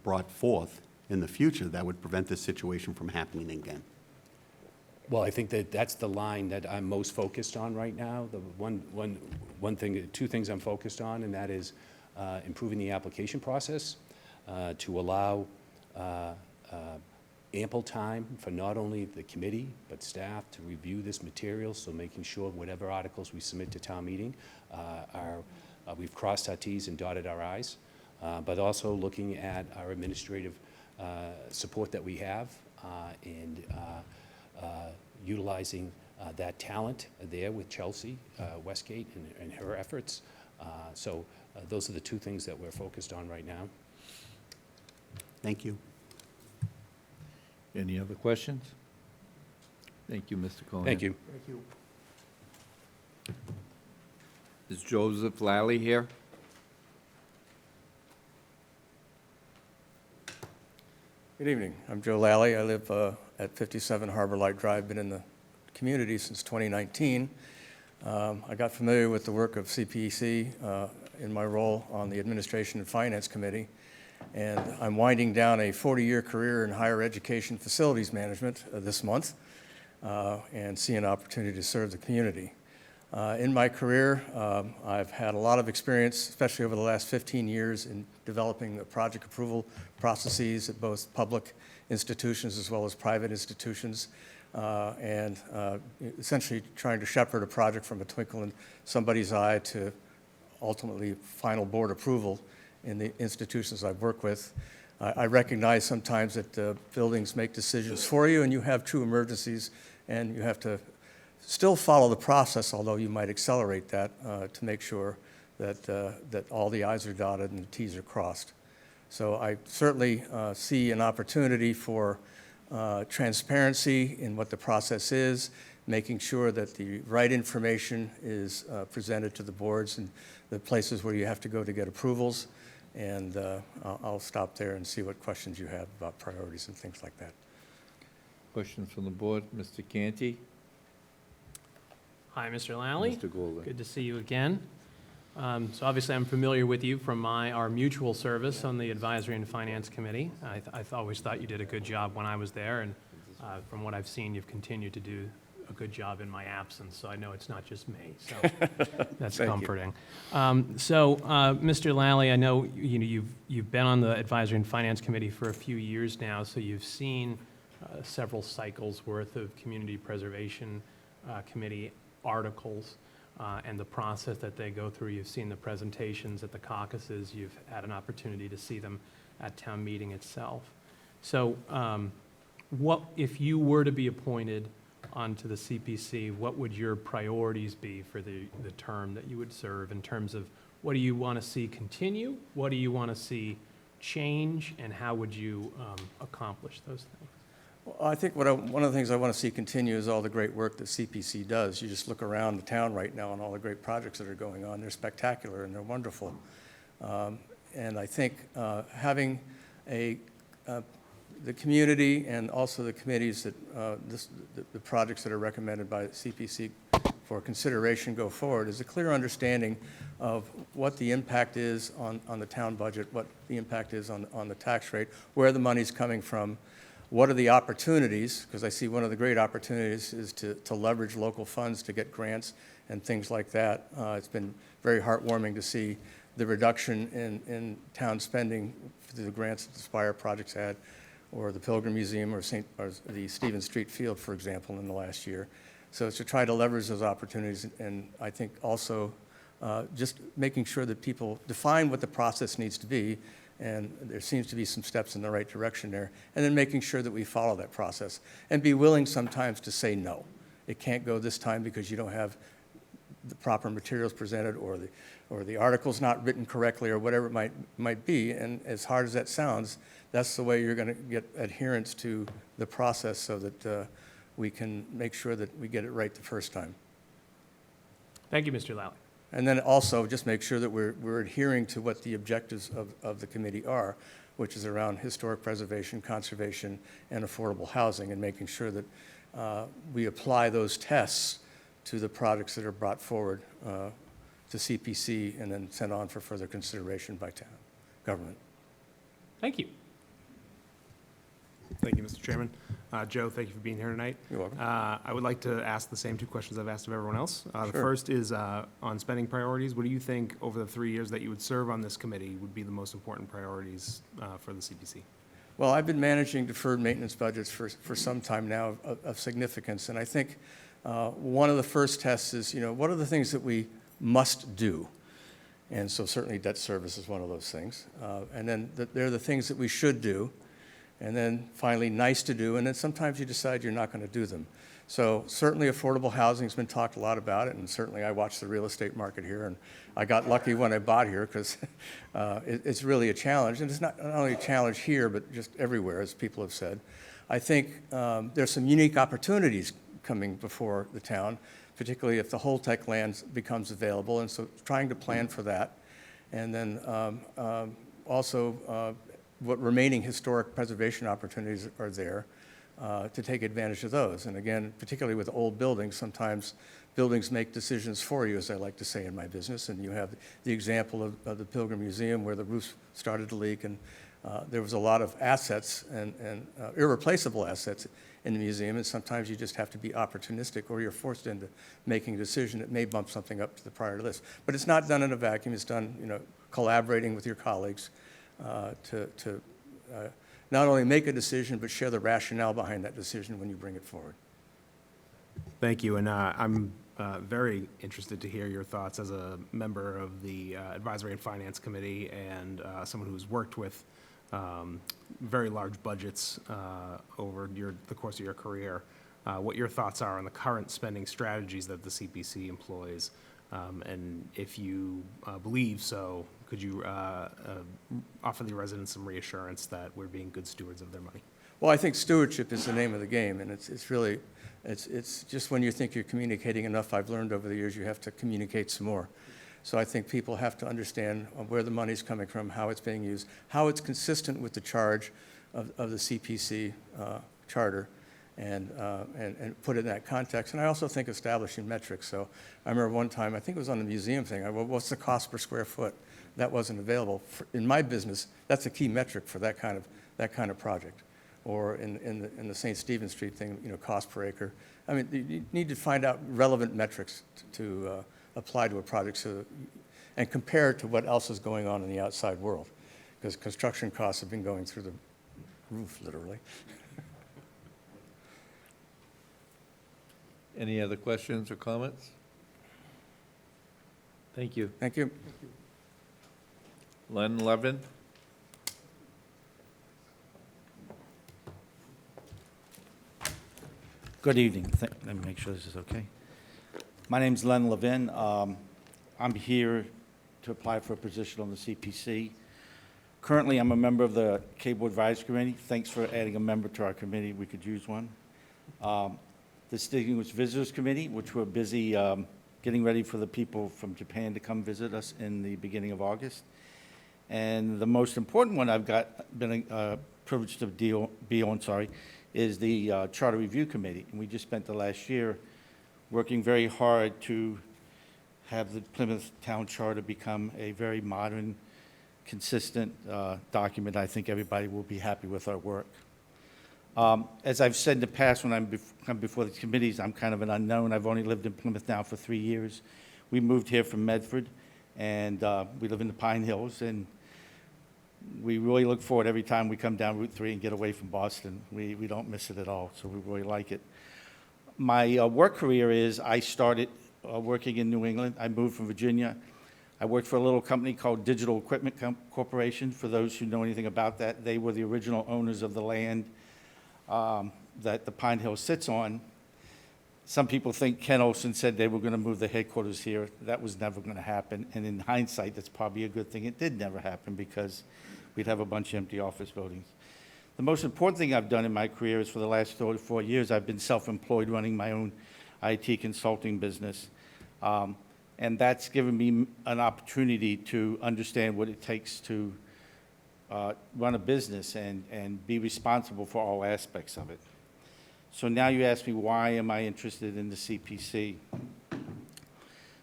brought forth in the future that would prevent this situation from happening again? Well, I think that that's the line that I'm most focused on right now. The two things I'm focused on, and that is improving the application process to allow ample time for not only the committee but staff to review this material, so making sure whatever articles we submit to town meeting we've crossed our T's and dotted our I's, but also looking at our administrative support that we have and utilizing that talent there with Chelsea Westgate and her efforts. So those are the two things that we're focused on right now. Thank you. Any other questions? Thank you, Mr. Cohen. Thank you. Thank you. Is Joseph Lally here? Good evening. I'm Joe Lally. I live at 57 Harbor Light Drive. Been in the community since 2019. I got familiar with the work of CPC in my role on the Administration and Finance Committee, and I'm winding down a 40-year career in higher education facilities management this month and see an opportunity to serve the community. In my career, I've had a lot of experience, especially over the last 15 years, in developing the project approval processes at both public institutions as well as private institutions. and essentially trying to shepherd a project from a twinkle in somebody's eye to ultimately final board approval in the institutions I've worked with. I recognize sometimes that buildings make decisions for you, and you have true emergencies, and you have to still follow the process, although you might accelerate that to make sure that all the i's are dotted and the t's are crossed. So I certainly see an opportunity for transparency in what the process is, making sure that the right information is presented to the boards and the places where you have to go to get approvals. And I'll stop there and see what questions you have about priorities and things like that. Questions from the board? Mr. Canty? Hi, Mr. Lally. Mr. Golden? Good to see you again. So obviously, I'm familiar with you from our mutual service on the Advisory and Finance Committee. I always thought you did a good job when I was there, and from what I've seen, you've continued to do a good job in my absence, so I know it's not just me, so that's comforting. Mr. Lally, I know you've been on the Advisory and Finance Committee for a few years now, so you've seen several cycles worth of Community Preservation Committee articles and the process that they go through. You've seen the presentations at the caucuses. You've had an opportunity to see them at town meeting itself. So what, if you were to be appointed onto the CPC, what would your priorities be for the term that you would serve in terms of what do you want to see continue, what do you want to see change, and how would you accomplish those things? Well, I think one of the things I want to see continue is all the great work that CPC does. You just look around the town right now and all the great projects that are going on. They're spectacular and they're wonderful. And I think having the community and also the committees that the projects that are recommended by CPC for consideration go forward is a clear understanding of what the impact is on the town budget, what the impact is on the tax rate, where the money's coming from, what are the opportunities, because I see one of the great opportunities is to leverage local funds to get grants and things like that. It's been very heartwarming to see the reduction in town spending through the grants that the Spire projects had, or the Pilgrim Museum, or the Stevens Street Field, for example, in the last year. So it's to try to leverage those opportunities, and I think also just making sure that people define what the process needs to be, and there seems to be some steps in the right direction there, and then making sure that we follow that process, and be willing sometimes to say no. It can't go this time because you don't have the proper materials presented, or the article's not written correctly, or whatever it might be, and as hard as that sounds, that's the way you're going to get adherence to the process so that we can make sure that we get it right the first time. Thank you, Mr. Lally. And then also just make sure that we're adhering to what the objectives of the committee are, which is around historic preservation, conservation, and affordable housing, and making sure that we apply those tests to the projects that are brought forward to CPC and then sent on for further consideration by town government. Thank you. Thank you, Mr. Chairman. Joe, thank you for being here tonight. You're welcome. I would like to ask the same two questions I've asked of everyone else. The Sure. first is on spending priorities. What do you think over the 3 years that you would serve on this committee would be the most important priorities for the CPC? Well, I've been managing deferred maintenance budgets for some time now of significance, and I think one of the first tests is, what are the things that we must do? And so certainly debt service is one of those things. And then there are the things that we should do, and then finally nice to do, and then sometimes you decide you're not going to do them. So certainly affordable housing has been talked a lot about it, and certainly I watch the real estate market here, and I got lucky when I bought here because it's really a challenge, and it's not only a challenge here, but just everywhere, as people have said. I think there's some unique opportunities coming before the town, particularly if the Holtec land becomes available, and so trying to plan for that. And then also what remaining historic preservation opportunities are there to take advantage of those. And again, particularly with old buildings, sometimes buildings make decisions for you, as I like to say in my business, and you have the example of the Pilgrim Museum where the roof started to leak, and there was a lot of assets and irreplaceable assets in the museum, and sometimes you just have to be opportunistic, or you're forced into making a decision that may bump something up to the priority list. But it's not done in a vacuum. It's done, collaborating with your colleagues to not only make a decision, but share the rationale behind that decision when you bring it forward. Thank you, and I'm very interested to hear your thoughts as a member of the Advisory and Finance Committee and someone who's worked with very large budgets over the course of your career, what your thoughts are on the current spending strategies that the CPC employs, and if you believe so, could you offer the residents some reassurance that we're being good stewards of their money? Well, I think stewardship is the name of the game, and it's really, it's just when you think you're communicating enough, I've learned over the years, you have to communicate some more. So I think people have to understand where the money's coming from, how it's being used, how it's consistent with the charge of the CPC charter, and put it in that context. And I also think establishing metrics. So I remember one time, I think it was on the museum thing, well, what's the cost per square foot? That wasn't available. In my business, that's a key metric for that kind of project. Or in the St. Stephen Street thing, you know, cost per acre. I mean, you need to find out relevant metrics to apply to a project and compare it to what else is going on in the outside world. Because construction costs have been going through the roof, literally. Any other questions or comments? Thank you. Thank you. Len Levin? Good evening. Let me make sure this is okay. My name's Len Levin. I'm here to apply for a position on the CPC. Currently, I'm a member of the Cable Advisory Committee. Thanks for adding a member to our committee. We could use one. The Distinguished Visitors Committee, which we're busy getting ready for the people from Japan to come visit us in the beginning of August. And the most important one I've been privileged to be on, is the Charter Review Committee. And we just spent the last year working very hard to have the Plymouth Town Charter become a very modern, consistent document. I think everybody will be happy with our work. As I've said in the past, when I'm come before the committees, I'm kind of an unknown. I've only lived in Plymouth now for 3 years. We moved here from Medford, and we live in the Pine Hills, and we really look forward every time we come down Route 3 and get away from Boston. We don't miss it at all, so we really like it. My work career is I started working in New England. I moved from Virginia. I worked for a little company called Digital Equipment Corporation. For those who know anything about that, they were the original owners of the land that the Pine Hill sits on. Some people think Ken Olsen said they were going to move the headquarters here. That was never going to happen. And in hindsight, that's probably a good thing. It did never happen because we'd have a bunch of empty office buildings. The most important thing I've done in my career is for the last 4 years, I've been self-employed running my own IT consulting business. And that's given me an opportunity to understand what it takes to run a business and be responsible for all aspects of it. So now you ask me, why am I interested in the CPC?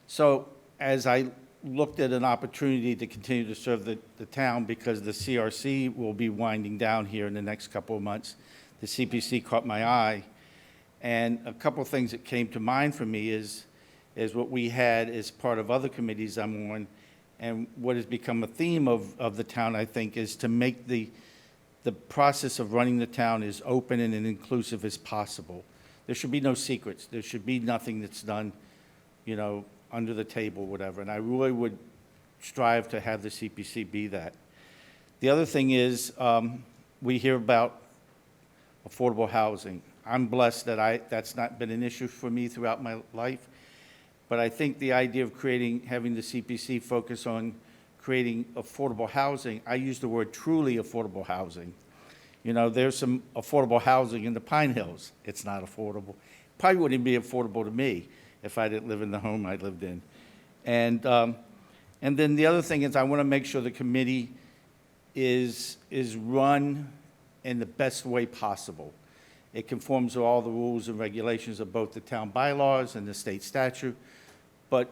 So as I looked at an opportunity to continue to serve the town, because the CRC will be winding down here in the next couple of months, the CPC caught my eye. And a couple of things that came to mind for me is what we had as part of other committees I'm on, and what has become a theme of the town, I think, is to make the process of running the town as open and inclusive as possible. There should be no secrets. There should be nothing that's done, you know, under the table, whatever. And I really would strive to have the CPC be that. The other thing is we hear about affordable housing. I'm blessed that that's not been an issue for me throughout my life. But I think the idea of having the CPC focus on creating affordable housing, I use the word truly affordable housing. You know, there's some affordable housing in the Pine Hills. It's not affordable. Probably wouldn't be affordable to me if I didn't live in the home I lived in. And then the other thing is I want to make sure the committee is run in the best way possible. It conforms to all the rules and regulations of both the town bylaws and the state statute, but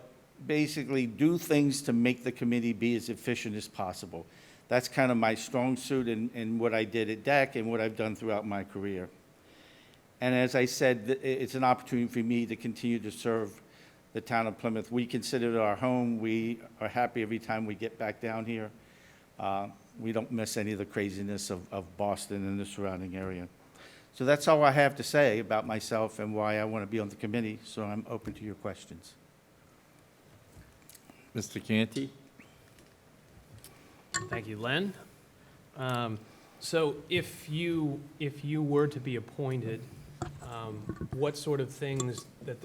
basically do things to make the committee be as efficient as possible. That's kind of my strong suit in what I did at DEC and what I've done throughout my career. And as I said, it's an opportunity for me to continue to serve the town of Plymouth. We consider it our home. We are happy every time we get back down here. We don't miss any of the craziness of Boston and the surrounding area. So that's all I have to say about myself and why I want to be on the committee, so I'm open to your questions. Mr. Canty? Thank you, Len. So if you were to be appointed, what sort of things that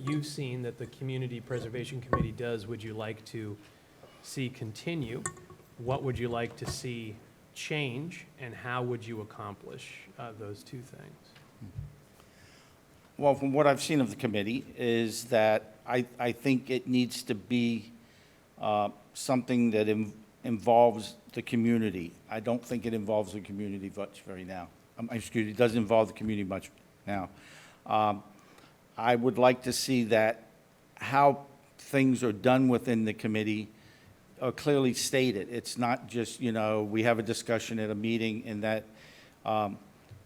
you've seen that the Community Preservation Committee does would you like to see continue? What would you like to see change, and how would you accomplish those two things? Well, from what I've seen of the committee is that I think it needs to be something that involves the community. I don't think it involves the community much now. Excuse me, it doesn't involve the community much now. I would like to see that how things are done within the committee are clearly stated. It's not just, we have a discussion at a meeting and that, I'm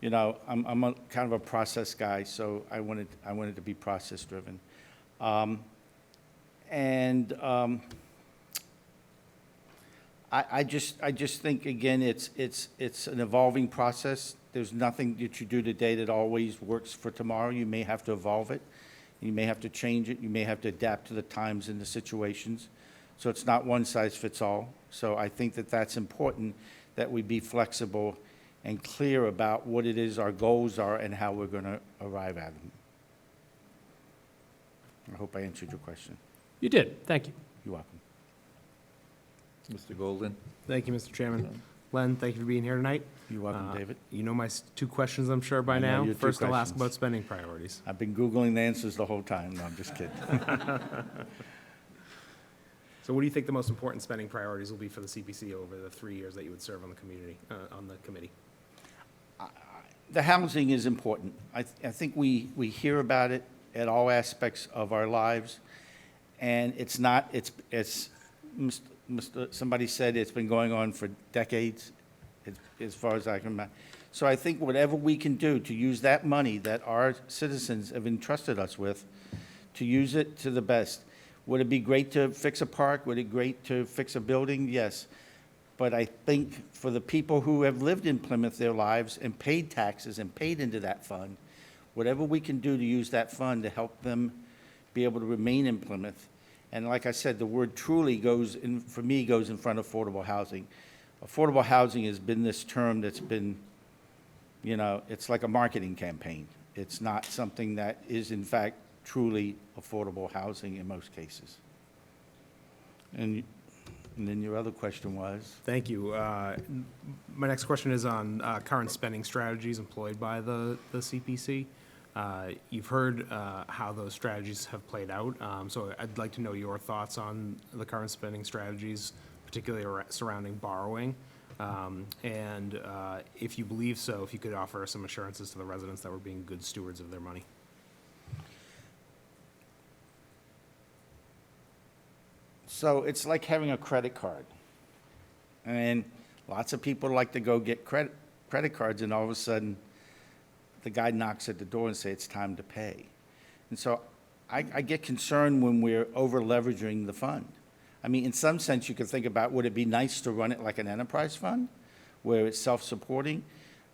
a kind of a process guy, so I wanted to be process driven. I just think, again, it's an evolving process. There's nothing that you do today that always works for tomorrow. You may have to evolve it. You may have to change it. You may have to adapt to the times and the situations. So it's not one size fits all. So I think that that's important, that we be flexible and clear about what it is our goals are and how we're going to arrive at them. I hope I answered your question. You did. Thank you. You're welcome. Mr. Golden? Thank you, Mr. Chairman. Len, thank you for being here tonight. You're welcome, David. You know my two questions, I'm sure, by I know now. your two First, I'll ask questions. about spending priorities. I've been Googling the answers the whole time. No, I'm just kidding. So what do you think the most important spending priorities will be for the CPC over the 3 years that you would serve on the committee? The housing is important. I think we hear about it at all aspects of our lives, and somebody said it's been going on for decades, as far as I can remember. So I think whatever we can do to use that money that our citizens have entrusted us with, to use it to the best. Would it be great to fix a park? Would it be great to fix a building? Yes. But I think for the people who have lived in Plymouth their lives and paid taxes and paid into that fund, whatever we can do to use that fund to help them be able to remain in Plymouth. And like I said, the word truly goes in front of affordable housing. Affordable housing has been this term that's been, it's like a marketing campaign. It's not something that is in fact truly affordable housing in most cases. And then your other question was? Thank you. My next question is on current spending strategies employed by the CPC. You've heard how those strategies have played out, so I'd like to know your thoughts on the current spending strategies, particularly surrounding borrowing. And if you believe so, if you could offer some assurances to the residents that we're being good stewards of their money. So it's like having a credit card. And lots of people like to go get credit cards, and all of a sudden, the guy knocks at the door and says it's time to pay. And so I get concerned when we're over-leveraging the fund. I mean, in some sense, you could think about, would it be nice to run it like an enterprise fund, where it's self-supporting?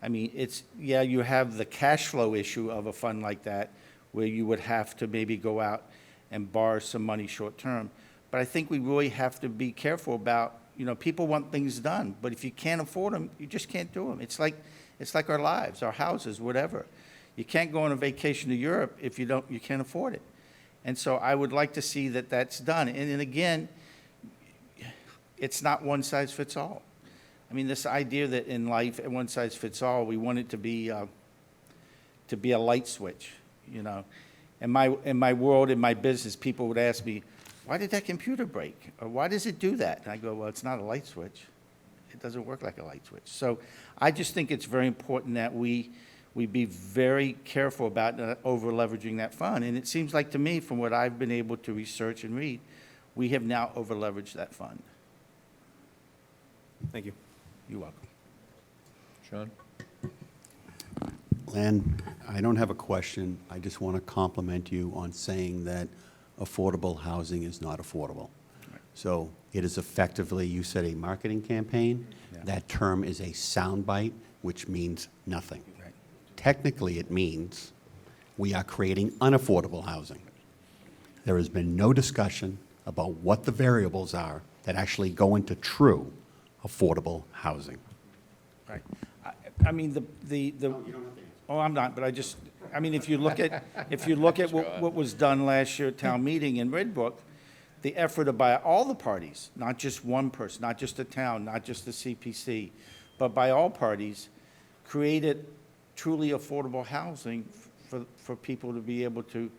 I mean, you have the cash flow issue of a fund like that, where you would have to maybe go out and borrow some money short-term. But I think we really have to be careful about, people want things done, but if you can't afford them, you just can't do them. It's like our lives, our houses, whatever. You can't go on a vacation to Europe if you can't afford it. And so I would like to see that that's done. And again, it's not one size fits all. I mean, this idea that in life, one size fits all, we want it to be a light switch, In my world, in my business, people would ask me, why did that computer break? Or why does it do that? And I go, well, it's not a light switch. It doesn't work like a light switch. So I just think it's very important that we be very careful about not over-leveraging that fund. And it seems like to me, from what I've been able to research and read, we have now over-leveraged that fund. Thank you. You're welcome. Sean? Len, I don't have a question. I just want to compliment you on saying that affordable housing is not affordable. So it is effectively, you said, a marketing campaign. Yeah. That term is a soundbite, which means nothing. Right. technically it means we are creating unaffordable housing. There has been no discussion about what the variables are that actually go into true affordable housing. Right. I mean, oh, I'm not, but I mean, if you look at, what was done last year at town meeting in Red Brook, the effort by all the parties, not just one person, not just the town, not just the CPC, but by all parties, created truly affordable housing for people to be able to,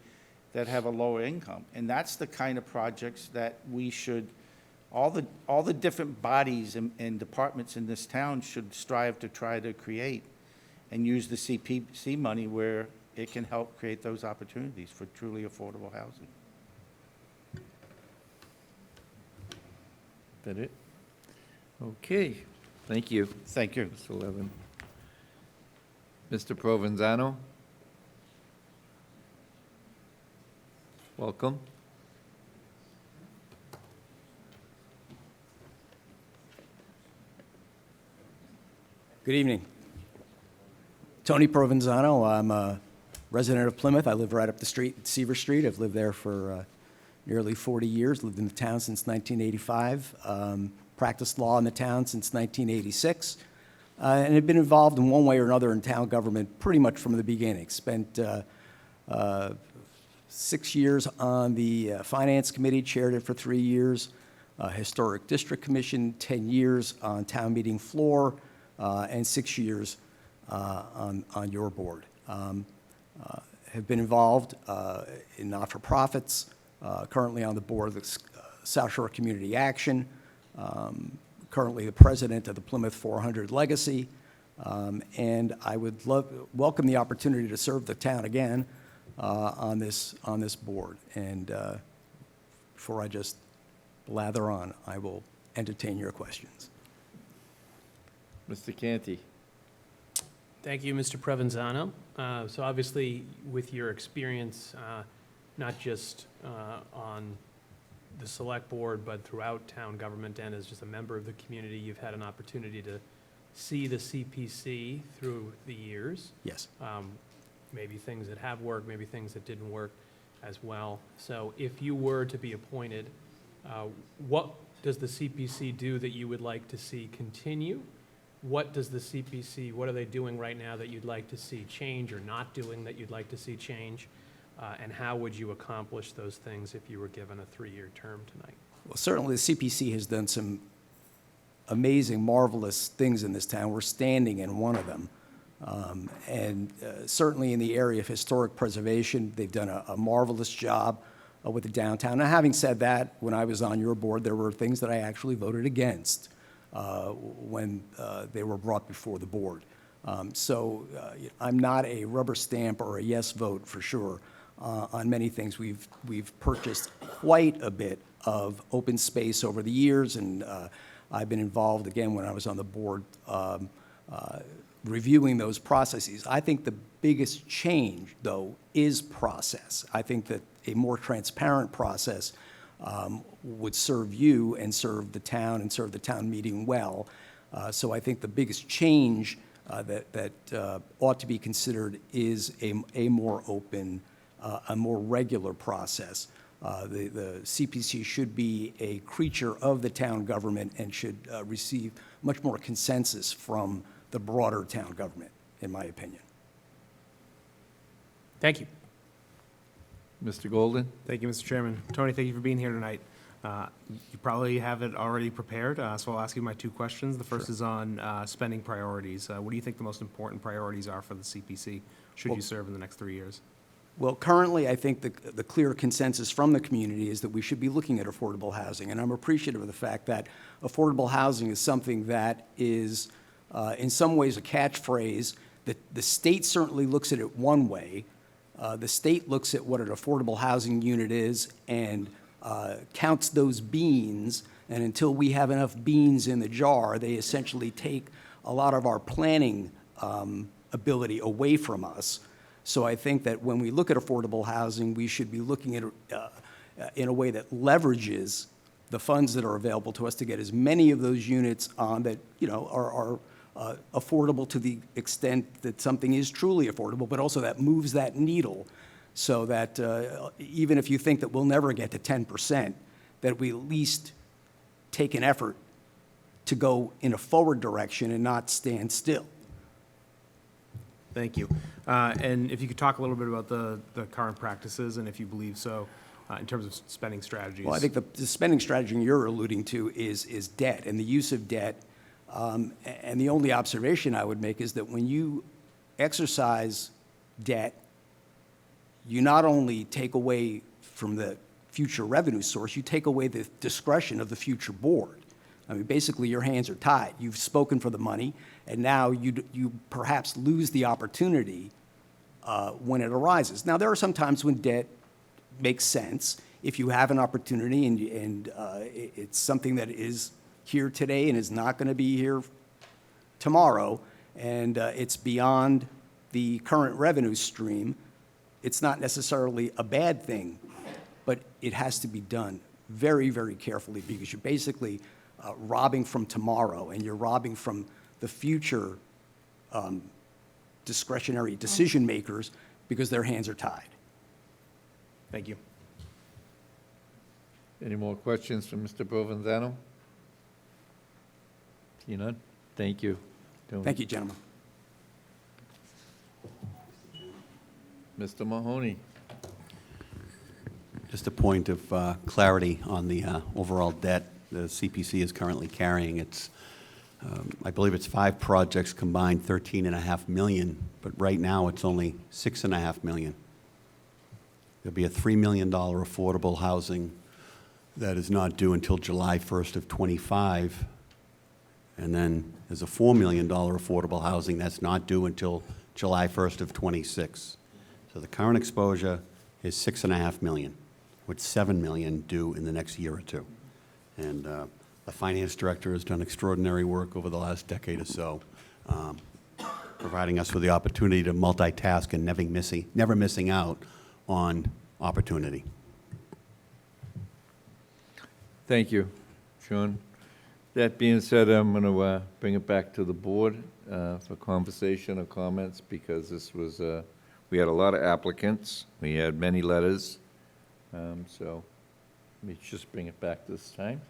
that have a lower income. And that's the kind of projects that we should, all the different bodies and departments in this town should strive to try to create and use the CPC money where it can help create those opportunities for truly affordable housing. That it? Okay, thank you. Thank you. Mr. Levin. Mr. Provenzano? Welcome. Good evening. Tony Provenzano. I'm a resident of Plymouth. I live right up the street, Seaver Street. I've lived there for nearly 40 years, lived in the town since 1985, practiced law in the town since 1986, and have been involved in one way or another in town government pretty much from the beginning. Spent 6 years on the Finance Committee, chaired it for 3 years, Historic District Commission, 10 years on town meeting floor, and 6 years on your board. Have been involved in not-for-profits, currently on the board of the South Shore Community Action, currently the president of the Plymouth 400 Legacy, and I would welcome the opportunity to serve the town again on this board. And before I just blather on, I will entertain your questions. Mr. Canty? Thank you, Mr. Provenzano. So obviously, with your experience, not just on the select board, but throughout town government and as just a member of the community, you've had an opportunity to see the CPC through the years. Yes. Maybe things that have worked, maybe things that didn't work as well. So if you were to be appointed, what does the CPC do that you would like to see continue? What does the CPC, what are they doing right now that you'd like to see change or not doing that you'd like to see change? And how would you accomplish those things if you were given a 3-year term tonight? Well, certainly the CPC has done some amazing, marvelous things in this town. We're standing in one of them. And certainly in the area of historic preservation, they've done a marvelous job with the downtown. Now, having said that, when I was on your board, there were things that I actually voted against when they were brought before the board. So I'm not a rubber stamp or a yes vote for sure on many things. We've purchased quite a bit of open space over the years, and I've been involved, again, when I was on the board, reviewing those processes. I think the biggest change, though, is process. I think that a more transparent process would serve you and serve the town and serve the town meeting well. So I think the biggest change that ought to be considered is a more open, a more regular process. The CPC should be a creature of the town government and should receive much more consensus from the broader town government, in my opinion. Thank you. Mr. Golden? Thank you, Mr. Chairman. Tony, thank you for being here tonight. You probably have it already prepared, so I'll ask you my 2 questions. The first is on spending priorities. What do you think the most important priorities are for the CPC should you serve in the next 3 years? Well, currently, I think the clear consensus from the community is that we should be looking at affordable housing, and I'm appreciative of the fact that affordable housing is something that is, in some ways, a catchphrase. The state certainly looks at it one way. The state looks at what an affordable housing unit is and counts those beans, and until we have enough beans in the jar, they essentially take a lot of our planning ability away from us. So I think that when we look at affordable housing, we should be looking at it in a way that leverages the funds that are available to us to get as many of those units on that, you know, are affordable to the extent that something is truly affordable, but also that moves that needle so that even if you think that we'll never get to 10%, that we at least take an effort to go in a forward direction and not stand still. Thank you. And if you could talk a little bit about the current practices and if you believe so, in terms of spending strategies. Well, I think the spending strategy you're alluding to is debt and the use of debt. And the only observation I would make is that when you exercise debt, you not only take away from the future revenue source, you take away the discretion of the future board. I mean, basically, your hands are tied. You've spoken for the money, and now you perhaps lose the opportunity when it arises. Now, there are some times when debt makes sense. If you have an opportunity and it's something that is here today and is not going to be here tomorrow, and it's beyond the current revenue stream, it's not necessarily a bad thing, but it has to be done very, very carefully because you're basically robbing from tomorrow and you're robbing from the future discretionary decision makers because their hands are tied. Thank you. Any more questions from Mr. Provenzano? See none? Thank you. Thank you, gentlemen. Mr. Mahoney. Just a point of clarity on the overall debt the CPC is currently carrying. It's, I believe it's 5 projects combined, $13.5 million, but right now it's only $6.5 million. There'll be a $3 million affordable housing that is not due until July 1st of '25, and then there's a $4 million affordable housing that's not due until July 1st of '26. So the current exposure is $6.5 million, with $7 million due in the next year or two. And the finance director has done extraordinary work over the last decade or so, providing us with the opportunity to multitask and never missing out on opportunity. Thank you, Sean. That being said, I'm going to bring it back to the board for conversation or comments because this was, we had a lot of applicants. We had many letters. So let me just bring it back this time.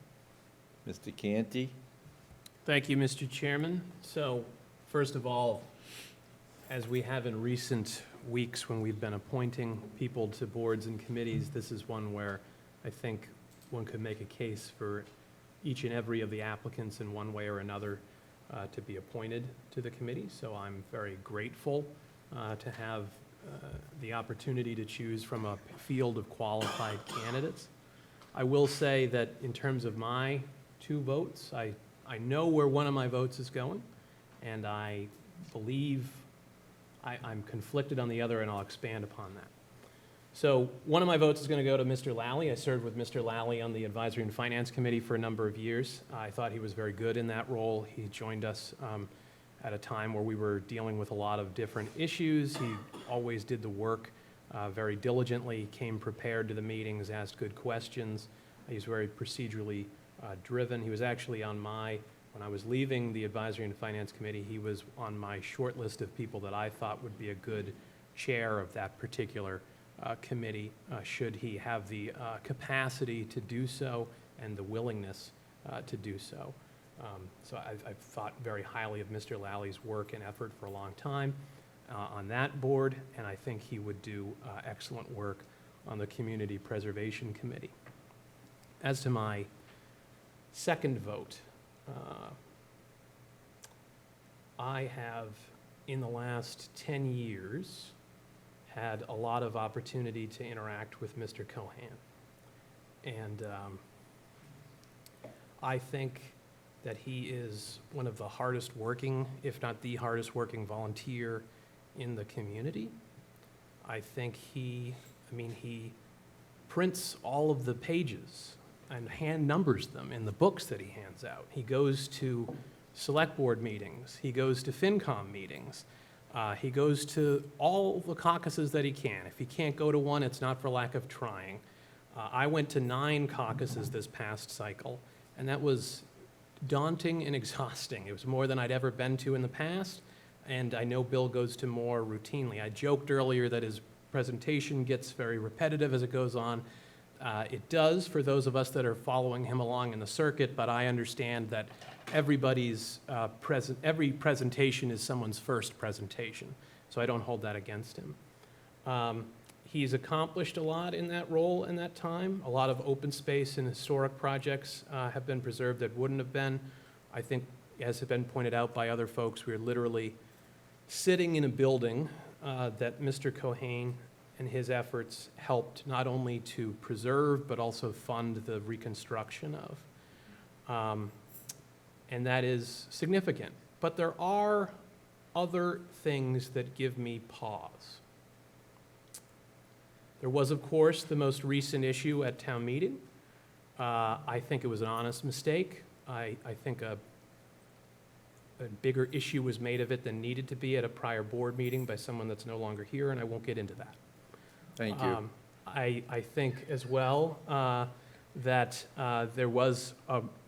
Mr. Canty. Thank you, Mr. Chairman. So, first of all, as we have in recent weeks when we've been appointing people to boards and committees, this is one where I think one could make a case for each and every of the applicants in one way or another to be appointed to the committee. So I'm very grateful to have the opportunity to choose from a field of qualified candidates. I will say that in terms of my 2 votes, I know where one of my votes is going, and I believe I'm conflicted on the other, and I'll expand upon that. So one of my votes is going to go to Mr. Lally. I served with Mr. Lally on the Advisory and Finance Committee for a number of years. I thought he was very good in that role. He joined us at a time where we were dealing with a lot of different issues. He always did the work very diligently, came prepared to the meetings, asked good questions. He's very procedurally driven. He was actually on when I was leaving the Advisory and Finance Committee, he was on my short list of people that I thought would be a good chair of that particular committee, should he have the capacity to do so and the willingness to do so. So I've thought very highly of Mr. Lally's work and effort for a long time on that board, and I think he would do excellent work on the Community Preservation Committee. As to my second vote, I have, in the last 10 years, had a lot of opportunity to interact with Mr. Cohan. And I think that he is one of the hardest working, if not the hardest working volunteer in the community. I think he prints all of the pages and hand numbers them in the books that he hands out. He goes to select board meetings. He goes to FinCom meetings. He goes to all the caucuses that he can. If he can't go to one, it's not for lack of trying. I went to 9 caucuses this past cycle, and that was daunting and exhausting. It was more than I'd ever been to in the past, and I know Bill goes to more routinely. I joked earlier that his presentation gets very repetitive as it goes on. It does for those of us that are following him along in the circuit, but I understand that every presentation is someone's first presentation, so I don't hold that against him. He's accomplished a lot in that role in that time. A lot of open space and historic projects have been preserved that wouldn't have been. I think, as has been pointed out by other folks, we're literally sitting in a building that Mr. Cohane and his efforts helped not only to preserve, but also fund the reconstruction of. And that is significant. But there are other things that give me pause. There was, of course, the most recent issue at town meeting. I think it was an honest mistake. I think a bigger issue was made of it than needed to be at a prior board meeting by someone that's no longer here, and I won't get into that. Thank you. I think as well that there was,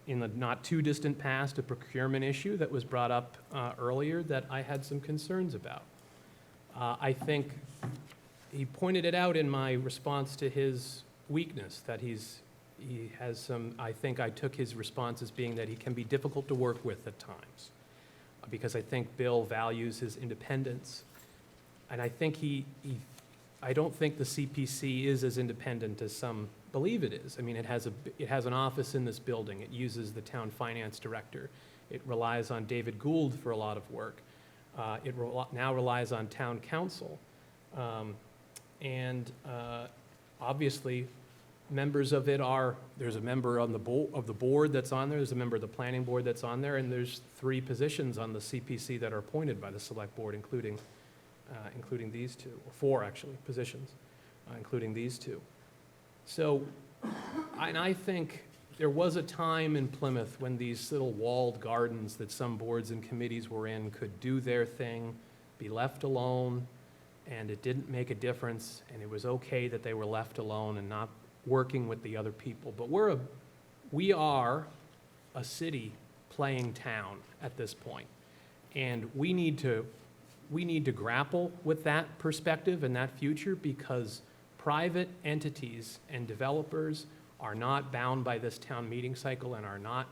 in the not too distant past, a procurement issue that was brought up earlier that I had some concerns about. I think he pointed it out in my response to his weakness, that he has some, I think I took his response as being that he can be difficult to work with at times, because I think Bill values his independence. And I think I don't think the CPC is as independent as some believe it is. I mean, it has an office in this building. It uses the town finance director. It relies on David Gould for a lot of work. It now relies on town council. Obviously, members of it there's a member on of the board that's on there, there's a member of the planning board that's on there, and there's 3 positions on the CPC that are appointed by the select board, including these 2, or 4 actually, positions, including these 2. So, and I think there was a time in Plymouth when these little walled gardens that some boards and committees were in could do their thing, be left alone, and it didn't make a difference, and it was okay that they were left alone and not working with the other people. But we are a city playing town at this point, and we need to grapple with that perspective and that future, because private entities and developers are not bound by this town meeting cycle and are not,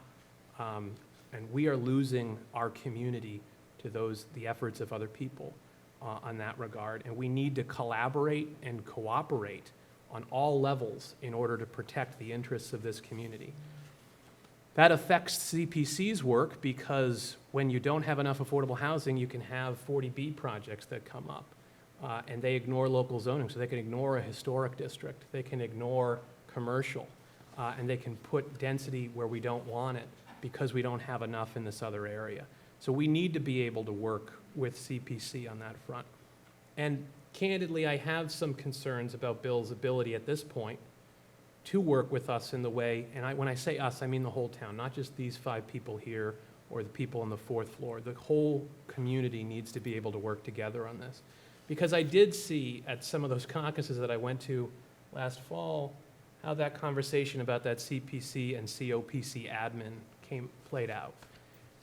and we are losing our community to the efforts of other people on that regard. And we need to collaborate and cooperate on all levels in order to protect the interests of this community. That affects CPC's work, because when you don't have enough affordable housing, you can have 40B projects that come up. And they ignore local zoning, so they can ignore a historic district, they can ignore commercial, and they can put density where we don't want it because we don't have enough in this other area. So we need to be able to work with CPC on that front. And candidly, I have some concerns about Bill's ability at this point to work with us in the way, and when I say us, I mean the whole town, not just these 5 people here or the people on the 4th floor. The whole community needs to be able to work together on this. Because I did see at some of those caucuses that I went to last fall, how that conversation about that CPC and COPC admin played out.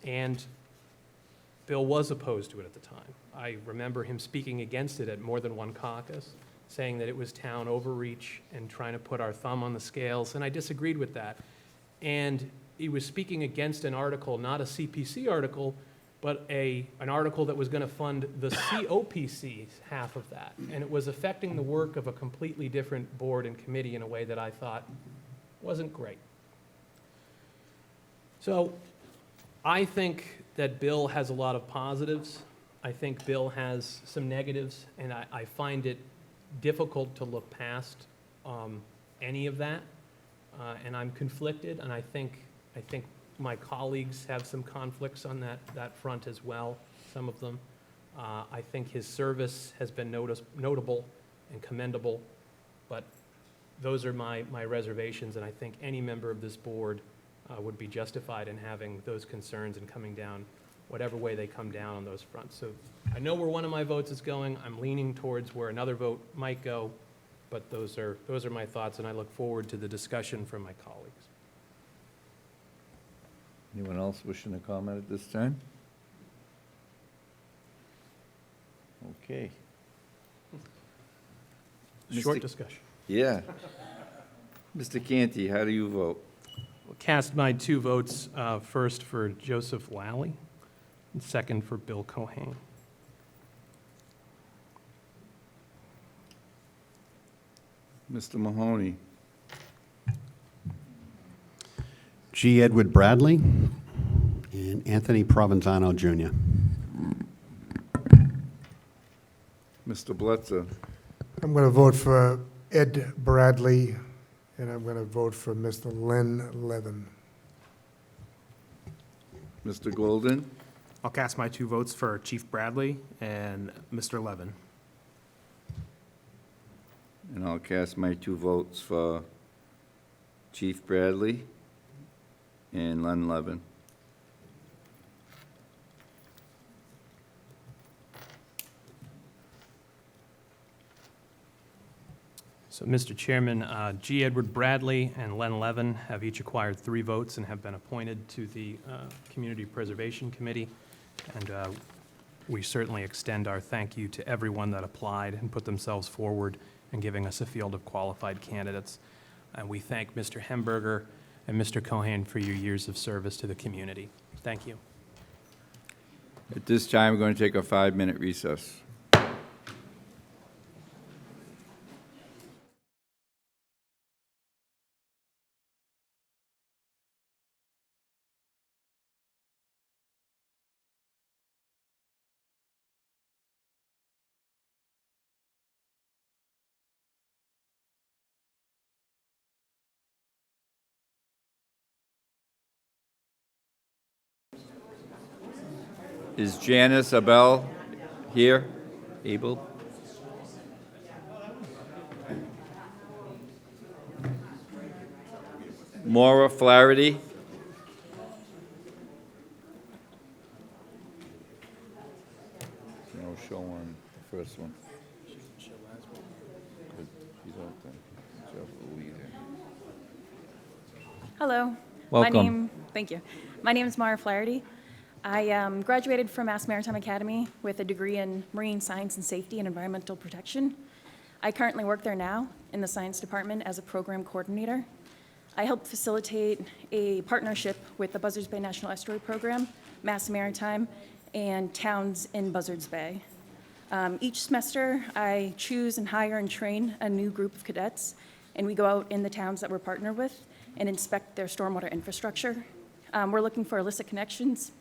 And Bill was opposed to it at the time. I remember him speaking against it at more than one caucus, saying that it was town overreach and trying to put our thumb on the scales, and I disagreed with that. And he was speaking against an article, not a CPC article, but an article that was going to fund the COPC's half of that. And it was affecting the work of a completely different board and committee in a way that I thought wasn't great. So I think that Bill has a lot of positives. I think Bill has some negatives, and I find it difficult to look past any of that. And I'm conflicted, and I think my colleagues have some conflicts on that front as well, some of them. I think his service has been notable and commendable, but those are my reservations, and I think any member of this board would be justified in having those concerns and coming down whatever way they come down on those fronts. So I know where one of my votes is going. I'm leaning towards where another vote might go, but those are my thoughts, and I look forward to the discussion from my colleagues. Anyone else wishing to comment at this time? Okay. Short Mr. discussion. Yeah. Mr. Canty, how do you vote? Cast my 2 votes, first for Joseph Lally, and second for Bill Cohen. Mr. Mahoney? G. Edward Bradley and Anthony Provenzano Jr. Mr. Blitzer? I'm going to vote for Ed Bradley, and I'm going to vote for Mr. Len Levin. Mr. Golden? I'll cast my 2 votes for Chief Bradley and Mr. Levin. And I'll cast my 2 votes for Chief Bradley and Len Levin. So, Mr. Chairman, G. Edward Bradley and Len Levin have each acquired 3 votes and have been appointed to the Community Preservation Committee. And we certainly extend our thank you to everyone that applied and put themselves forward and giving us a field of qualified candidates. And we thank Mr. Hemberger and Mr. Cohen for your years of service to the community. Thank you. At this time, we're going to take a 5-minute recess. Is Janice Abell here? Able? Maura Flaherty? No show on the first one. Good. She's out there. She'll have to leave there. Hello. Welcome. Thank you. My name is Mara Flaherty. I graduated from Mass Maritime Academy with a degree in marine science and safety and environmental protection. I currently work there now in the science department as a program coordinator. I help facilitate a partnership with the Buzzards Bay National Estuary Program, Mass Maritime, and towns in Buzzards Bay. Each semester, I choose and hire and train a new group of cadets, and we go out in the towns that we're partnered with and inspect their stormwater infrastructure. We're looking for illicit connections,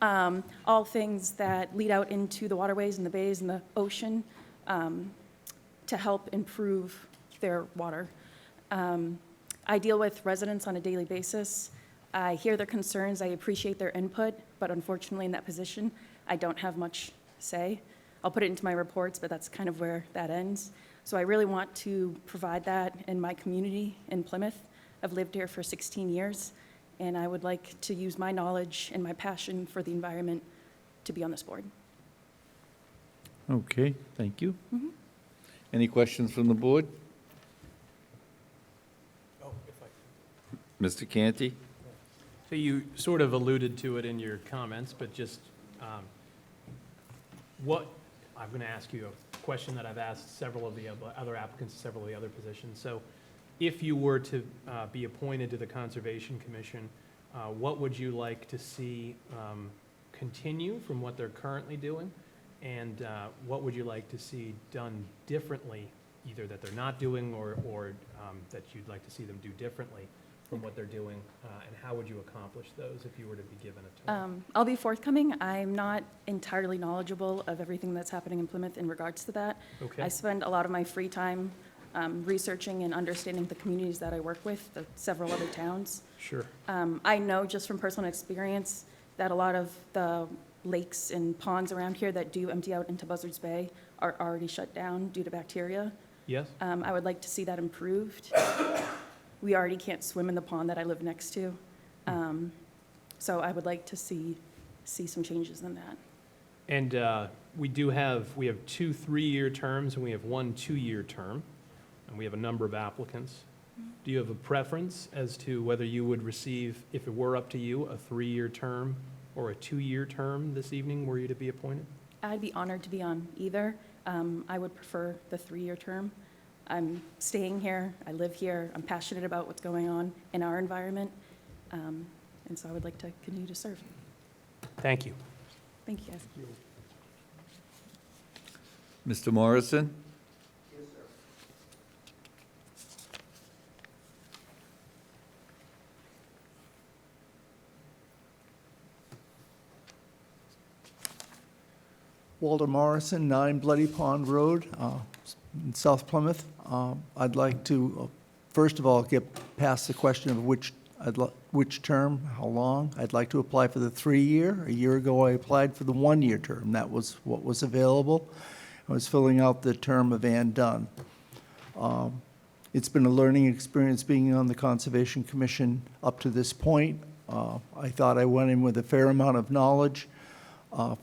all things that lead out into the waterways and the bays and the ocean to help improve their water. I deal with residents on a daily basis. I hear their concerns, I appreciate their input, but unfortunately in that position, I don't have much say. I'll put it into my reports, but that's kind of where that ends. So I really want to provide that in my community in Plymouth. I've lived here for 16 years, and I would like to use my knowledge and my passion for the environment to be on this board. Okay, thank you. Any questions from the board? Mr. Canty? So you sort of alluded to it in your comments, but just I'm going to ask you a question that I've asked several of the other applicants, several of the other positions. So if you were to be appointed to the Conservation Commission, what would you like to see continue from what they're currently doing? And what would you like to see done differently, either that they're not doing or that you'd like to see them do differently from what they're doing? And how would you accomplish those if you were to be given a term? I'll be forthcoming. I'm not entirely knowledgeable of everything that's happening in Plymouth in regards to that. Okay. I spend a lot of my free time researching and understanding the communities that I work with, the several other towns. Sure. I know just from personal experience that a lot of the lakes and ponds around here that do empty out into Buzzards Bay are already shut down due to bacteria. Yes? I would like to see that improved. We already can't swim in the pond that I live next to. So I would like to see some changes in that. And we have 2 3-year terms and we have 1 2-year term, and we have a number of applicants. Do you have a preference as to whether you would receive, if it were up to you, a 3-year term or a 2-year term this evening, were you to be appointed? I'd be honored to be on either. I would prefer the 3-year term. I'm staying here, I live here, I'm passionate about what's going on in our environment, and so I would like to continue to serve. Thank you. Thank you, guys. Mr. Morrison? Walter Morrison, 9 Bloody Pond Road, in South Plymouth. I'd like to, first of all, get past the question of which term, how long. I'd like to apply for the 3-year. A year ago, I applied for the 1-year term. That was what was available. I was filling out the term of Ann Dunn. It's been a learning experience being on the Conservation Commission up to this point. I thought I went in with a fair amount of knowledge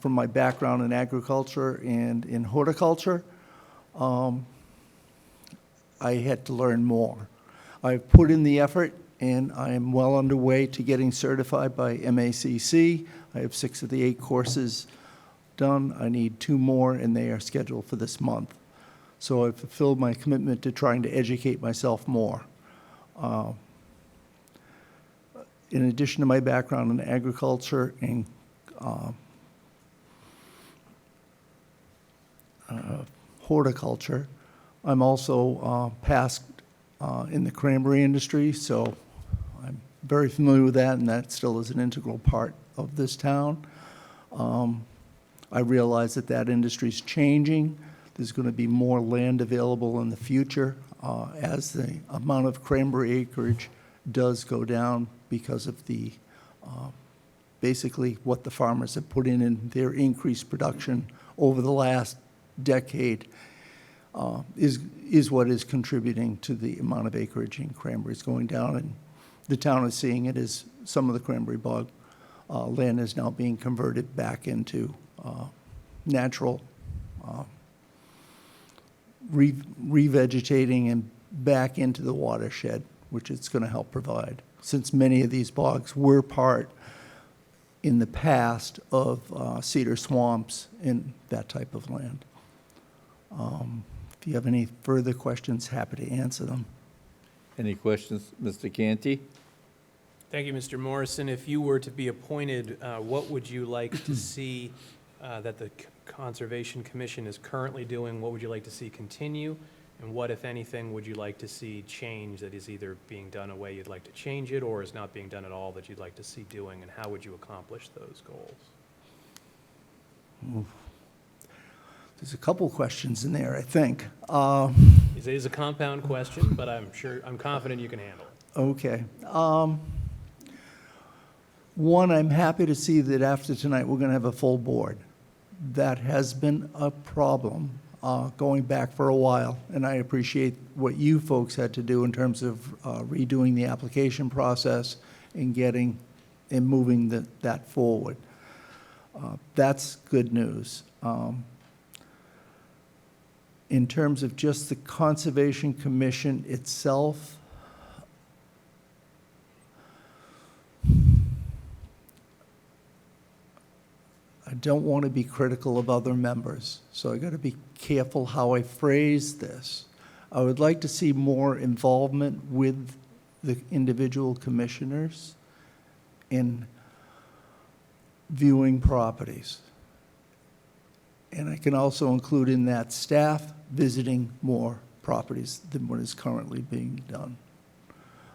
from my background in agriculture and in horticulture. I had to learn more. I've put in the effort, and I am well underway to getting certified by MACC. I have 6 of the 8 courses done. I need 2 more, and they are scheduled for this month. So I've fulfilled my commitment to trying to educate myself more. In addition to my background in agriculture and horticulture, I'm also past in the cranberry industry, so I'm very familiar with that, and that still is an integral part of this town. I realize that that industry is changing. There's going to be more land available in the future as the amount of cranberry acreage does go down because of the basically what the farmers have put in their increased production over the last decade is what is contributing to the amount of acreage in cranberries going down. And the town is seeing it as some of the cranberry bog land is now being converted back into natural revegetating and back into the watershed, which it's going to help provide, since many of these bogs were part in the past of cedar swamps in that type of land. If you have any further questions, happy to answer them. Any questions, Mr. Canty? Thank you, Mr. Morrison. If you were to be appointed, what would you like to see that the Conservation Commission is currently doing? What would you like to see continue? And what, if anything, would you like to see change that is either being done a way you'd like to change it or is not being done at all that you'd like to see doing? And how would you accomplish those goals? Oof. There's a couple questions in there, I think. It is a compound question, but I'm confident you can handle it. Okay. One, I'm happy to see that after tonight, we're going to have a full board. That has been a problem going back for a while, and I appreciate what you folks had to do in terms of redoing the application process and getting and moving that forward. That's good news. In terms of just the Conservation Commission itself, I don't want to be critical of other members, so I got to be careful how I phrase this. I would like to see more involvement with the individual commissioners in viewing properties. And I can also include in that staff visiting more properties than what is currently being done.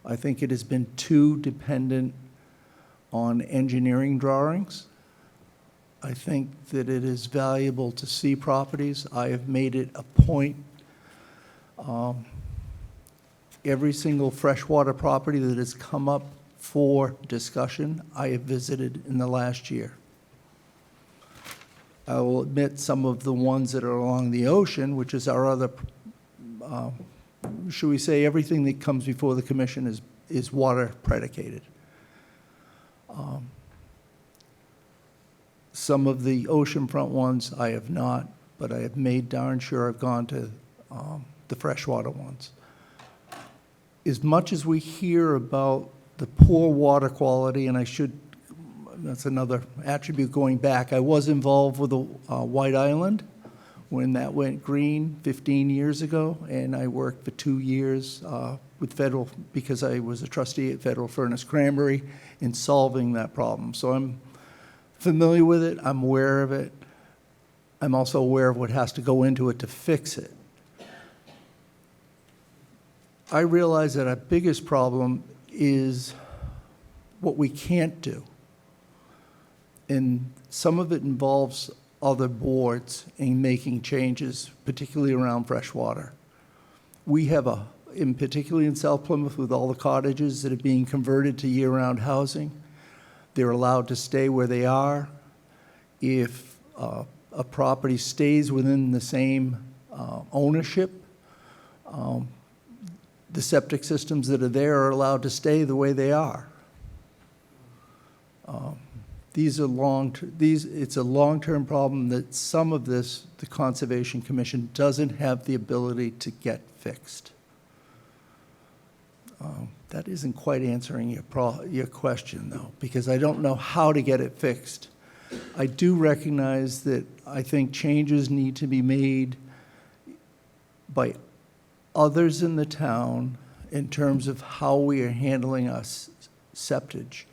I think it has been too dependent on engineering drawings. I think that it is valuable to see properties. I have made it a point. Every single freshwater property that has come up for discussion, I have visited in the last year. I will admit some of the ones that are along the ocean, which is our other, should we say, everything that comes before the commission is water predicated. Some of the oceanfront ones I have not, but I have made darn sure I've gone to the freshwater ones. as much as we hear about the poor water quality, and that's another attribute going back, I was involved with the White Island when that went green 15 years ago, and I worked for 2 years with Federal, because I was a trustee at Federal Furnace Cranberry, in solving that problem. So I'm familiar with it, I'm aware of it. I'm also aware of what has to go into it to fix it. I realize that our biggest problem is what we can't do. And some of it involves other boards in making changes, particularly around fresh water. We have particularly in South Plymouth, with all the cottages that are being converted to year-round housing, they're allowed to stay where they are. If a property stays within the same ownership, the septic systems that are there are allowed to stay the way they are. It's a long-term problem that some of this, the Conservation Commission doesn't have the ability to get fixed. That isn't quite answering your question, though, because I don't know how to get it fixed. I do recognize that I think changes need to be made by others in the town in terms of how we are handling our septage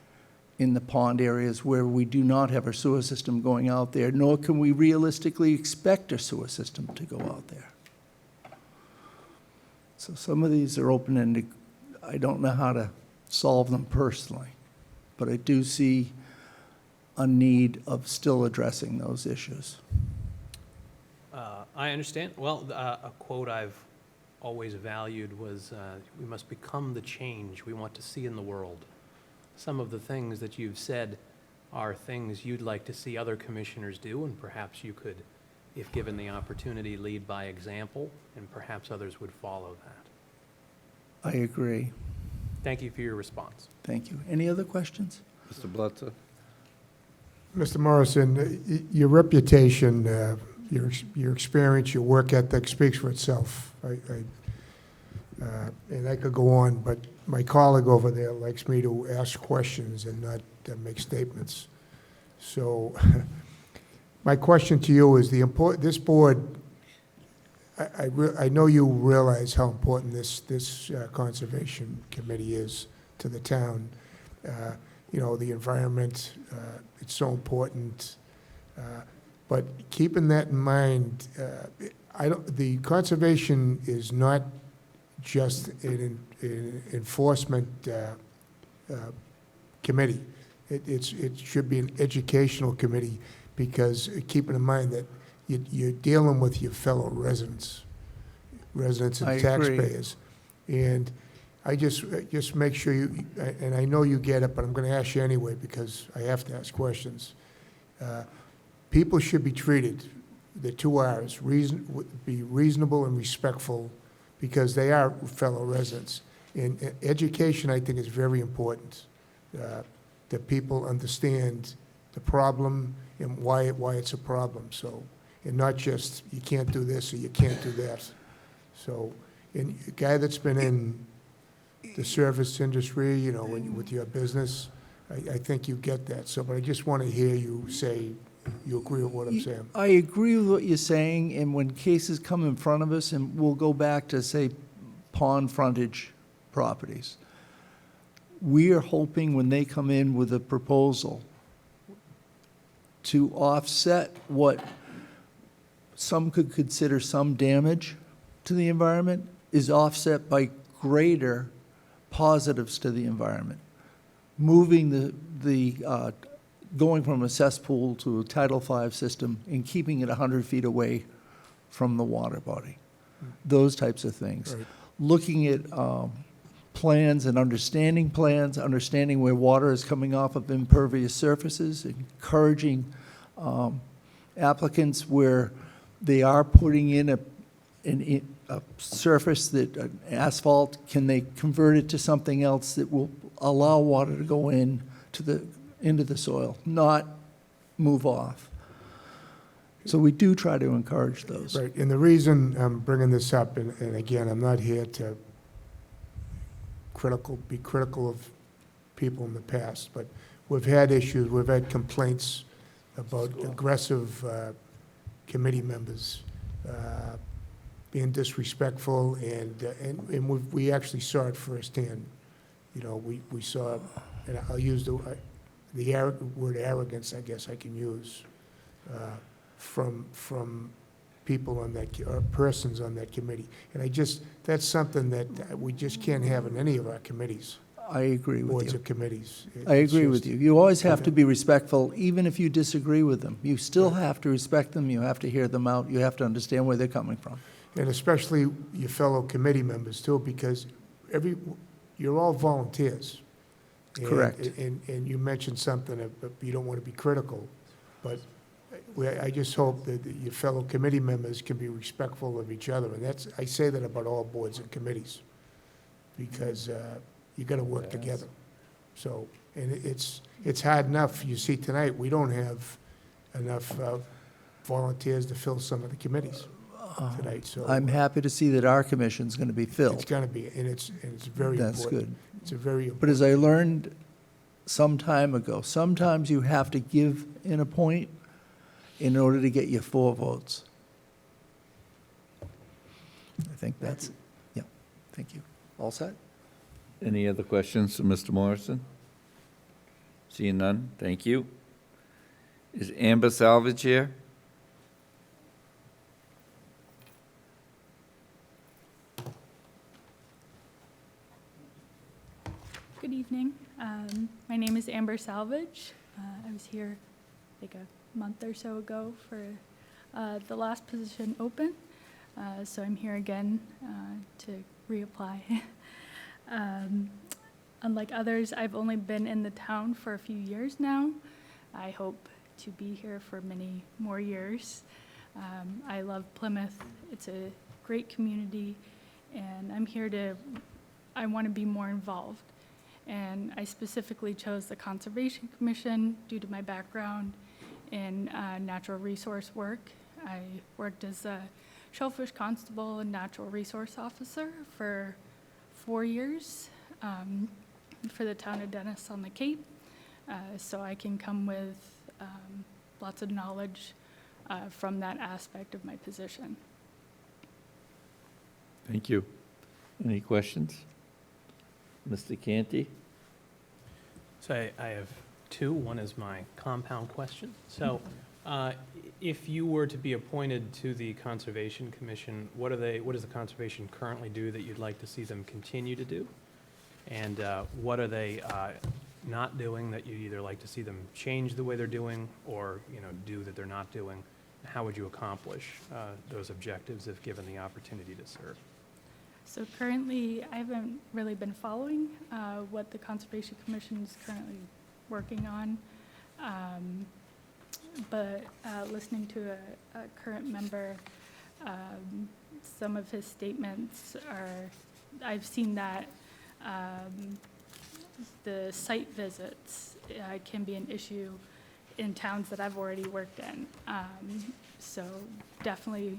in the pond areas where we do not have a sewer system going out there, nor can we realistically expect a sewer system to go out there. So some of these are open-ended. I don't know how to solve them personally, but I do see a need of still addressing those issues. I understand. Well, a quote I've always valued was, we must become the change we want to see in the world. Some of the things that you've said are things you'd like to see other commissioners do, and perhaps you could, if given the opportunity, lead by example, and perhaps others would follow that. I agree. Thank you for your response. Thank you. Any other questions? Mr. Blutzer? Mr. Morrison, your reputation, your experience, your work ethic speaks for itself. And I could go on, but my colleague over there likes me to ask questions and not make statements. So my question to you is this board, I know you realize how important this Conservation Committee is to the town. You know, the environment, it's so important. But keeping that in mind, the conservation is not just an enforcement committee. It should be an educational committee, because keeping in mind that you're dealing with your fellow residents and taxpayers. And I just make sure you, and I know you get it, but I'm going to ask you anyway because I have to ask questions. People should be treated, the 2 R's, be reasonable and respectful, because they are fellow residents. And education, I think, is very important, that people understand the problem and why it's a problem. So, and not just you can't do this or you can't do that. So, and a guy that's been in the service industry, you know, with your business, I think you get that. So, but I just want to hear you say you agree with what I'm saying. I agree with what you're saying, and when cases come in front of us, and we'll go back to, say, pond frontage properties, we are hoping when they come in with a proposal to offset what some could consider some damage to the environment is offset by greater positives to the environment. Moving going from a cesspool to a Title V system and keeping it 100 feet away from the water body. Those types of things. Right. Looking at plans and understanding plans, understanding where water is coming off of impervious surfaces, encouraging applicants where they are putting in a surface that asphalt, can they convert it to something else that will allow water to go into the soil, not move off. So we do try to encourage those. Right, and the reason I'm bringing this up, and again, I'm not here to be critical of people in the past, but we've had issues, we've had complaints about aggressive committee members being disrespectful, and we actually saw it firsthand. You know, we saw, and I'll use the word arrogance, I guess I can use, from people on that, or persons on that committee. And that's something that we just can't have in any of our committees. I agree with you. Boards or committees. I agree with you. You always have to be respectful, even if you disagree with them. You still have to respect them, you have to hear them out, you have to understand where they're coming from. And especially your fellow committee members too, because you're all volunteers. Correct. And you mentioned something, you don't want to be critical, but I just hope that your fellow committee members can be respectful of each other. And I say that about all boards and committees, because you got to work together. So, and it's hard enough. You see tonight, we don't have enough volunteers to fill some of the committees tonight, so. I'm happy to see that our commission's going to be filled. It's going to be, and it's very important. That's good. It's a very important. But as I learned some time ago, sometimes you have to give in a point in order to get your 4 votes. I think that's, yeah, thank you. All set? Any other questions for Mr. Morrison? Seeing none, thank you. Is Amber Salvage here? Good evening. My name is Amber Salvage. I was here like a month or so ago for the last position open, so I'm here again to reapply. Unlike others, I've only been in the town for a few years now. I hope to be here for many more years. I love Plymouth. It's a great community, and I want to be more involved. And I specifically chose the Conservation Commission due to my background in natural resource work. I worked as a shellfish constable and natural resource officer for 4 years for the town of Dennis on the Cape. So I can come with lots of knowledge from that aspect of my position. Thank you. Any questions? Mr. Canty? So I have 2. One is my compound question. So if you were to be appointed to the Conservation Commission, what does the Conservation currently do that you'd like to see them continue to do? And what are they not doing that you'd either like to see them change the way they're doing or do that they're not doing? How would you accomplish those objectives if given the opportunity to serve? So currently, I haven't really been following what the Conservation Commission is currently working on, but listening to a current member, some of his statements I've seen that the site visits can be an issue in towns that I've already worked in. So definitely,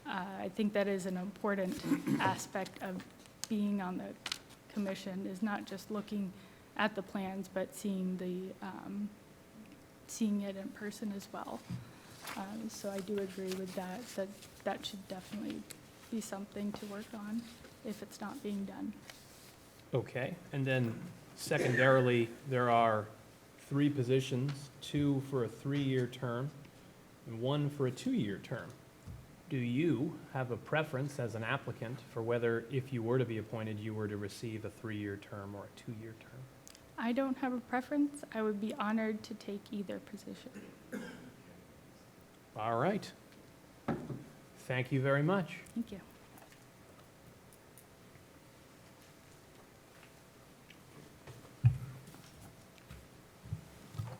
I think that is an important aspect of being on the commission, is not just looking at the plans, but seeing it in person as well. So I do agree with that should definitely be something to work on if it's not being done. Okay, and then secondarily, there are 3 positions, 2 for a 3-year term and 1 for a 2-year term. Do you have a preference as an applicant for whether, if you were to be appointed, you were to receive a 3-year term or a 2-year term? I don't have a preference. I would be honored to take either position. All right. Thank you very much. Thank you.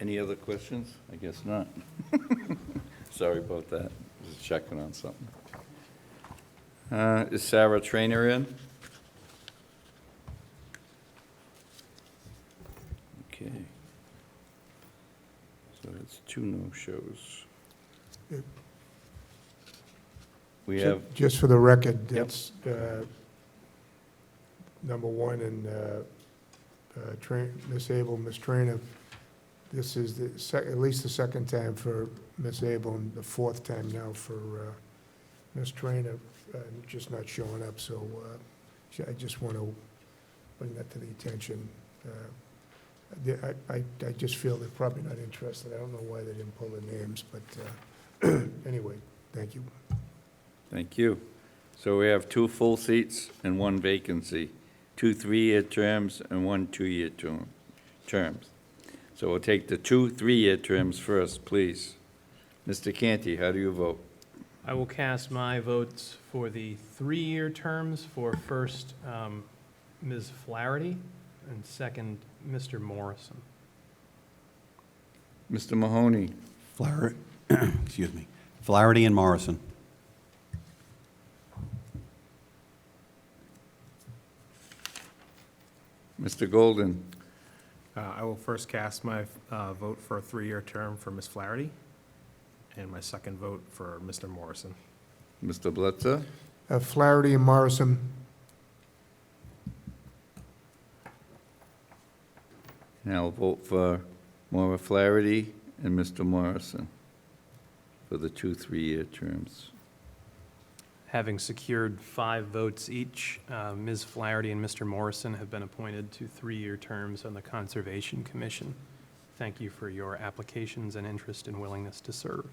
Any other questions? I guess not. Sorry about that. Just checking on something. Is Sarah Trainer in? Okay. So that's 2 no-shows. Yeah. We have, Just for the record, Yep. that's, number one, and Miss Abel, Miss Trainer, this is at least the second time for Miss Abel and the fourth time now for Miss Trainer just not showing up. So I just want to bring that to the attention. I just feel they're probably not interested. I don't know why they didn't pull the names, but anyway, thank you. Thank you. So we have 2 full seats and 1 vacancy, 2 3-year terms and 1 2-year terms. So we'll take the 2 3-year terms first, please. Mr. Canty, how do you vote? I will cast my votes for the 3-year terms for first Ms. Flaherty and second Mr. Morrison. Mr. Mahoney? Excuse me. Flaherty and Morrison. Mr. Golden? I will first cast my vote for a 3-year term for Ms. Flaherty, and my second vote for Mr. Morrison. Mr. Blitzer? Flaherty and Morrison. And I'll vote for Maura Flaherty and Mr. Morrison for the 2 3-year terms. Having secured 5 votes each, Ms. Flaherty and Mr. Morrison have been appointed to 3-year terms on the Conservation Commission. Thank you for your applications and interest and willingness to serve.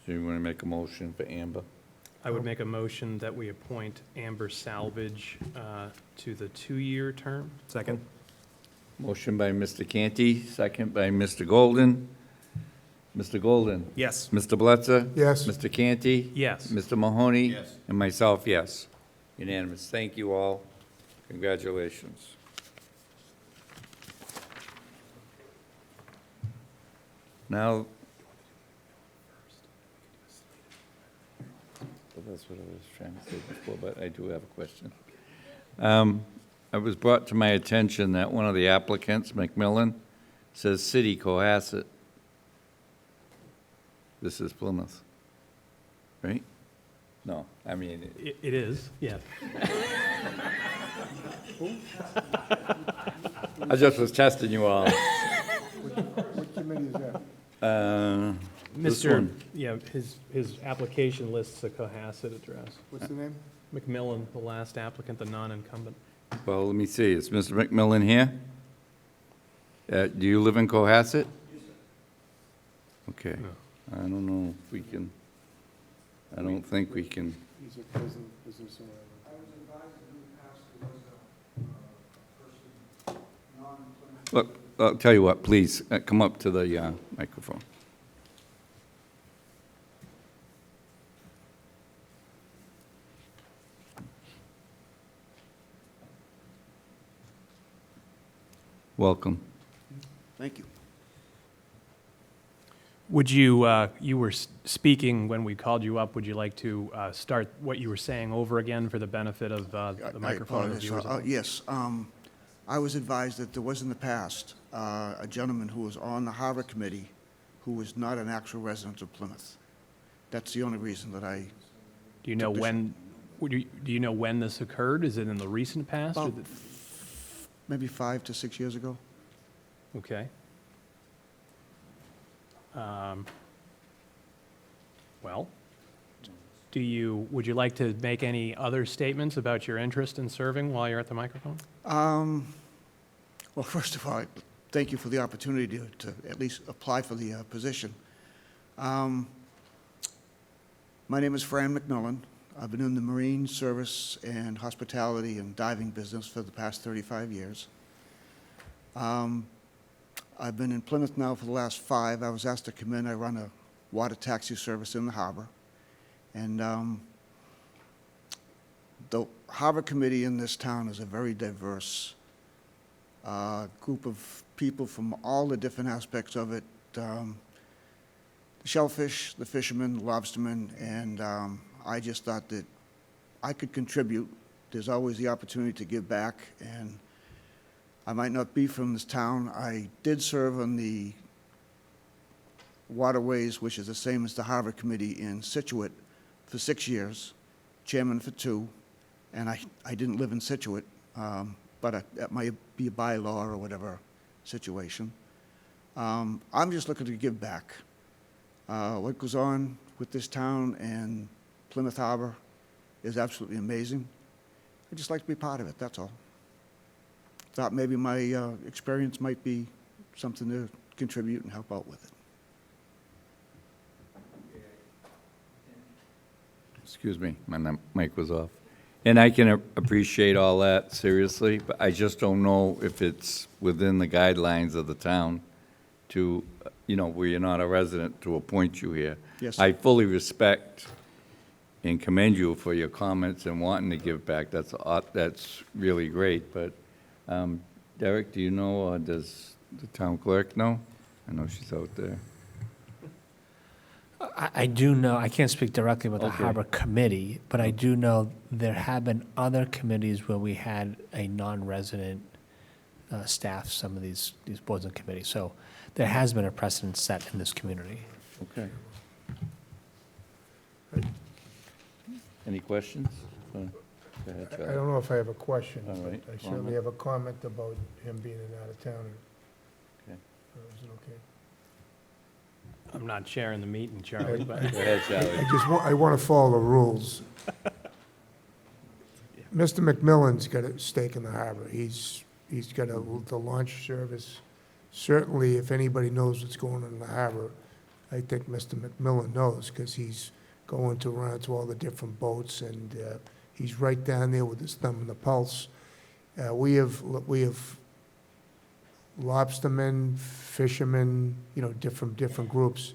So you want to make a motion for Amber? I would make a motion that we appoint Amber Salvage to the 2-year term. Second. Motion by Mr. Canty, second by Mr. Golden. Mr. Golden? Yes. Mr. Blitzer? Yes. Mr. Canty? Yes. Mr. Mahoney? Yes. And myself, yes. Unanimous. Thank you all. Congratulations. Now, well, that's what I was trying to say before, but I do have a question. It was brought to my attention that one of the applicants, McMillan, says City Cohasset. This is Plymouth, right? No, I mean, It is, yes. I just was testing you all. What committee is that? This Mr. one. Yeah, his application lists a Cohasset address. What's the name? McMillan, the last applicant, the non-incumbent. Well, let me see, is Mr. McMillan here? Do you live in Cohasset? Okay, I don't know if we can, I don't think we can. He's a present business owner. Look, I'll tell you what, please, come up to the microphone. Welcome. Thank you. Would you, you were speaking when we called you up, would you like to start what you were saying over again for the benefit of the microphone and the viewers? Yes, I was advised that there was in the past a gentleman who was on the Harbor Committee who was not an actual resident of Plymouth. That's the only reason that I... Do you know when, do you know when this occurred? Is it in the recent past? About maybe 5 to 6 years ago. Okay. Well, would you like to make any other statements about your interest in serving while you're at the microphone? Well, first of all, thank you for the opportunity to at least apply for the position. My name is Fran McMillan. I've been in the marine service and hospitality and diving business for the past 35 years. I've been in Plymouth now for the last 5. I was asked to come in. I run a water taxi service in the harbor. And the Harbor Committee in this town is a very diverse group of people from all the different aspects of it. The shellfish, the fishermen, the lobstermen, and I just thought that I could contribute. There's always the opportunity to give back, and I might not be from this town. I did serve on the Waterways, which is the same as the Harbor Committee in Situate, for 6 years, chairman for 2, and I didn't live in Situate, but that might be a bylaw or whatever situation. I'm just looking to give back. What goes on with this town and Plymouth Harbor is absolutely amazing. I'd just like to be part of it, that's all. Thought maybe my experience might be something to contribute and help out with it. Excuse me, my mic was off. And I can appreciate all that, seriously, but I just don't know if it's within the guidelines of the town to, where you're not a resident, to appoint you here. Yes. I fully respect and commend you for your comments and wanting to give back. That's really great, but Derek, do you know, or does the town clerk know? I know she's out there. I do know, I can't speak directly about the Okay. Harbor Committee, but I do know there have been other committees where we had a non-resident staff some of these boards and committees. So there has been a precedent set in this community. Okay. Any questions? Go ahead, I Charlie. don't know if I have a question, All but right, I certainly comment? have a comment about him being an out-of-towner. Okay. Is it okay? I'm not chairing the meeting, Charlie, but. Go ahead, Charlie. I want to follow the rules. Mr. McMillan's got a stake in the harbor. He's got the launch service. Certainly, if anybody knows what's going on in the harbor, I think Mr. McMillan knows, because he's going to run to all the different boats, and he's right down there with his thumb on the pulse. We have lobstermen, fishermen, different groups.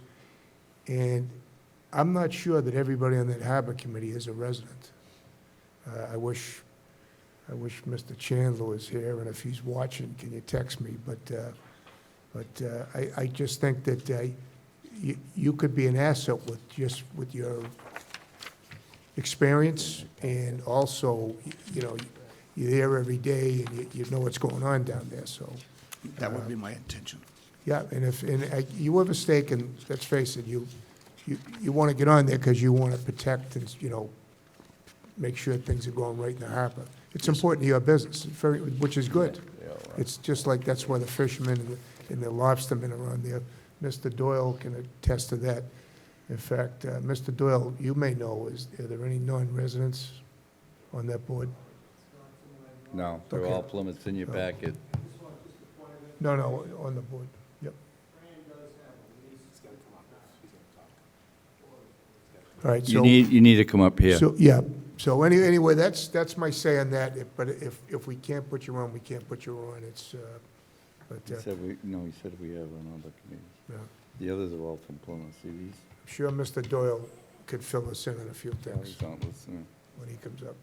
And I'm not sure that everybody on that harbor committee is a resident. I wish Mr. Chandler was here, and if he's watching, can you text me? But I just think that you could be an asset with your experience, and also, you're there every day, and you know what's going on down there, so. That would be my intention. Yeah, and you have a stake, and let's face it, you want to get on there because you want to protect and, make sure things are going right in the harbor. It's important to your business, which is good. It's just like, that's why the fishermen and the lobstermen are on there. Mr. Doyle can attest to that. In fact, Mr. Doyle, you may know, are there any non-residents on that board? No, they're Okay. all Plymouths in your packet. No, on the board, yep. All right, so. You need to come up here. So, yeah, so anyway, that's my say on that, but if we can't put you on, we can't put you on, but, He said we have on other committees. yeah. The others are all from Plymouth, see these? I'm sure Mr. Doyle could fill us in on a few Oh, things he's not listening. when he comes up.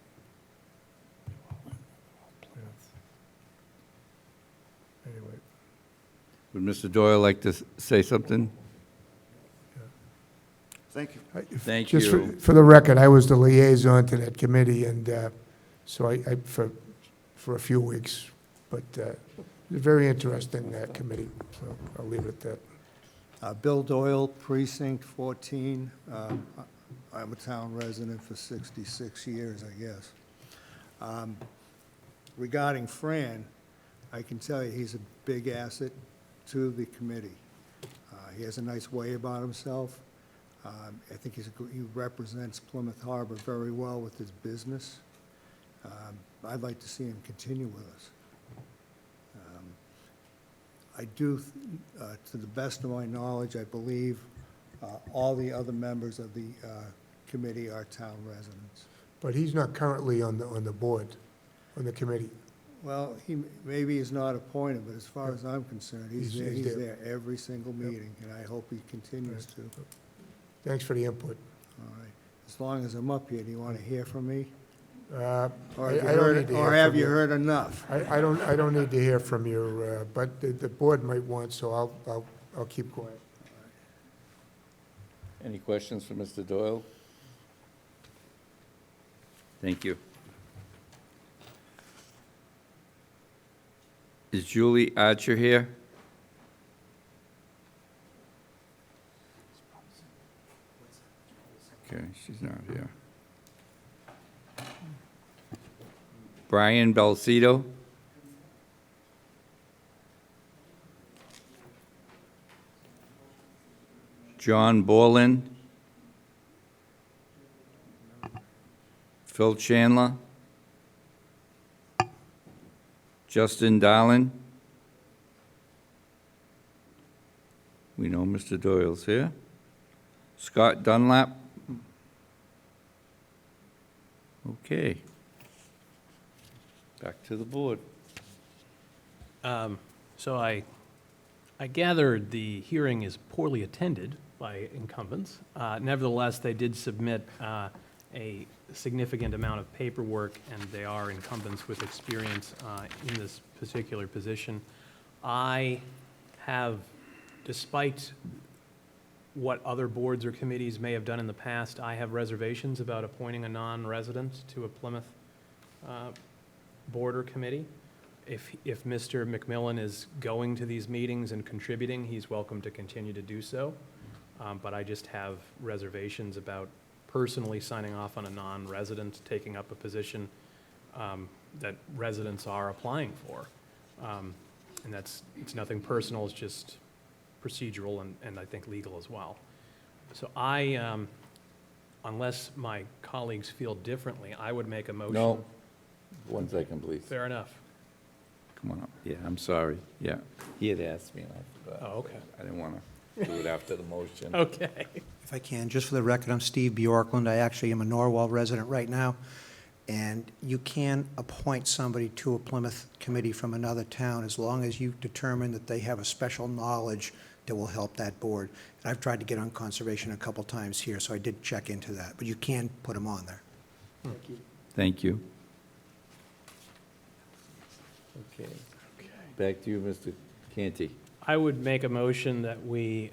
Anyway, Would Mr. Doyle like to say something? Thank you. Thank just you. for the record, I was the liaison to that committee, and so I for a few weeks, but it's a very interesting committee, so I'll leave it at that. Bill Doyle, Precinct 14. I'm a town resident for 66 years, I guess. Regarding Fran, I can tell you he's a big asset to the committee. He has a nice way about himself. I think he represents Plymouth Harbor very well with his business. I'd like to see him continue with us. I do, to the best of my knowledge, I believe all the other members of the committee are town residents. But he's not currently on the board, on the committee. Well, maybe he's not appointed, but as far as I'm concerned, he's there every single meeting, and I hope he continues to. Thanks for the input. All right. As long as I'm up here, do you want to hear from me? I Or don't need to hear have you heard from you. heard enough? I don't need to hear from you, but the board might want, so I'll keep quiet. Any questions for Mr. Doyle? Thank you. Is Julie Archer here? Okay, she's not here. Brian Belcedo. John Borland. Phil Chandler. Justin Darlin. We know Mr. Doyle's here. Scott Dunlap. Okay. Back to the board. So I gathered the hearing is poorly attended by incumbents. Nevertheless, they did submit a significant amount of paperwork, and they are incumbents with experience in this particular position. I have, despite what other boards or committees may have done in the past, I have reservations about appointing a non-resident to a Plymouth board or committee. If Mr. McMillan is going to these meetings and contributing, he's welcome to continue to do so. But I just have reservations about personally signing off on a non-resident taking up a position that residents are applying for. And it's nothing personal, it's just procedural and I think legal as well. So unless my colleagues feel differently, I would make a motion. No. 1 second, please. Fair enough. Come on up. Yeah, I'm sorry. Yeah, he had asked me and I forgot. Oh, okay. I didn't want to do it after the motion. Okay. If I can, just for the record, I'm Steve Bjorkland. I actually am a Norwell resident right now. And you can appoint somebody to a Plymouth committee from another town as long as you determine that they have a special knowledge that will help that board. And I've tried to get on conservation a couple times here, so I did check into that. But you can put them on there. Thank you. Thank you. Okay. Back to you, Mr. Canty. I would make a motion that we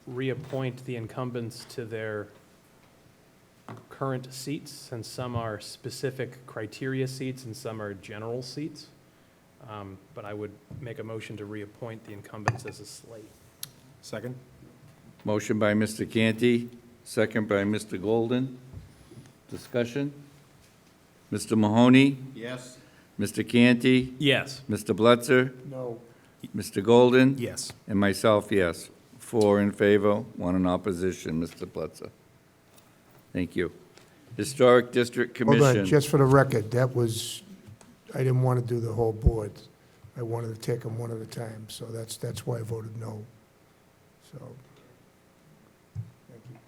reappoint the incumbents to their current seats, since some are specific criteria seats and some are general seats. But I would make a motion to reappoint the incumbents as a slate. Second? Motion by Mr. Canty, second by Mr. Golden. Discussion? Mr. Mahoney? Yes. Mr. Canty? Yes. Mr. Blitzer? No. Mr. Golden? Yes. And myself, yes. 4 in favor, 1 in opposition, Mr. Blitzer. Thank you. Historic District Commission. Hold on, just for the record, that was, I didn't want to do the whole board. I wanted to take them one at a time, so that's why I voted no. So, thank you.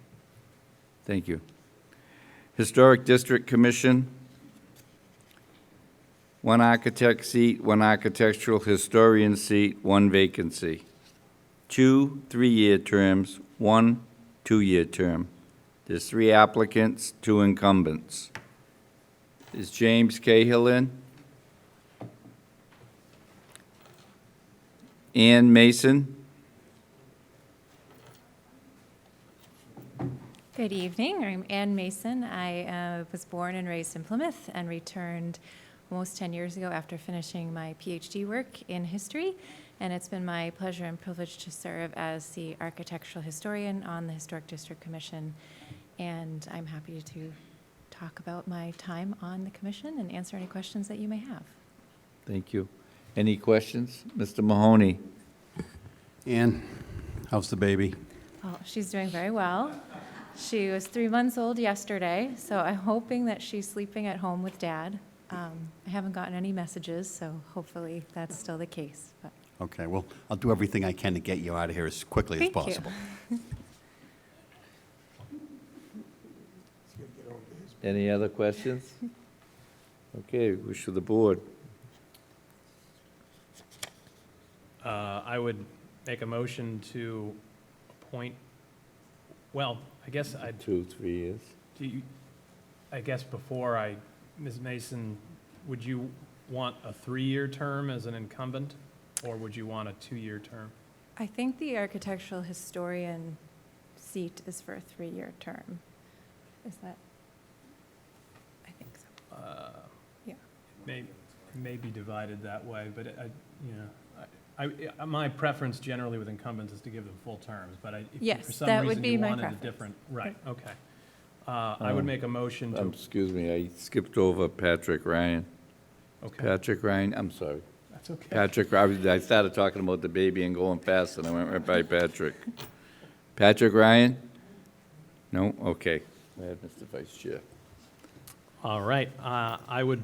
Thank you. Historic District Commission. 1 architect seat, 1 architectural historian seat, 1 vacancy. 2 3-year terms, 1 2-year term. There's 3 applicants, 2 incumbents. Is James Cahill in? Ann Mason? Good evening. I'm Ann Mason. I was born and raised in Plymouth and returned almost 10 years ago after finishing my PhD work in history. And it's been my pleasure and privilege to serve as the architectural historian on the Historic District Commission. And I'm happy to talk about my time on the commission and answer any questions that you may have. Thank you. Any questions? Mr. Mahoney? Ann, how's the baby? Well, she's doing very well. She was 3 months old yesterday, so I'm hoping that she's sleeping at home with Dad. I haven't gotten any messages, so hopefully that's still the case. But Okay, well, I'll do everything I can to get you out of here as quickly as thank you. possible. Any other questions? Okay, wish of the board. I would make a motion to appoint, well, I guess I'd 2 3 years. Do you, I guess before Ms. Mason, would you want a 3-year term as an incumbent, or would you want a 2-year term? I think the architectural historian seat is for a 3-year term. Is that? I think so. Yeah. May be divided that way, but my preference generally with incumbents is to give them full terms, but if Yes, for some that would reason be you my wanted a preference. different, right, okay. I would make a motion to, Excuse me, I skipped over Patrick Ryan. Okay. Patrick Ryan, I'm sorry. That's okay. Patrick, I started talking about the baby and going fast, and I went right by Patrick. Patrick Ryan? No? Okay. Go ahead, Mr. Vice Chair. All right, I would,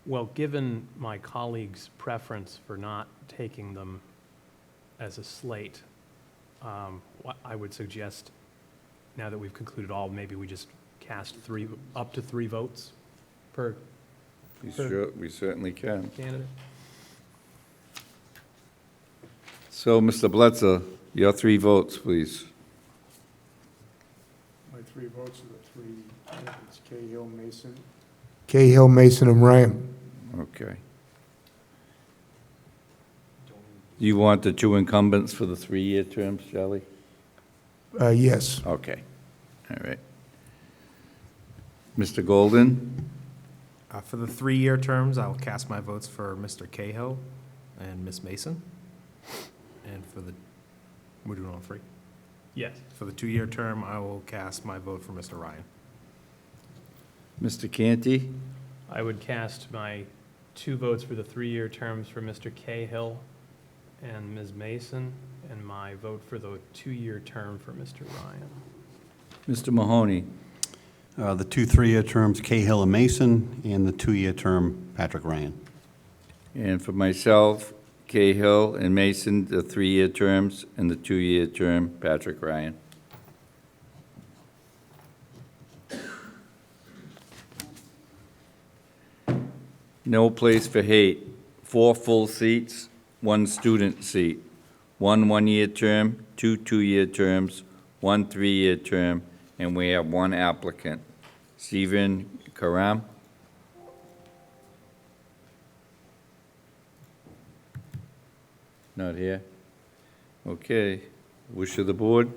well, given my colleagues' preference for not taking them as a slate, I would suggest, now that we've concluded all, maybe we just cast up to three votes per We certainly can. candidate. So, Mr. Bledsoe, your 3 votes, please. My 3 votes are the 3, it's Cahill, Mason, and Ryan. Okay. You want the 2 incumbents for the 3-year terms, Charlie? Yes. Okay. All right. Mr. Golden? For the 3-year terms, I will cast my votes for Mr. Cahill and Ms. Mason. And for the, we're doing all 3? Yes. For the 2-year term, I will cast my vote for Mr. Ryan. Mr. Canty? I would cast my 2 votes for the 3-year terms for Mr. Cahill and Ms. Mason, and my vote for the 2-year term for Mr. Ryan. Mr. Mahoney? The 2 3-year terms, Cahill and Mason, and the 2-year term, Patrick Ryan. And for myself, Cahill and Mason, the 3-year terms, and the 2-year term, Patrick Ryan. No Place for Hate, 4 full seats, 1 student seat, 1 1-year term, 2 2-year terms, 1 3-year term, and we have 1 applicant. Stephen Karam? Not here? Okay. Wish of the board?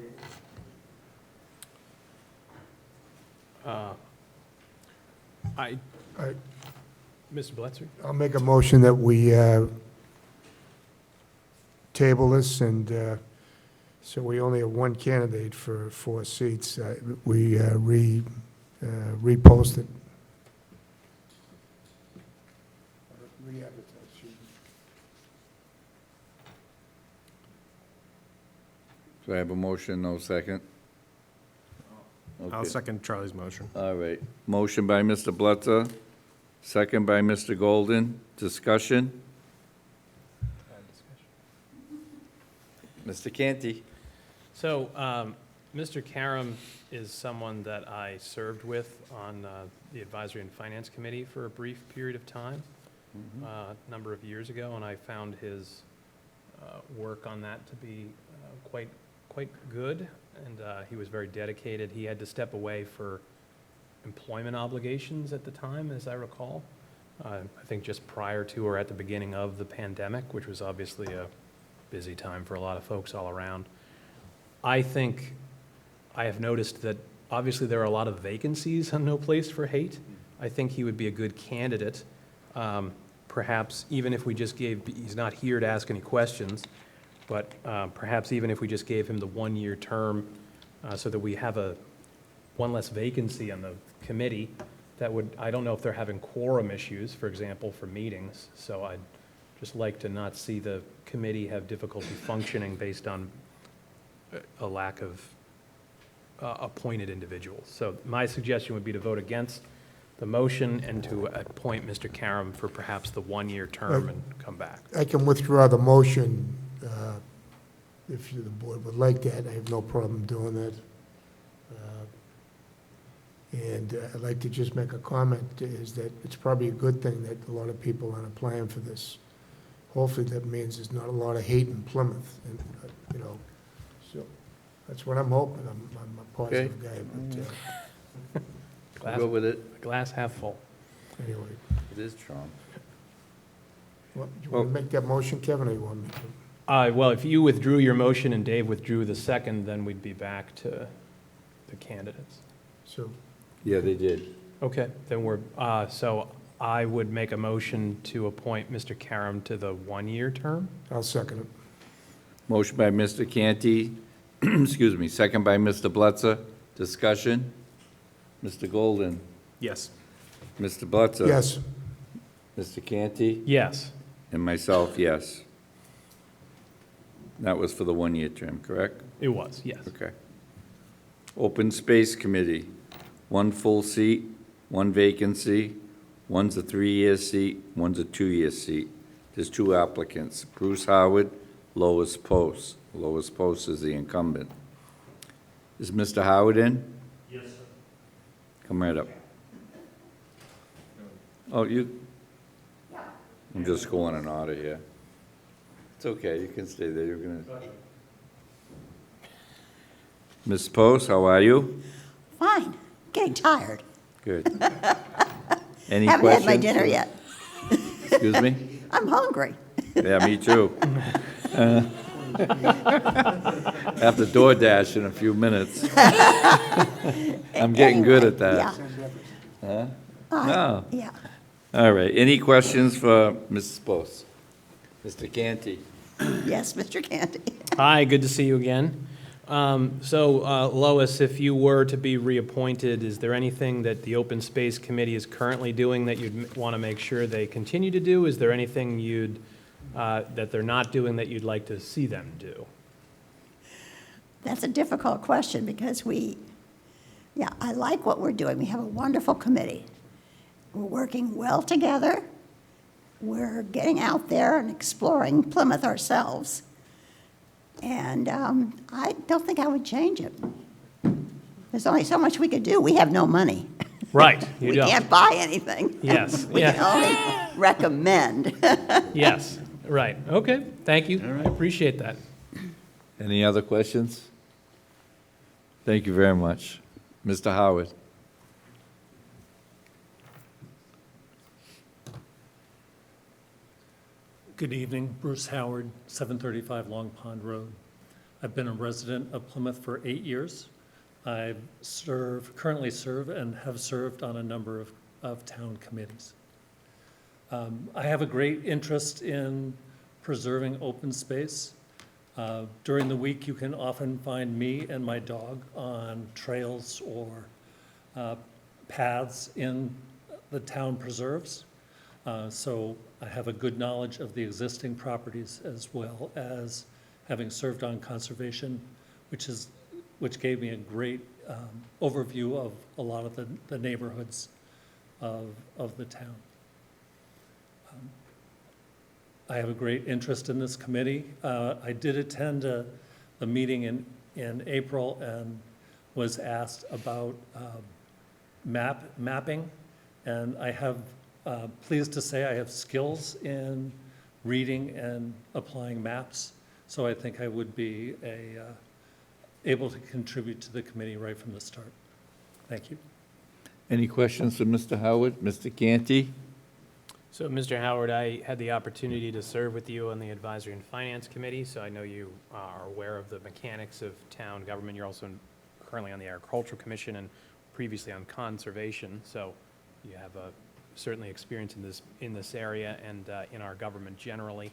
Mr. Bletzer? I'll make a motion that we table this, and so we only have 1 candidate for 4 seats. We repost it. So I have a motion, no second? I'll Okay. second Charlie's motion. All right. Motion by Mr. Bletzer, second by Mr. Golden. Discussion? Mr. Canty? So, Mr. Karam is someone that I served with on the Advisory and Finance Committee for a brief period of time, a number of years ago, and I found his work on that to be quite good, and he was very dedicated. He had to step away for employment obligations at the time, as I recall. I think just prior to or at the beginning of the pandemic, which was obviously a busy time for a lot of folks all around. I think I have noticed that obviously there are a lot of vacancies on No Place for Hate. I think he would be a good candidate. Perhaps even if we just gave, he's not here to ask any questions, but perhaps even if we just gave him the 1-year term so that we have one less vacancy on the committee, that would, I don't know if they're having quorum issues, for example, for meetings, so I'd just like to not see the committee have difficulty functioning based on a lack of appointed individuals. So my suggestion would be to vote against the motion and to appoint Mr. Karam for perhaps the 1-year term and come back. I can withdraw the motion if the board would like that. I have no problem doing that. And I'd like to just make a comment, is that it's probably a good thing that a lot of people aren't applying for this. Hopefully that means there's not a lot of hate in Plymouth, and, so that's what I'm hoping. I'm a positive guy, but I'll go with it. Glass half full. anyway. It is Trump. What, you want to make that motion, Kevin, or you want me to? Well, if you withdrew your motion and Dave withdrew the second, then we'd be back to the candidates. So, Yeah, they did. Okay, then so I would make a motion to appoint Mr. Karam to the 1-year term. I'll second it. Motion by Mr. Canty, excuse me, second by Mr. Bletzer. Discussion? Mr. Golden, Yes. Mr. Butzer. Yes. Mr. Canty, Yes. and myself, yes. That was for the one-year term, correct? It was, yes. Okay. Open Space Committee, one full seat, one vacancy, one's a 3-year seat, one's a 2-year seat. There's 2 applicants, Bruce Howard, Lois Post. Lois Post is the incumbent. Is Mr. Howard in? Yes, sir. Come right up. Oh, you? I'm just going in order here. It's okay, you can stay there, you're gonna. Ms. Post, how are you? Fine. Getting tired. Good. Any Haven't questions? had my dinner yet. Excuse me? I'm hungry. Yeah, me too. After DoorDash in a few minutes. I'm getting good at that. Huh? No. Yeah. All right, any questions for Mrs. Post? Mr. Canty? Yes, Mr. Canty. Hi, good to see you again. Lois, if you were to be reappointed, is there anything that the Open Space Committee is currently doing that you'd want to make sure they continue to do? Is there anything that they're not doing that you'd like to see them do? That's a difficult question because I like what we're doing. We have a wonderful committee. We're working well together. We're getting out there and exploring Plymouth ourselves. And I don't think I would change it. There's only so much we could do. We have no money. Right, you We don't. can't buy anything. Yes, We yeah. can only recommend. Yes, right, okay, thank you, I appreciate that. Any other questions? Thank you very much. Mr. Howard? Good evening, Bruce Howard, 735 Long Pond Road. I've been a resident of Plymouth for 8 years. I currently serve and have served on a number of town committees. I have a great interest in preserving open space. During the week, you can often find me and my dog on trails or paths in the town preserves. So I have a good knowledge of the existing properties as well as having served on conservation, which gave me a great overview of a lot of the neighborhoods of the town. I have a great interest in this committee. I did attend a meeting in April and was asked about mapping, and I have pleased to say I have skills in reading and applying maps, so I think I would be able to contribute to the committee right from the start. Thank you. Any questions for Mr. Howard? Mr. Canty? So, Mr. Howard, I had the opportunity to serve with you on the Advisory and Finance Committee, so I know you are aware of the mechanics of town government. You're also currently on the Agricultural Commission and previously on Conservation, so you have certainly experience in this area and in our government generally.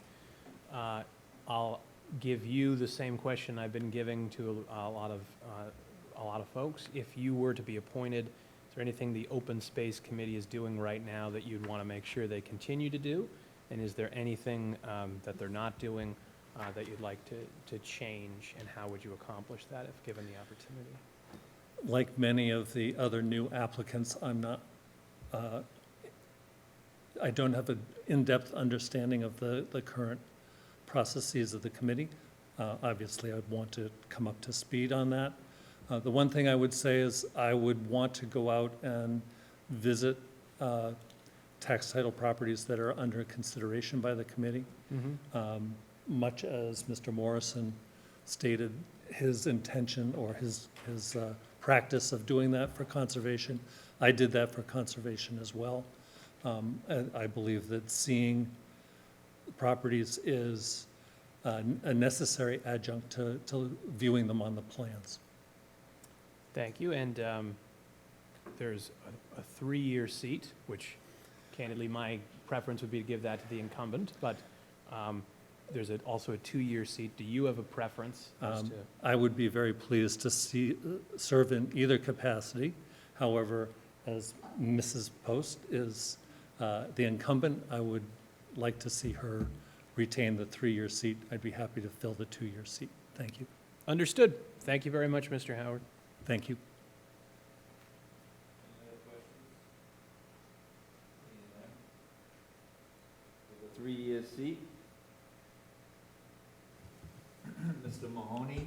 I'll give you the same question I've been giving to a lot of folks. If you were to be appointed, is there anything the Open Space Committee is doing right now that you'd want to make sure they continue to do? And is there anything that they're not doing that you'd like to change, and how would you accomplish that if given the opportunity? Like many of the other new applicants, I don't have an in-depth understanding of the current processes of the committee. Obviously, I'd want to come up to speed on that. The one thing I would say is I would want to go out and visit tax title properties that are under consideration by the committee. Much as Mr. Morrison stated his intention or his practice of doing that for conservation, I did that for conservation as well. I believe that seeing properties is a necessary adjunct to viewing them on the plans. Thank you, and there's a 3-year seat, which candidly my preference would be to give that to the incumbent, but there's also a 2-year seat. Do you have a preference as to? I would be very pleased to serve in either capacity, However, as Mrs. Post is the incumbent, I would like to see her retain the 3-year seat. I'd be happy to fill the 2-year seat. Thank you. Understood. Thank you very much, Mr. Howard. Thank you. For the 3-year seat, Mr. Mahoney.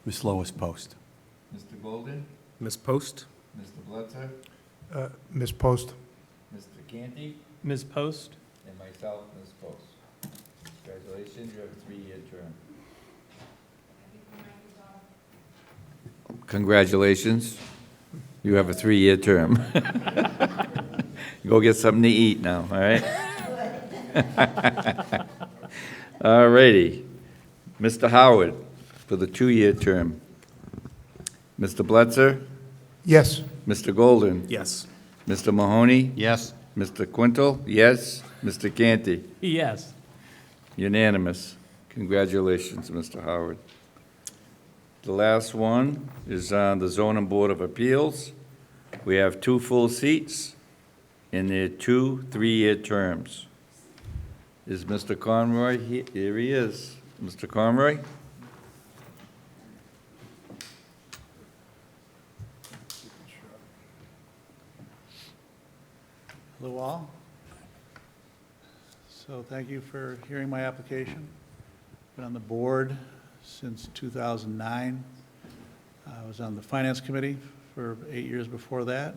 Ms. Lois Post. Mr. Golden, Ms. Post? Mr. Blitzer, Ms. Post? Mr. Canty, Ms. Post? and myself, Ms. Post. Congratulations, you have a 3-year term. Congratulations, you have a 3-year term. Go get something to eat now, all right? All righty. Mr. Howard, for the 2-year term. Mr. Blitzer, Yes. Mr. Golden, Yes. Mr. Mahoney, Yes. Mr. Quintel, yes. Mr. Canty, Yes. unanimous. Congratulations, Mr. Howard. The last one is on the Zoning Board of Appeals. We have 2 full seats in their 2 3-year terms. Is Mr. Conroy here? Here he is. Mr. Conroy? Hello all. So thank you for hearing my application. Been on the board since 2009. I was on the Finance Committee for 8 years before that.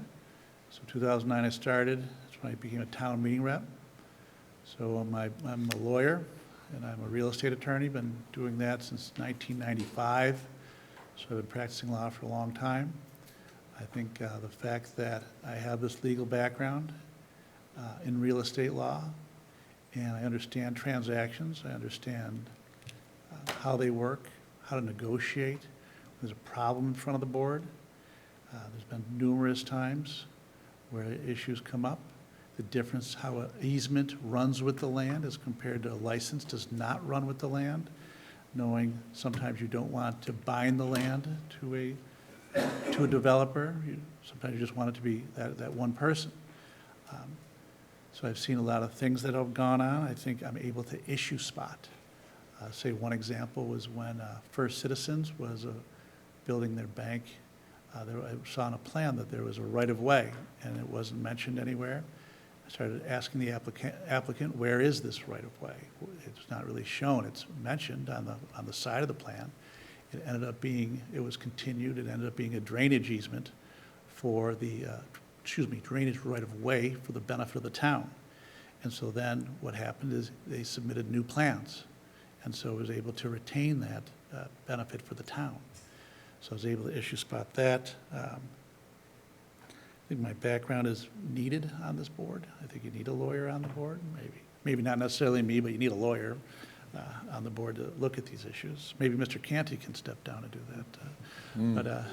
So 2009 I started. That's when I became a town meeting rep. So I'm a lawyer and I'm a real estate attorney. Been doing that since 1995. So I've been practicing law for a long time. I think the fact that I have this legal background in real estate law, and I understand transactions, I understand how they work, how to negotiate. There's a problem in front of the board. There's been numerous times where issues come up. The difference how an easement runs with the land as compared to a license does not run with the land, knowing sometimes you don't want to bind the land to a developer. Sometimes you just want it to be that one person. So I've seen a lot of things that have gone on. I think I'm able to issue spot. Say one example was when First Citizens was building their bank. I saw on a plan that there was a right-of-way, and it wasn't mentioned anywhere. I started asking the applicant, where is this right-of-way? It's not really shown. It's mentioned on the side of the plan. It ended up being, it was continued, it ended up being a drainage easement for the, drainage right-of-way for the benefit of the town. And so then what happened is they submitted new plans. And so I was able to retain that benefit for the town. So I was able to issue spot that. I think my background is needed on this board. I think you need a lawyer on the board, maybe. Maybe not necessarily me, but you need a lawyer on the board to look at these issues. Maybe Mr. Canty can step down and do that.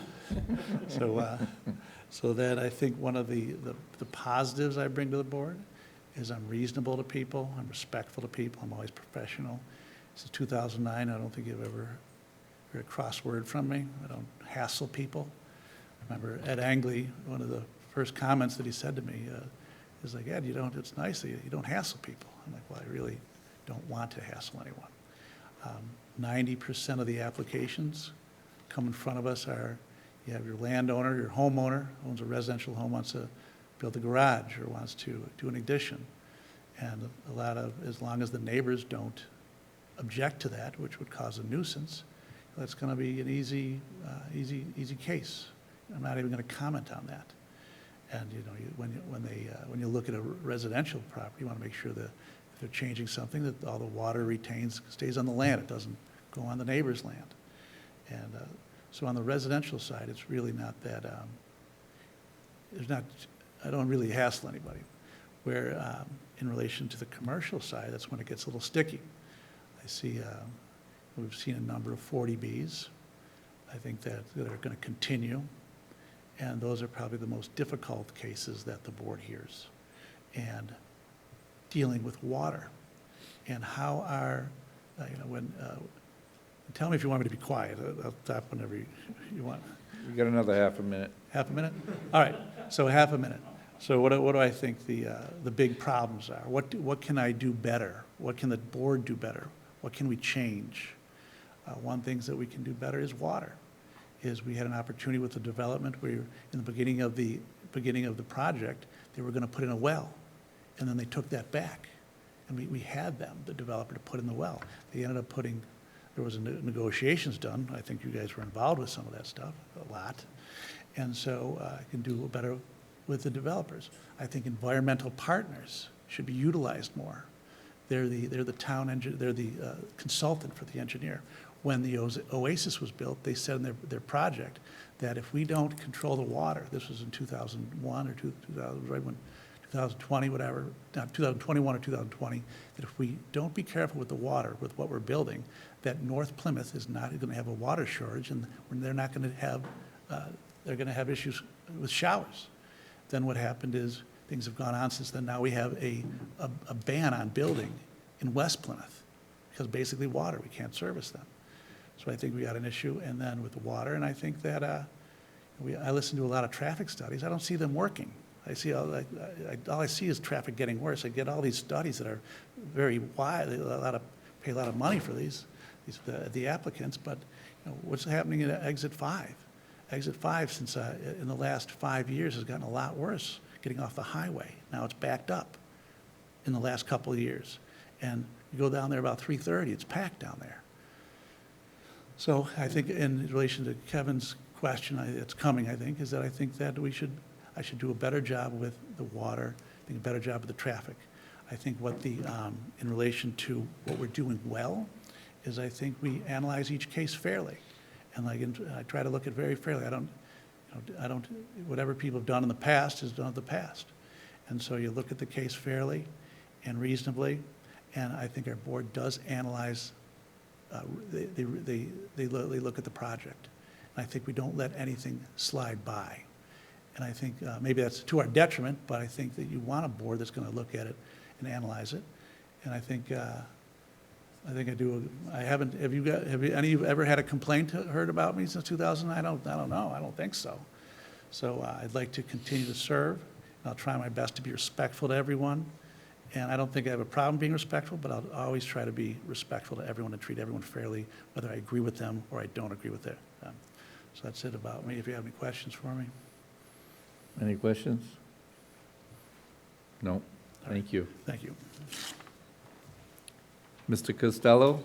So that I think one of the positives I bring to the board is I'm reasonable to people, I'm respectful to people, I'm always professional. Since 2009, I don't think you've ever heard a cross word from me. I don't hassle people. I remember Ed Angley, one of the first comments that he said to me is like, Ed, it's nice that you don't hassle people. I'm like, well, I really don't want to hassle anyone. 90% of the applications come in front of us are, you have your landowner, your homeowner, owns a residential home, wants to build a garage or wants to do an addition. And a lot of, as long as the neighbors don't object to that, which would cause a nuisance, that's going to be an easy case. I'm not even going to comment on that. And when you look at a residential property, you want to make sure that if they're changing something, that all the water stays on the land. It doesn't go on the neighbor's land. And so on the residential side, it's really not that. I don't really hassle anybody. Where in relation to the commercial side, that's when it gets a little sticky. We've seen a number of 40Bs. I think that are going to continue. And those are probably the most difficult cases that the board hears. And dealing with water and how when Tell me if you want me to be quiet. I'll stop whenever you want. We got another half a minute. Half a minute? All right, so half a minute. So what do I think the big problems are? What can I do better? What can the board do better? What can we change? One thing that we can do better is water. We had an opportunity with the development where in the beginning of the project, they were going to put in a well, and then they took that back. And we had them, the developer, to put in the well. They ended up there was negotiations done. I think you guys were involved with some of that stuff, a lot. And so I can do better with the developers. I think environmental partners should be utilized more. They're the consultant for the engineer. When the Oasis was built, they said in their project that if we don't control the water, this was in 2001 or 2000, right when 2020, whatever, not 2021 or 2020, that if we don't be careful with the water, with what we're building, that North Plymouth is not going to have a water shortage, and they're not going to have, they're going to have issues with showers. Then what happened is things have gone on since then. Now we have a ban on building in West Plymouth because basically water, we can't service them. So I think we got an issue, and then with the water, and I think that I listen to a lot of traffic studies. I don't see them working. I see all I see is traffic getting worse. I get all these studies that are very wide. Pay a lot of money for the applicants, but what's happening at Exit 5? Exit 5, since in the last 5 years, has gotten a lot worse getting off the highway. Now it's backed up in the last couple of years. And you go down there about 3:30, it's packed down there. So I think in relation to Kevin's question, it's coming, I think, is that I think that I should do a better job with the water, I think a better job with the traffic. I think in relation to what we're doing well, is I think we analyze each case fairly. And I try to look at it very fairly. I don't, whatever people have done in the past is done in the past. And so you look at the case fairly and reasonably, and I think our board does analyze, they look at the project. And I think we don't let anything slide by. And I think maybe that's to our detriment, but I think that you want a board that's going to look at it and analyze it. And I think I do. Have any of you ever had a complaint heard about me since 2009? I don't know. I don't think so. So I'd like to continue to serve. I'll try my best to be respectful to everyone. And I don't think I have a problem being respectful, but I'll always try to be respectful to everyone and treat everyone fairly, whether I agree with them or I don't agree with them. So that's it about me. If you have any questions for me. Any questions? No. Thank you. Thank you. Mr. Costello?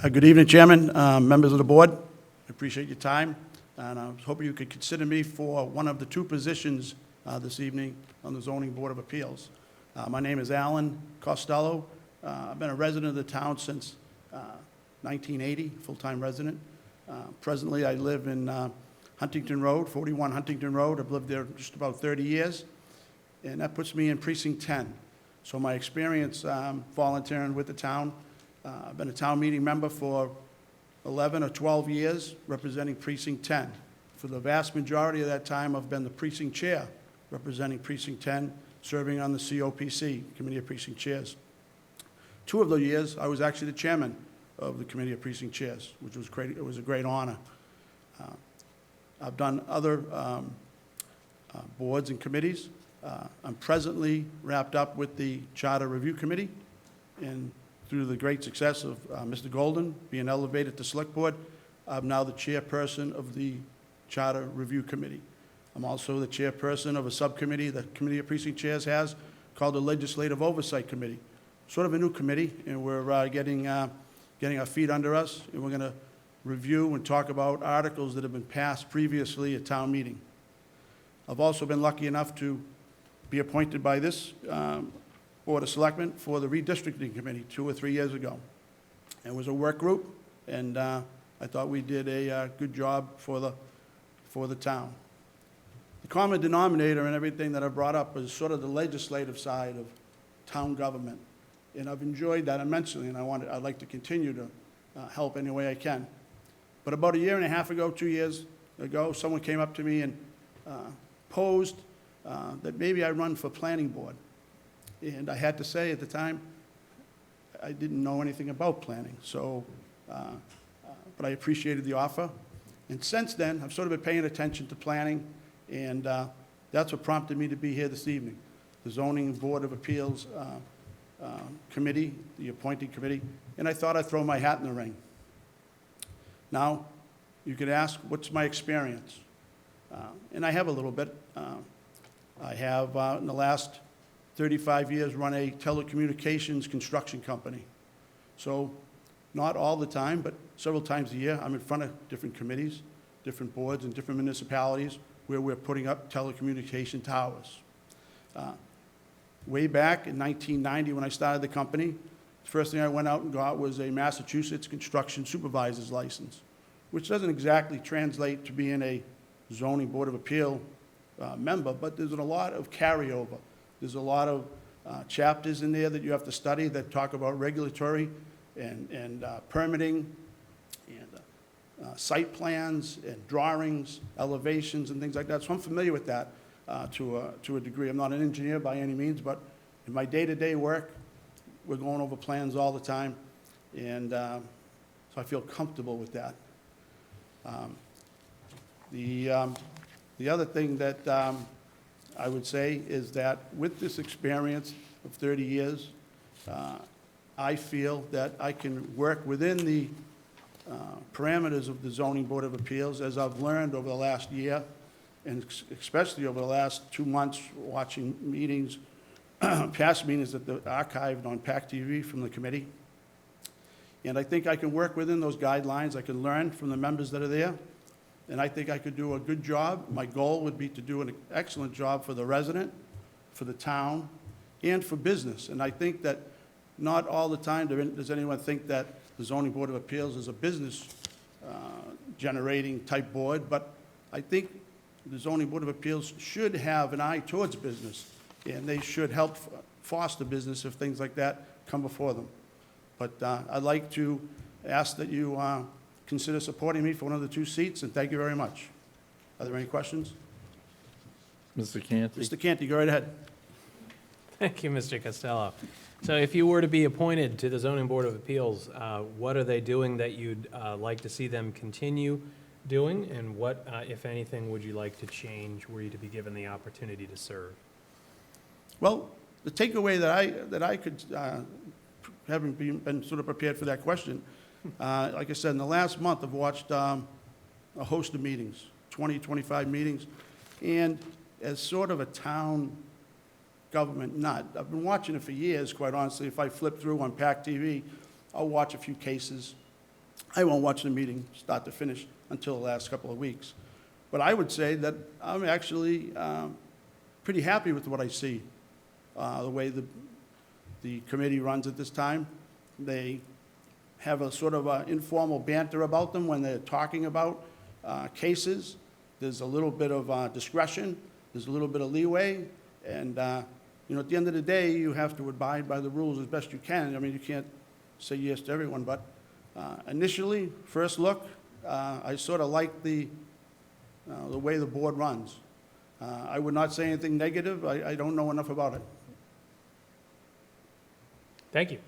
Good evening, Chairman, members of the board. I appreciate your time, and I was hoping you could consider me for one of the two positions this evening on the Zoning Board of Appeals. My name is Alan Costello. I've been a resident of the town since 1980, full-time resident. Presently, I live in Huntington Road, 41 Huntington Road. I've lived there just about 30 years, and that puts me in Precinct 10. So my experience volunteering with the town, I've been a town meeting member for 11 or 12 years, representing Precinct 10. For the vast majority of that time, I've been the precinct chair, representing Precinct 10, serving on the COPC, Committee of Precinct Chairs. 2 of the years, I was actually the chairman of the Committee of Precinct Chairs, which was great. It was a great honor. I've done other boards and committees. I'm presently wrapped up with the Charter Review Committee, and through the great success of Mr. Golden being elevated to Select Board, I'm now the chairperson of the Charter Review Committee. I'm also the chairperson of a subcommittee the Committee of Precinct Chairs has called the Legislative Oversight Committee. Sort of a new committee, and we're getting our feet under us, and we're going to review and talk about articles that have been passed previously at town meeting. I've also been lucky enough to be appointed by this Board of Selectmen for the Redistricting Committee 2 or 3 years ago. It was a work group, and I thought we did a good job for the town. The common denominator in everything that I brought up is sort of the legislative side of town government, and I've enjoyed that immensely, and I'd like to continue to help any way I can. But about 1.5 years ago, 2 years ago, someone came up to me and posed that maybe I run for planning board. And I had to say at the time, I didn't know anything about planning, so, but I appreciated the offer. And since then, I've sort of been paying attention to planning, and that's what prompted me to be here this evening. The Zoning Board of Appeals Committee, the appointing committee, and I thought I'd throw my hat in the ring. Now, you could ask, what's my experience? And I have a little bit. I have, in the last 35 years, run a telecommunications construction company. So not all the time, but several times a year, I'm in front of different committees, different boards, and different municipalities where we're putting up telecommunication towers. Way back in 1990, when I started the company, the first thing I went out and got was a Massachusetts construction supervisor's license, which doesn't exactly translate to being a zoning board of appeal member, but there's a lot of carryover. There's a lot of chapters in there that you have to study that talk about regulatory and permitting and site plans and drawings, elevations and things like that. So I'm familiar with that to a degree. I'm not an engineer by any means, but in my day-to-day work, we're going over plans all the time, and so I feel comfortable with that. The other thing that I would say is that with this experience of 30 years, I feel that I can work within the parameters of the Zoning Board of Appeals, as I've learned over the last year, and especially over the last 2 months watching meetings, past meetings that are archived on PAC TV from the committee. And I think I can work within those guidelines. I can learn from the members that are there, and I think I could do a good job. My goal would be to do an excellent job for the resident, for the town, and for business. And I think that not all the time does anyone think that the Zoning Board of Appeals is a business generating type board, but I think the Zoning Board of Appeals should have an eye towards business, and they should help foster business if things like that come before them. But I'd like to ask that you consider supporting me for one of the 2 seats, and thank you very much. Are there any questions? Mr. Canty? Mr. Canty, go right ahead. Thank you, Mr. Costello. So if you were to be appointed to the Zoning Board of Appeals, what are they doing that you'd like to see them continue doing? And what, if anything, would you like to change were you to be given the opportunity to serve? Well, the takeaway that I could, having been sort of prepared for that question, like I said, in the last month, I've watched a host of meetings, 20, 25 meetings, and as sort of a town government nut, I've been watching it for years, quite honestly. If I flip through on PAC TV, I'll watch a few cases. I won't watch the meeting start to finish until the last couple of weeks. But I would say that I'm actually pretty happy with what I see, the way the committee runs at this time. They have a sort of informal banter about them when they're talking about cases. There's a little bit of discretion. There's a little bit of leeway. And, you know, at the end of the day, you have to abide by the rules as best you can. I mean, you can't say yes to everyone. But initially, first look, I sort of like the way the board runs. I would not say anything negative. I don't know enough about it. Thank you.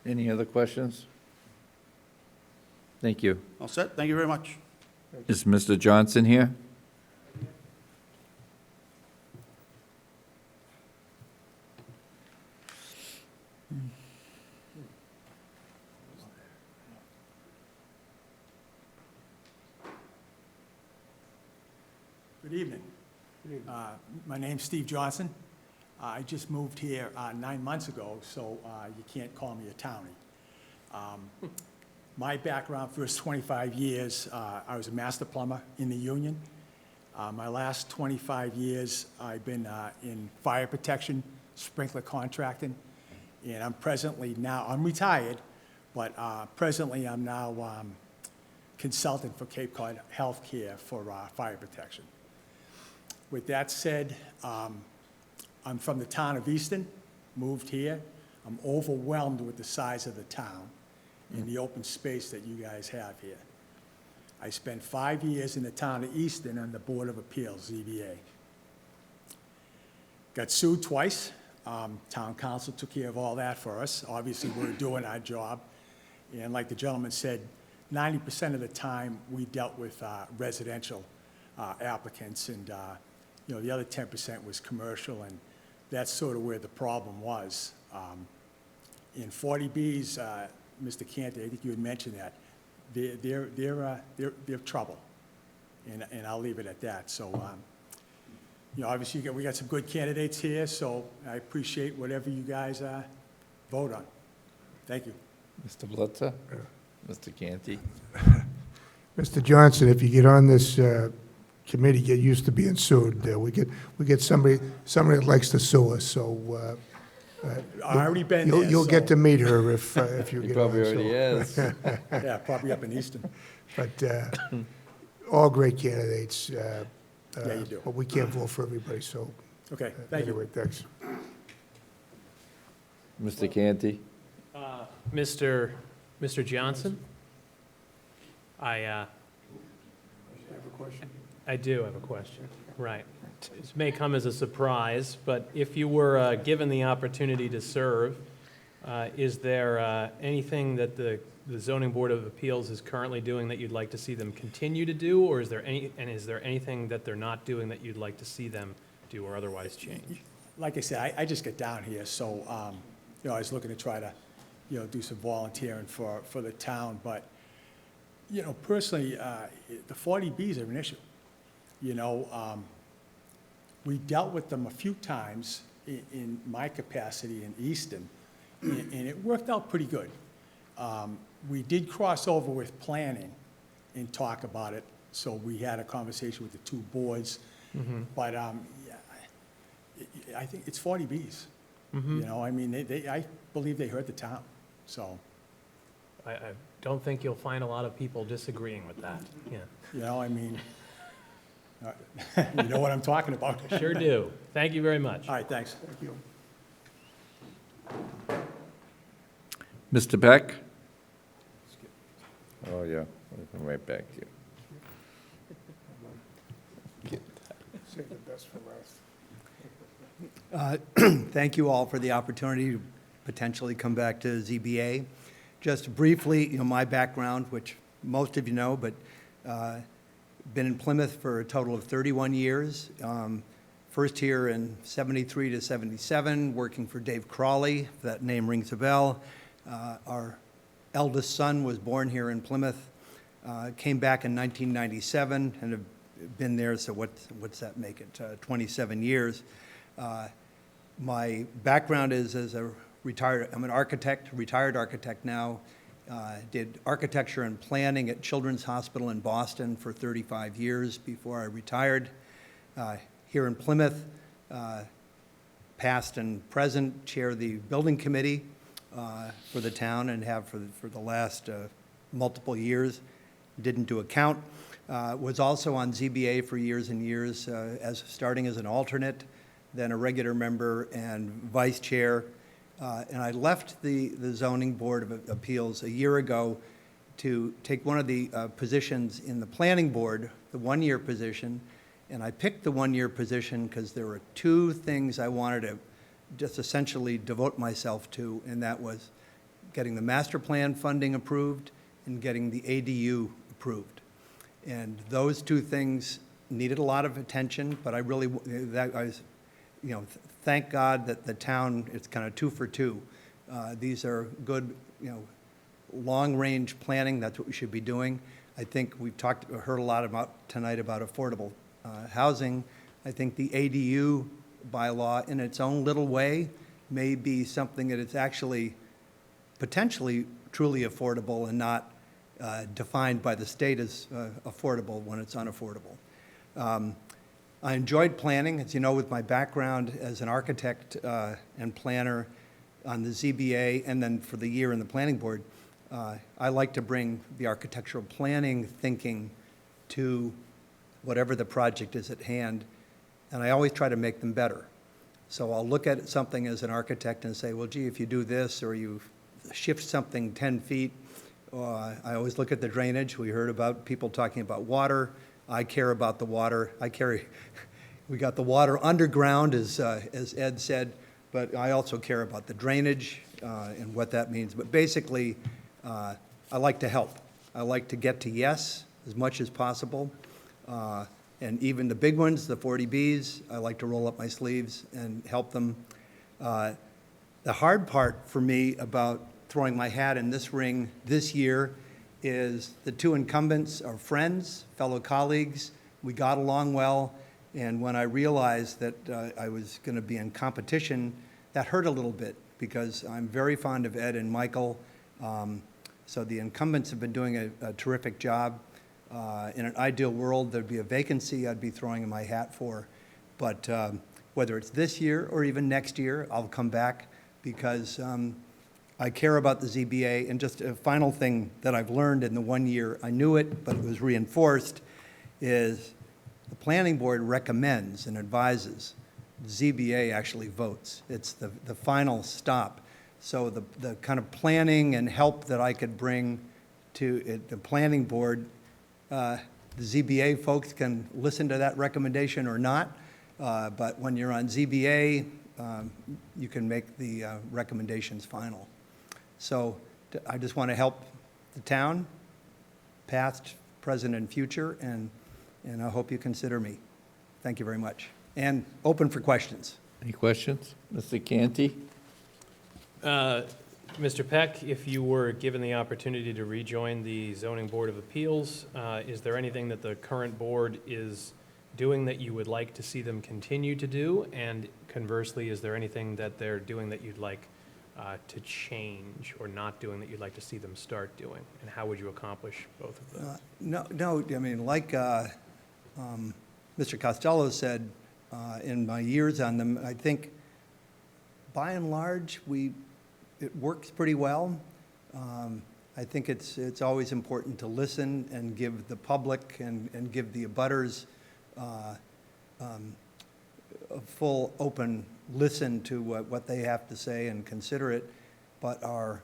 Any other questions? Thank you. All set? Thank you very much. Is Mr. Johnson here? Good evening. My name's Steve Johnson. I just moved here 9 months ago, so you can't call me a townie. My background, first 25 years, I was a master plumber in the union. My last 25 years, I've been in fire protection, sprinkler contracting, and I'm presently now, I'm retired, but presently I'm now consultant for Cape Cod Healthcare for fire protection. With that said, I'm from the town of Easton, moved here. I'm overwhelmed with the size of the town and the open space that you guys have here. I spent 5 years in the town of Easton on the Board of Appeals, ZBA. Got sued twice Town council took care of all that for us. Obviously, we're doing our job. And like the gentleman said, 90% of the time, we dealt with residential applicants, and, you know, the other 10% was commercial, and that's sort of where the problem was. In 40Bs, Mr. Cantor, I think you had mentioned that, they're trouble, and I'll leave it at that. So, you know, obviously, we got some good candidates here, so I appreciate whatever you guys vote on. Thank you. Mr. Blitzer? Mr. Canty? Mr. Johnson, if you get on this committee, get used to being sued. We get somebody that likes to sue us, so I've already been you'll there, you'll get so- to meet her if you He get on. probably already so. is. Yeah, probably up in Easton. But all great candidates. Yeah, you do. But we can't vote for everybody, so. Okay, thank you. Anyway, thanks. Mr. Canty? Mr. Johnson? I do have a question, right. This may come as a surprise, but if you were given the opportunity to serve, is there anything that the Zoning Board of Appeals is currently doing that you'd like to see them continue to do, or is there anything that they're not doing that you'd like to see them do or otherwise change? Like I said, I just got down here, so, you know, I was looking to try to, you know, do some volunteering for the town, but, you know, personally, the 40Bs are an issue. You know, we dealt with them a few times in my capacity in Easton, and it worked out pretty good. We did cross over with planning and talk about it, so we had a conversation with the two boards. But yeah, I think it's 40Bs. You know, I mean, I believe they hurt the town, so. I don't think you'll find a lot of people disagreeing with that, yeah. You know, I mean, you know what I'm talking about. Sure do. Thank you very much. All right, thanks. Thank you. Mr. Peck? Oh, yeah, I'll come right back to you. Save the best for last. Thank you all for the opportunity to potentially come back to ZBA. Just briefly, you know, my background, which most of you know, but been in Plymouth for a total of 31 years. First here in 73 to 77, working for Dave Crawley, if that name rings a bell. Our eldest son was born here in Plymouth, came back in 1997, and have been there, so what's that make it, 27 years. My background is as I'm an architect, retired architect now. Did architecture and planning at Children's Hospital in Boston for 35 years before I retired. Here in Plymouth, past and present, chair the building committee for the town and have for the last multiple years. Didn't do a count. Was also on ZBA for years and years, starting as an alternate, then a regular member and vice chair. And I left the Zoning Board of Appeals a year ago to take one of the positions in the Planning Board, the one-year position. And I picked the one-year position because there were two things I wanted to just essentially devote myself to, and that was getting the master plan funding approved and getting the ADU approved. And those two things needed a lot of attention, but I was, you know, thank God that the town, it's kind of 2 for 2. These are good, you know, long-range planning. That's what we should be doing. I think we've heard a lot about tonight about affordable housing. I think the ADU bylaw, in its own little way, may be something that it's actually potentially truly affordable and not defined by the state as affordable when it's unaffordable. I enjoyed planning, as you know, with my background as an architect and planner on the ZBA, and then for the year in the planning board. I like to bring the architectural planning thinking to whatever the project is at hand, and I always try to make them better. So I'll look at something as an architect and say, well, gee, if you do this or you shift something 10 feet, I always look at the drainage. We heard about people talking about water. I care about the water. We got the water underground, as Ed said. but I also care about the drainage and what that means. But basically, I like to help. I like to get to yes as much as possible. And even the big ones, the 40Bs, I like to roll up my sleeves and help them. The hard part for me about throwing my hat in this ring this year is the two incumbents are friends, fellow colleagues. We got along well, and when I realized that I was going to be in competition, that hurt a little bit because I'm very fond of Ed and Michael. So the incumbents have been doing a terrific job. In an ideal world, there'd be a vacancy I'd be throwing in my hat for. But whether it's this year or even next year, I'll come back because I care about the ZBA. And just a final thing that I've learned in the 1 year, I knew it, but it was reinforced, is the planning board recommends and advises. The ZBA actually votes. It's the final stop. So the kind of planning and help that I could bring to the planning board, the ZBA folks can listen to that recommendation or not, but when you're on ZBA, you can make the recommendations final. So I just want to help the town, past, present, and future, and I hope you consider me. Thank you very much. And open for questions. Any questions? Mr. Canty? Mr. Peck, if you were given the opportunity to rejoin the Zoning Board of Appeals, is there anything that the current board is doing that you would like to see them continue to do? And conversely, is there anything that they're doing that you'd like to change or not doing that you'd like to see them start doing? And how would you accomplish both of those? No, I mean, like Mr. Costello said, in my years on them, I think by and large, it works pretty well. I think it's always important to listen and give the public and give the abutters a full, open listen to what they have to say and consider it. But our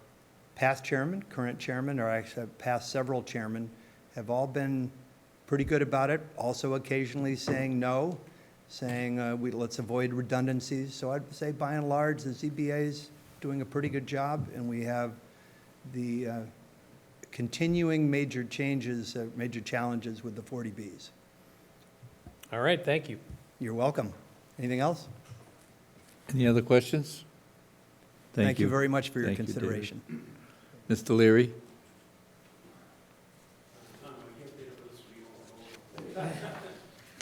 past chairman, current chairman, or actually past several chairmen have all been pretty good about it, also occasionally saying no, saying let's avoid redundancies. So I'd say by and large, the ZBA is doing a pretty good job, and we have the continuing major changes, major challenges with the 40Bs. All right, thank you. You're welcome. Anything else? Any other questions? Thank you very much for your Thank you, David. consideration. Mr. Leary?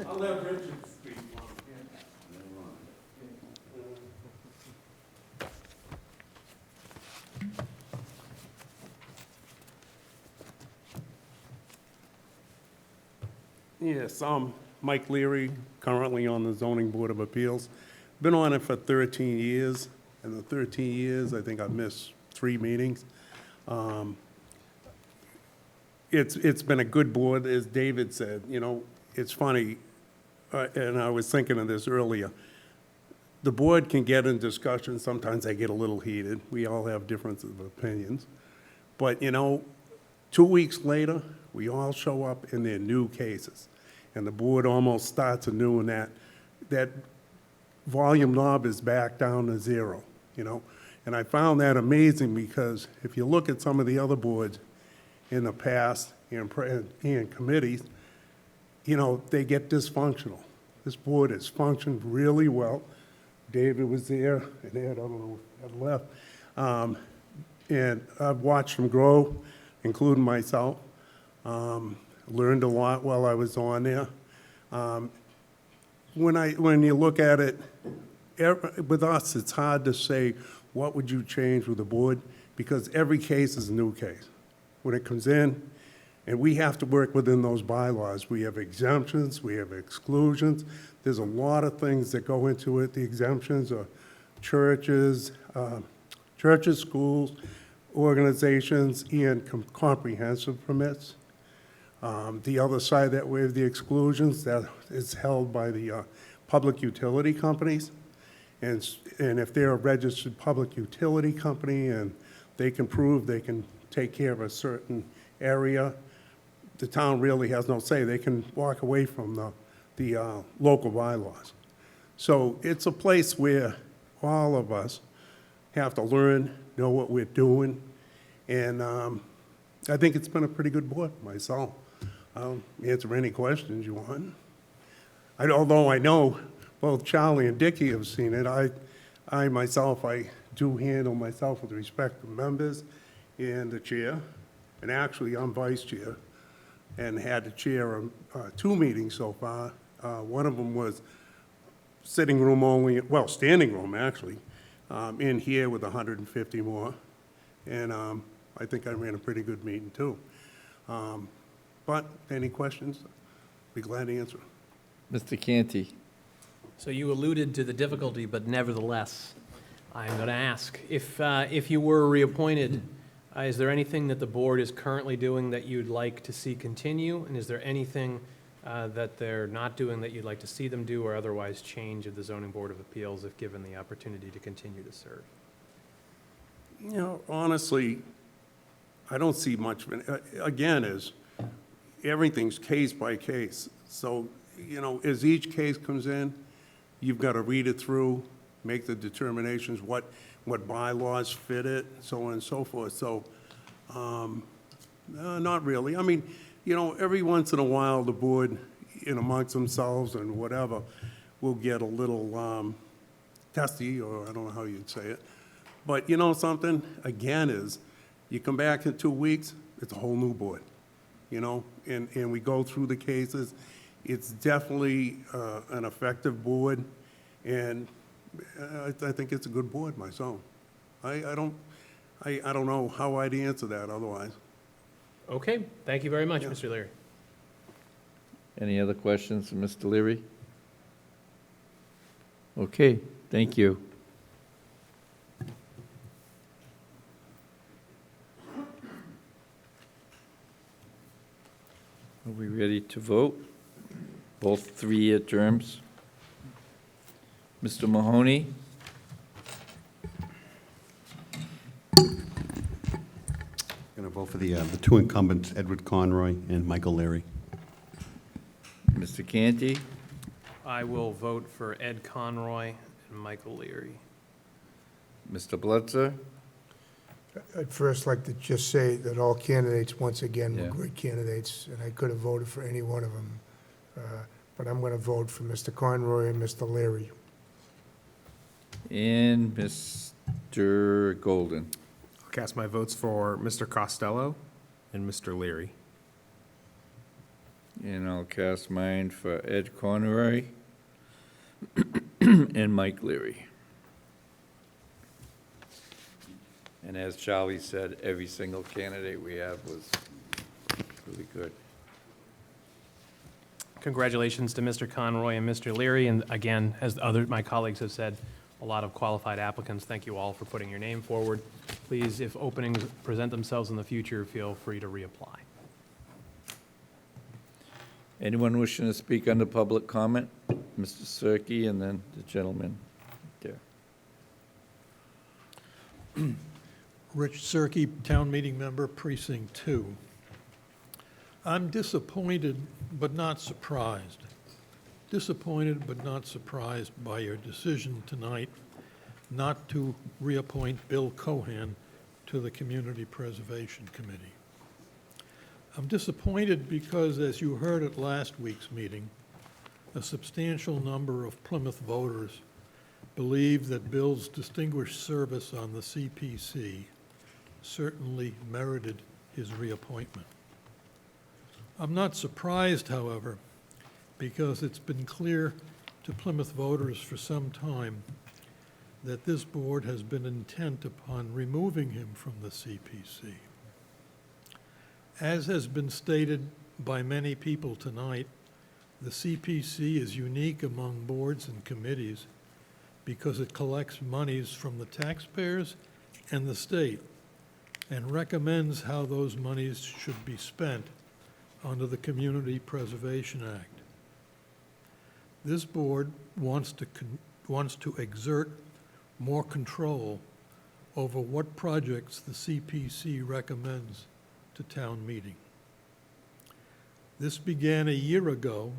I'll let Richard speak. Yes, I'm Mike Leary, currently on the Zoning Board of Appeals. Been on it for 13 years. In the 13 years, I think I've missed 3 meetings. It's been a good board, as David said. You know, it's funny, and I was thinking of this earlier. The board can get in discussion. Sometimes they get a little heated. We all have differences of opinions. But, you know, 2 weeks later, we all show up in their new cases. And the board almost starts anew, and that volume knob is back down to 0, you know? And I found that amazing because if you look at some of the other boards in the past and committees, you know, they get dysfunctional. This board has functioned really well. David was there, and Ed, I don't know if Ed left. And I've watched them grow, including myself. Learned a lot while I was on there. When you look at it, with us, it's hard to say what would you change with the board because every case is a new case. When it comes in, and we have to work within those bylaws. We have exemptions, we have exclusions. There's a lot of things that go into it. The exemptions are churches, schools, organizations, and comprehensive permits. The other side that we have the exclusions that is held by the public utility companies. And if they're a registered public utility company and they can prove they can take care of a certain area, the town really has no say. They can walk away from the local bylaws. So it's a place where all of us have to learn, know what we're doing, and I think it's been a pretty good board myself. I'll answer any questions you want. Although I know both Charlie and Dickie have seen it, I myself, I do handle myself with respect to members and the chair, and actually I'm vice chair, and had to chair 2 meetings so far. One of them was sitting room only, well, standing room, actually, in here with 150 more. And I think I ran a pretty good meeting, too. But any questions? Be glad to answer. Mr. Canty? So you alluded to the difficulty, but nevertheless, I'm going to ask, if you were reappointed, is there anything that the board is currently doing that you'd like to see continue? And is there anything that they're not doing that you'd like to see them do or otherwise change of the Zoning Board of Appeals if given the opportunity to continue to serve? You know, honestly, I don't see much of it. Again, everything's case by case. So, you know, as each case comes in, you've got to read it through, make the determinations, what bylaws fit it, so on and so forth. So, not really. I mean, you know, every once in a while, the board, in amongst themselves and whatever, will get a little testy, or I don't know how you'd say it. But you know something, again, you come back in 2 weeks, it's a whole new board, you know, and we go through the cases. It's definitely an effective board, and I think it's a good board myself. I don't know how I'd answer that otherwise. Okay, thank you very much, Yeah. Mr. Leary. Any other questions for Mr. Leary? Okay, thank you. Are we ready to vote? Both 3-year terms? Mr. Mahoney? Going to vote for the 2 incumbents, Edward Conroy and Michael Leary. Mr. Canty? I will vote for Ed Conroy and Michael Leary. Mr. Blitzer? I'd first like to just say that all candidates, once again, were Yeah. great candidates, and I could have voted for any one of them. But I'm going to vote for Mr. Conroy and Mr. Leary. And Mr. Golden? I'll cast my votes for Mr. Costello and Mr. Leary. And I'll cast mine for Ed Conroy and Mike Leary. And as Charlie said, every single candidate we have was really good. Congratulations to Mr. Conroy and Mr. Leary, and again, as my colleagues have said, a lot of qualified applicants. Thank you all for putting your name forward. Please, if openings present themselves in the future, feel free to reapply. Anyone wishing to speak under public comment? Mr. Cirque and then the gentleman there. Rich Cirque, Town Meeting Member, Precinct 2. I'm disappointed but not surprised. Disappointed but not surprised by your decision tonight not to reappoint Bill Cohan to the Community Preservation Committee. I'm disappointed because, as you heard at last week's meeting, a substantial number of Plymouth voters believe that Bill's distinguished service on the CPC certainly merited his reappointment. I'm not surprised, however, because it's been clear to Plymouth voters for some time that this board has been intent upon removing him from the CPC. As has been stated by many people tonight, the CPC is unique among boards and committees because it collects monies from the taxpayers and the state and recommends how those monies should be spent under the Community Preservation Act. This board wants to exert more control over what projects the CPC recommends to town meeting. This began a year ago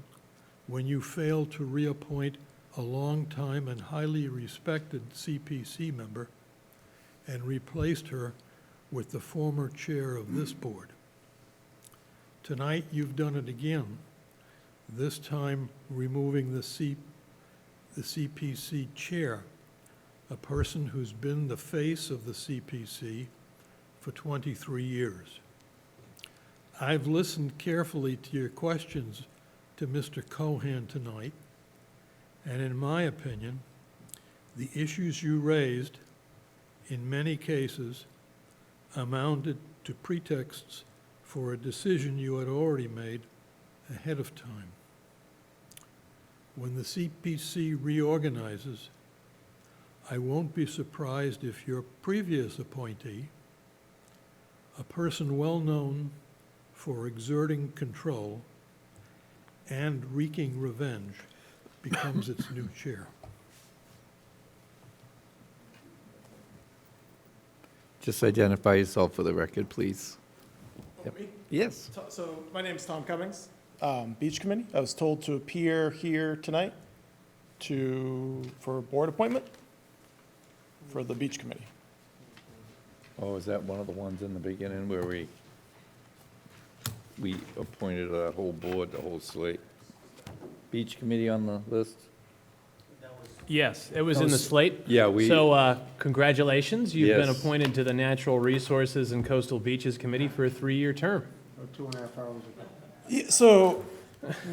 when you failed to reappoint a longtime and highly respected CPC member, and replaced her with the former chair of this board. Tonight, you've done it again, this time removing the CPC chair, a person who's been the face of the CPC for 23 years. I've listened carefully to your questions to Mr. Cohan tonight, and in my opinion, the issues you raised, in many cases, amounted to pretexts for a decision you had already made ahead of time. When the CPC reorganizes, I won't be surprised if your previous appointee, a person well-known for exerting control and wreaking revenge, becomes its new chair. Just identify yourself for the record, please. Yep. Yes. So my name's Tom Cummings, Beach Committee. I was told to appear here tonight for a board appointment for the Beach Committee. Oh, is that one of the ones in the beginning where we appointed a whole board, the whole slate? Beach committee on the list? Yes, it was in the slate. Yeah, we. So congratulations, you've been Yes. appointed to the Natural Resources and Coastal Beaches Committee for a 3-year term. 2.5 hours ago. Yeah, so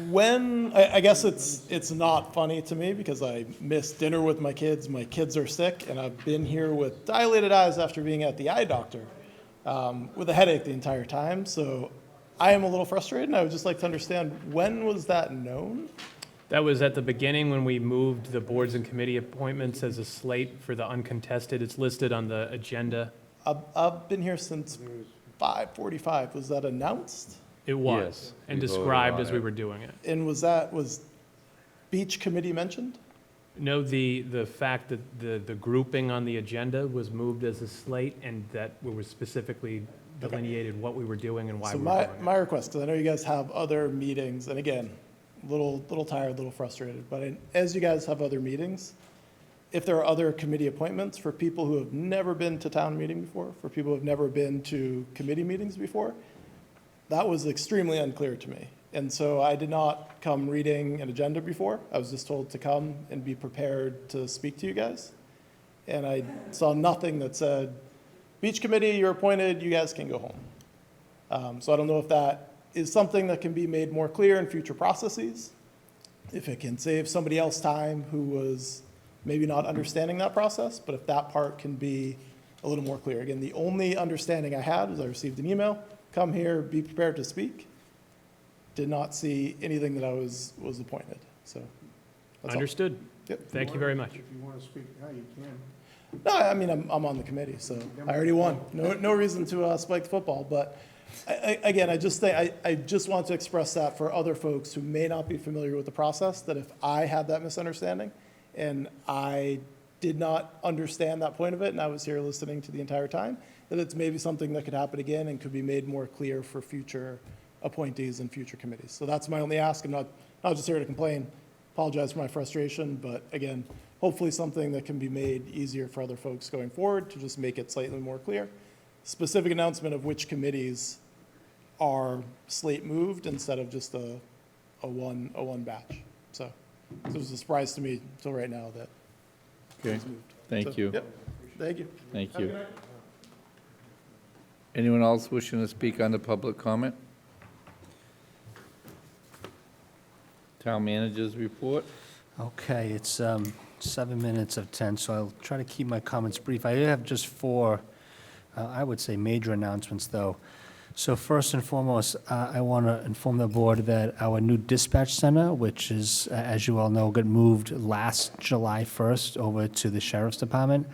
I guess it's not funny to me because I missed dinner with my kids. My kids are sick, and I've been here with dilated eyes after being at the eye doctor with a headache the entire time. So I am a little frustrated, and I would just like to understand, when was that known? That was at the beginning when we moved the boards and committee appointments as a slate for the uncontested. It's listed on the agenda. I've been here since 5:45. Was that announced? It was, Yes, and we voted described on as we it. were doing it. And was Beach Committee mentioned? No, the fact that the grouping on the agenda was moved as a slate and that we were specifically delineated what we were doing and why So we were doing it. my request, because I know you guys have other meetings, and again, little tired, little frustrated, but as you guys have other meetings, if there are other committee appointments for people who have never been to town meeting before, for people who have never been to committee meetings before, that was extremely unclear to me. And so I did not come reading an agenda before. I was just told to come and be prepared to speak to you guys. And I saw nothing that said, Beach Committee, you're appointed, you guys can go home. So I don't know if that is something that can be made more clear in future processes, if it can save somebody else time who was maybe not understanding that process, but if that part can be a little more clear. Again, the only understanding I had was I received an email, come here, be prepared to speak. Did not see anything that I was appointed, so. that's all. Understood. Yep. Thank you very much. If you want to speak now, you can. No, I mean, I'm on the committee, so I already won. No reason to spike the football, but again, I just think, I just want to express that for other folks who may not be familiar with the process, that if I had that misunderstanding and I did not understand that point of it, and I was here listening to the entire time, that it's maybe something that could happen again and could be made more clear for future appointees and future committees. So that's my only ask. I'm not just here to complain, apologize for my frustration, but again, hopefully something that can be made easier for other folks going forward to just make it slightly more clear. Specific announcement of which committees are slate moved instead of just a one batch. So it was a surprise to me until right now that it Okay, was moved. thank So, you. Yep, thank you. Thank Have a you. good night. Anyone else wishing to speak on the public comment? Town managers report? Okay, it's 7 minutes of 10, so I'll try to keep my comments brief. I have just 4, I would say, major announcements, though. So first and foremost, I want to inform the board that our new dispatch center, which is, as you all know, got moved last July 1st over to the Sheriff's Department.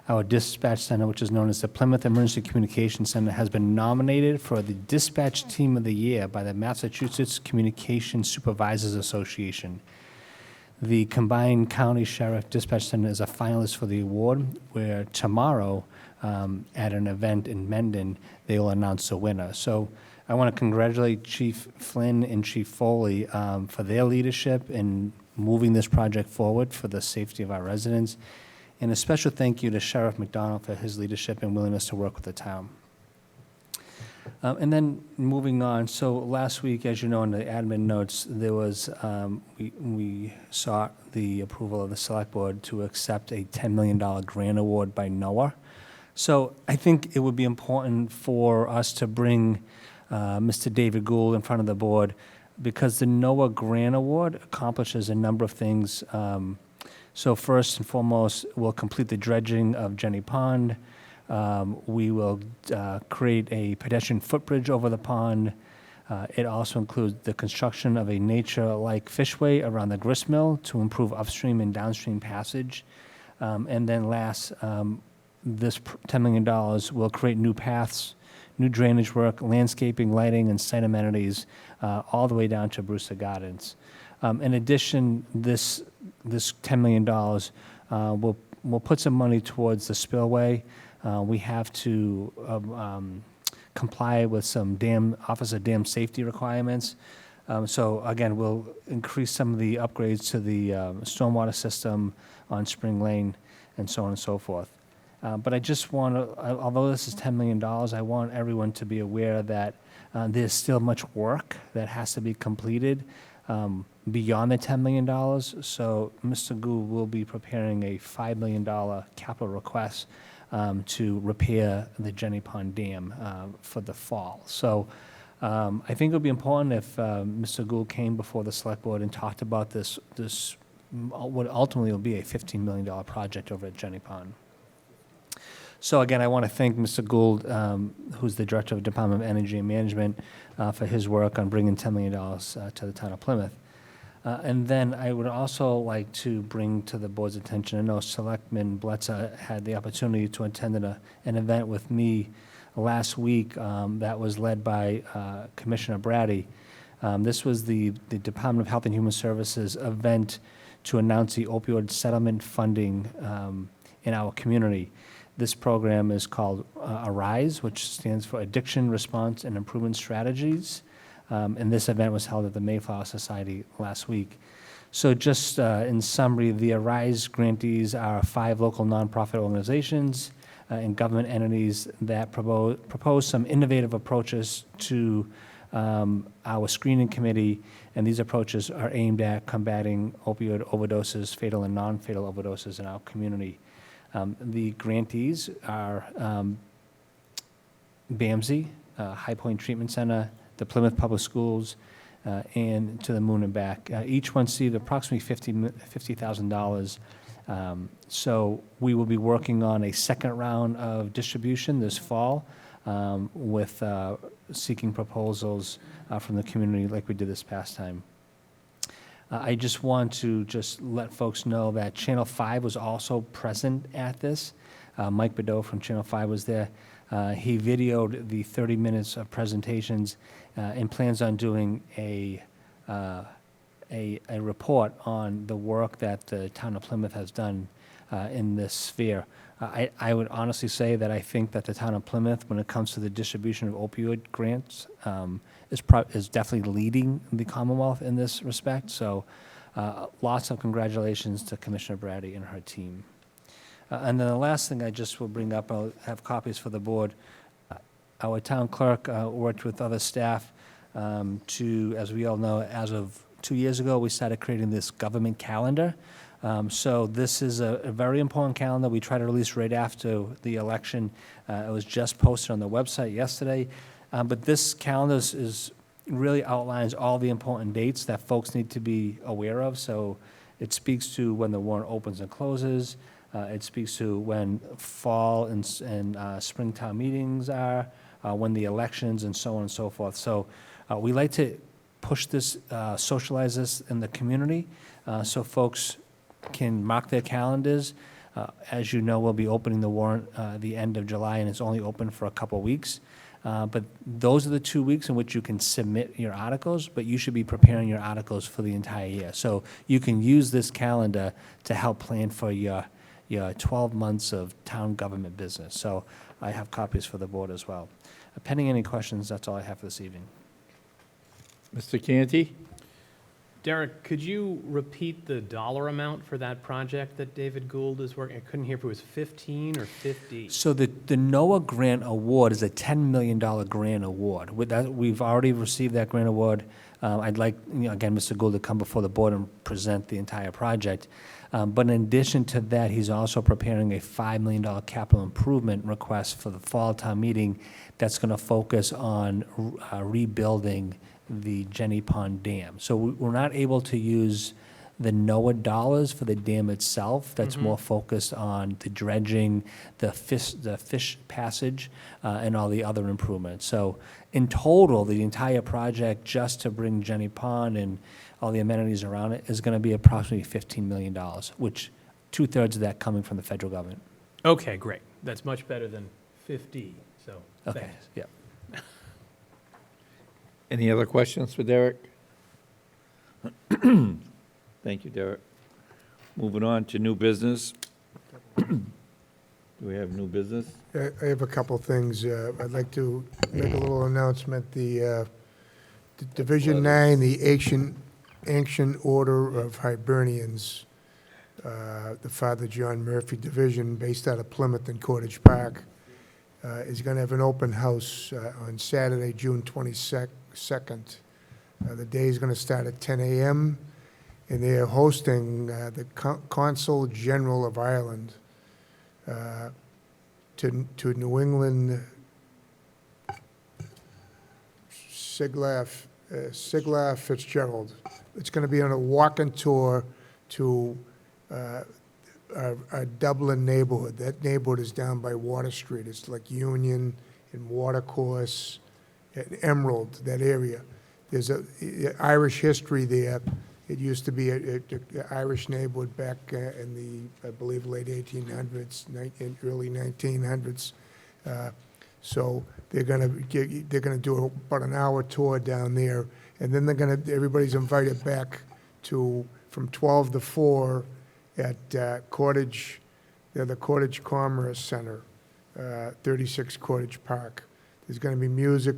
Our dispatch center, which is known as the Plymouth Emergency Communications Center, has been nominated for the Dispatch Team of the Year by the Massachusetts Communications Supervisors Association. The combined county sheriff dispatch center is a finalist for the award, where tomorrow, at an event in Mendon, they will announce a winner. So I want to congratulate Chief Flynn and Chief Foley for their leadership in moving this project forward for the safety of our residents. And a special thank you to Sheriff McDonald for his leadership and willingness to work with the town. And then moving on, so last week, as you know, in the admin notes, there was, we sought the approval of the select board to accept a $10 million grant award by NOAA. So I think it would be important for us to bring Mr. David Gould in front of the board, because the NOAA grant award accomplishes a number of things. So first and foremost, we'll complete the dredging of Jenny Pond. We will create a pedestrian footbridge over the pond. It also includes the construction of a nature-like fishway around the grist mill to improve upstream and downstream passage. And then last, this $10 million will create new paths, new drainage work, landscaping, lighting, and site amenities all the way down to Brewster Gardens. In addition, this $10 million will put some money towards the spillway. We have to comply with some Office of Dam Safety requirements. So again, we'll increase some of the upgrades to the stormwater system on Spring Lane and so on and so forth. But I just want to, although this is $10 million, I want everyone to be aware that there's still much work that has to be completed beyond the $10 million. So Mr. Gould will be preparing a $5 million capital request to repair the Jenny Pond Dam for the fall. So I think it would be important if Mr. Gould came before the select board and talked about this what ultimately will be a $15 million project over at Jenny Pond. So again, I want to thank Mr. Gould, who's the Director of Department of Energy and Management, for his work on bringing $10 million to the town of Plymouth. And then I would also like to bring to the board's attention, I know Selectman Bletzer had the opportunity to attend an event with me last week that was led by Commissioner Brady. This was the Department of Health and Human Services event to announce the opioid settlement funding in our community. This program is called ARISE, which stands for Addiction Response and Improvement Strategies. And this event was held at the Mayflower Society last week. So just in summary, the ARISE grantees are 5 local nonprofit organizations and government entities that propose some innovative approaches to our screening committee, and these approaches are aimed at combating opioid overdoses, fatal and non-fatal overdoses in our community. The grantees are BAMSI, High Point Treatment Center, the Plymouth Public Schools, and To the Moon and Back. Each one received approximately $50,000. So we will be working on a second round of distribution this fall with seeking proposals from the community like we did this past time. I just want to let folks know that Channel 5 was also present at this. Mike Bedeau from Channel 5 was there. He videoed the 30 minutes of presentations and plans on doing a report on the work that the town of Plymouth has done in this sphere. I would honestly say that I think that the town of Plymouth, when it comes to the distribution of opioid grants, is definitely leading the Commonwealth in this respect. So lots of congratulations to Commissioner Brady and her team. And then the last thing I just will bring up, I'll have copies for the board. Our town clerk worked with other staff to, as we all know, as of 2 years ago, we started creating this government calendar. So this is a very important calendar. We tried to release right after the election. It was just posted on the website yesterday. But this calendar really outlines all the important dates that folks need to be aware of. So it speaks to when the warrant opens and closes. It speaks to when fall and springtime meetings are, when the elections, and so on and so forth. So we like to push this, socialize this in the community so folks can mark their calendars. As you know, we'll be opening the warrant the end of July, and it's only open for a couple weeks. But those are the 2 weeks in which you can submit your articles, but you should be preparing your articles for the entire year. So you can use this calendar to help plan for your 12 months of town government business. So I have copies for the board as well. Pending any questions, that's all I have for this evening. Mr. Canty? Derek, could you repeat the dollar amount for that project that David Gould is working? I couldn't hear if it was 15 or 50. So the NOAA grant award is a $10 million grant award. With that, we've already received that grant award. I'd like, again, Mr. Gould to come before the board and present the entire project. But in addition to that, he's also preparing a $5 million capital improvement request for the fall town meeting that's going to focus on rebuilding the Jenny Pond Dam. So we're not able to use the NOAA dollars for the dam itself. That's more focused on the dredging, the fish passage, and all the other improvements. So in total, the entire project, just to bring Jenny Pond and all the amenities around it, is going to be approximately $15 million, which 2/3 of that coming from the federal government. Okay, great. That's much better than 50, so Okay, thanks. yeah. Any other questions for Derek? Thank you, Derek. Moving on to new business. Do we have new business? I have a couple things. I'd like to make a little announcement. The Division 9, the Ancient Order of Hibernians, the Father John Murphy Division, based out of Plymouth and Cottage Park, is going to have an open house on Saturday, June 22nd. The day is going to start at 10 a.m., and they are hosting the Consul General of Ireland to New England Siglar Fitzgerald. It's going to be on a walking tour to our Dublin neighborhood. That neighborhood is down by Water Street. It's like Union and Watercourse and Emerald, that area. There's a Irish history there. It used to be a Irish neighborhood back in the, I believe, late 1800s, early 1900s. So they're going to do about an hour tour down there, and then everybody's invited back from 12 to 4 at Cottage, the Cottage Commerce Center, 36 Cottage Park. There's going to be music,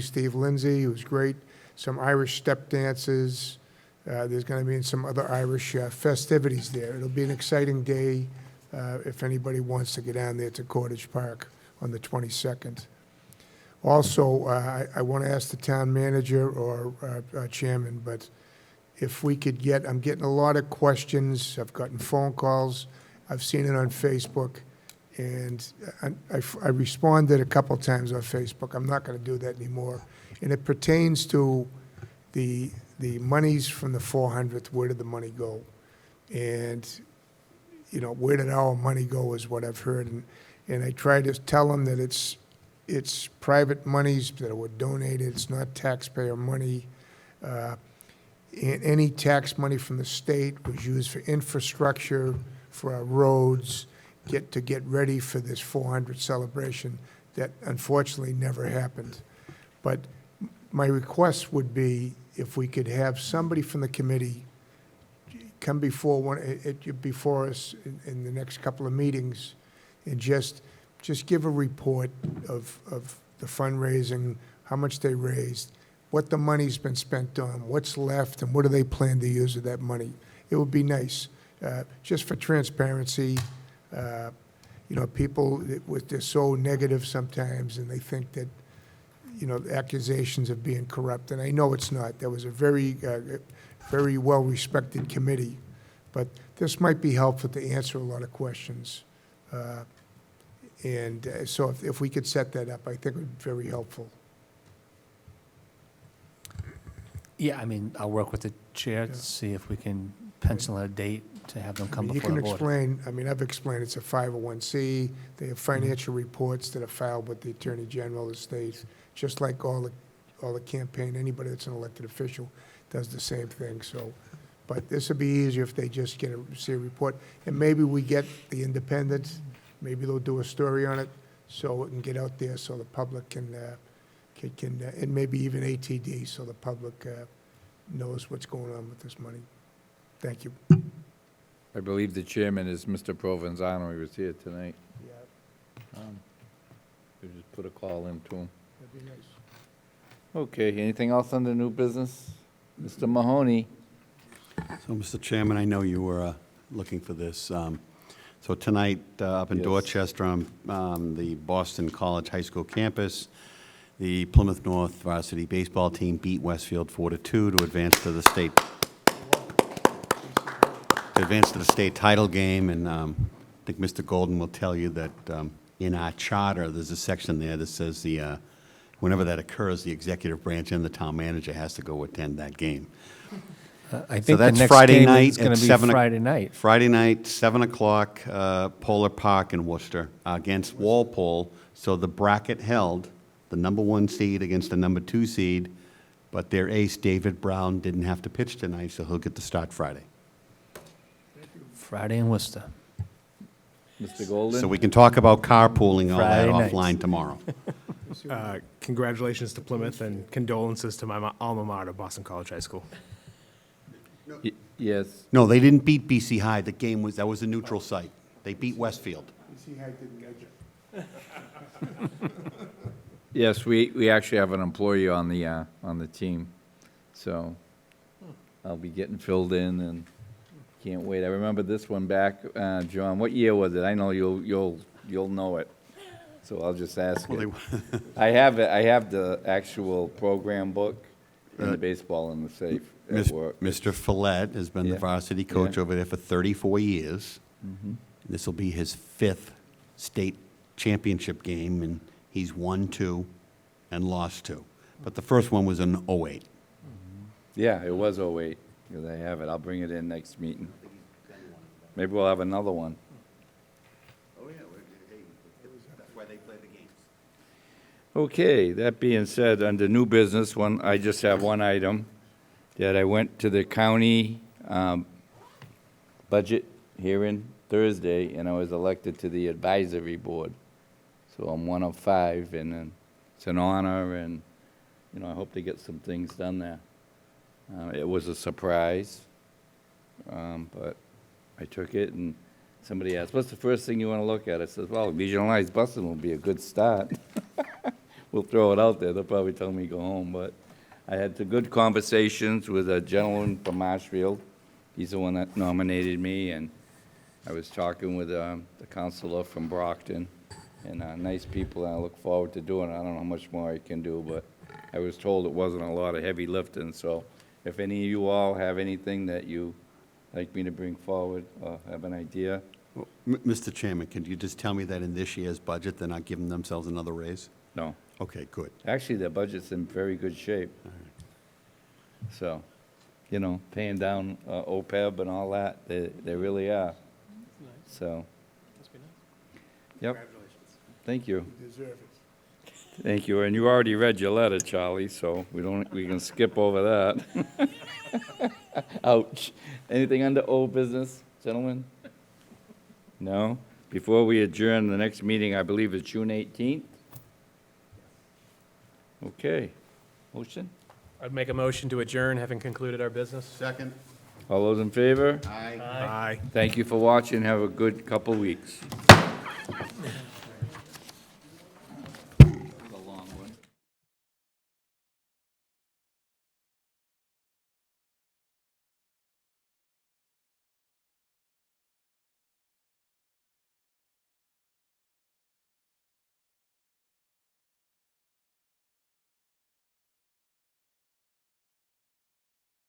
Steve Lindsay, who's great, some Irish step dances. There's going to be some other Irish festivities there. It'll be an exciting day if anybody wants to get down there to Cottage Park on the 22nd. Also, I want to ask the town manager or chairman, but if we could I'm getting a lot of questions. I've gotten phone calls. I've seen it on Facebook. And I responded a couple times on Facebook. I'm not going to do that anymore. And it pertains to the monies from the 400th. Where did the money go? And, where did our money go is what I've heard. And I try to tell them that it's private monies that were donated. It's not taxpayer money. And any tax money from the state was used for infrastructure, for our roads, to get ready for this 400 celebration that unfortunately never happened. But my request would be if we could have somebody from the committee come before us in the next couple of meetings and just give a report of the fundraising, how much they raised, what the money's been spent on, what's left, and what do they plan to use with that money. It would be nice, just for transparency. People, they're so negative sometimes, and they think that, accusations of being corrupt, and I know it's not. There was a very well-respected committee, but this might be helpful to answer a lot of questions. So if we could set that up, I think it would be very helpful. Yeah, I'll work with the chair to see if we can pencil a date to have them come before the board. You can explain, I've explained it's a 501c. They have financial reports that are filed with the Attorney General of the state, just like all the campaign. Anybody that's an elected official does the same thing. So, but this would be easier if they just see a report. And maybe we get the Independent, maybe they'll do a story on it so it can get out there so the public can and maybe even ATD so the public knows what's going on with this money. Thank you. I believe the chairman is Mr. Provenzano. He was here tonight. Yeah. We just put a call in to him. That'd be nice. Okay, anything else on the new business? Mr. Mahoney? So, Mr. Chairman, I know you were looking for this. So tonight, up in Yes. Dorchester, on the Boston College High School campus, the Plymouth North varsity baseball team beat Westfield 4-2 to advance to the state title game. And I think Mr. Golden will tell you that in our charter, there's a section there that says whenever that occurs, the executive branch and the town manager has to go attend that game. I So think the that's next Friday game night is going at to be 7 Friday night. Friday night, 7 o'clock, Polar Park in Worcester against Walpole. So the bracket held, the number 1 seed against the number 2 seed, but their ace, David Brown, didn't have to pitch tonight, so he'll get to start Friday. Friday in Worcester. Mr. Golden? So we can talk about carpooling all that Friday nights. offline tomorrow. Congratulations to Plymouth and condolences to my alma mater, Boston College High School. Yes. No, they didn't beat BC High. That was a neutral site. They beat Westfield. Yes, we actually have an employee on the team, so I'll be getting filled in and can't wait. I remember this one back, John, what year was it? I know you'll know it, so I'll just ask it. I have the actual program book and the baseball in the safe at work. Mr. Follett has been the Yeah. varsity coach Yeah. over there for 34 years. Mhm. This will be his 5th state championship game, and he's won 2 and lost 2. But the first one was in '08. Yeah, it was '08, because I have it. I'll bring it in next meeting. Maybe we'll have another one. Oh, yeah, that's why they play the games. Okay, that being said, under new business, I just have one item, that I went to the county budget hearing Thursday, and I was elected to the advisory board. So I'm one of 5, and it's an honor, and, I hope to get some things done there. It was a surprise, but I took it, and somebody asked, what's the first thing you want to look at? I said, well, regionalized busing will be a good start. We'll throw it out there. They'll probably tell me to go home, but I had some good conversations with a gentleman from Marshfield. He's the one that nominated me, and I was talking with the counselor from Brockton, and nice people, and I look forward to doing it. I don't know how much more I can do, but I was told it wasn't a lot of heavy lifting, so if any of you all have anything that you like me to bring forward or have an idea. Well, Mr. Chairman, can you just tell me that in this year's budget, they're not giving themselves another raise? No. Okay, good. Actually, their budget's in very good shape. So, paying down OPEB and all that, they really are. So, yep. Thank you. Thank you, and you already read your letter, Charlie, so we can skip over that. Ouch. Anything under old business, gentlemen? No? Before we adjourn, the next meeting, I believe, is June 18th? Okay. Motion? I'd make a motion to adjourn, having concluded our business. Second. All those in favor? Aye. Aye. Thank you for watching. Have a good couple weeks.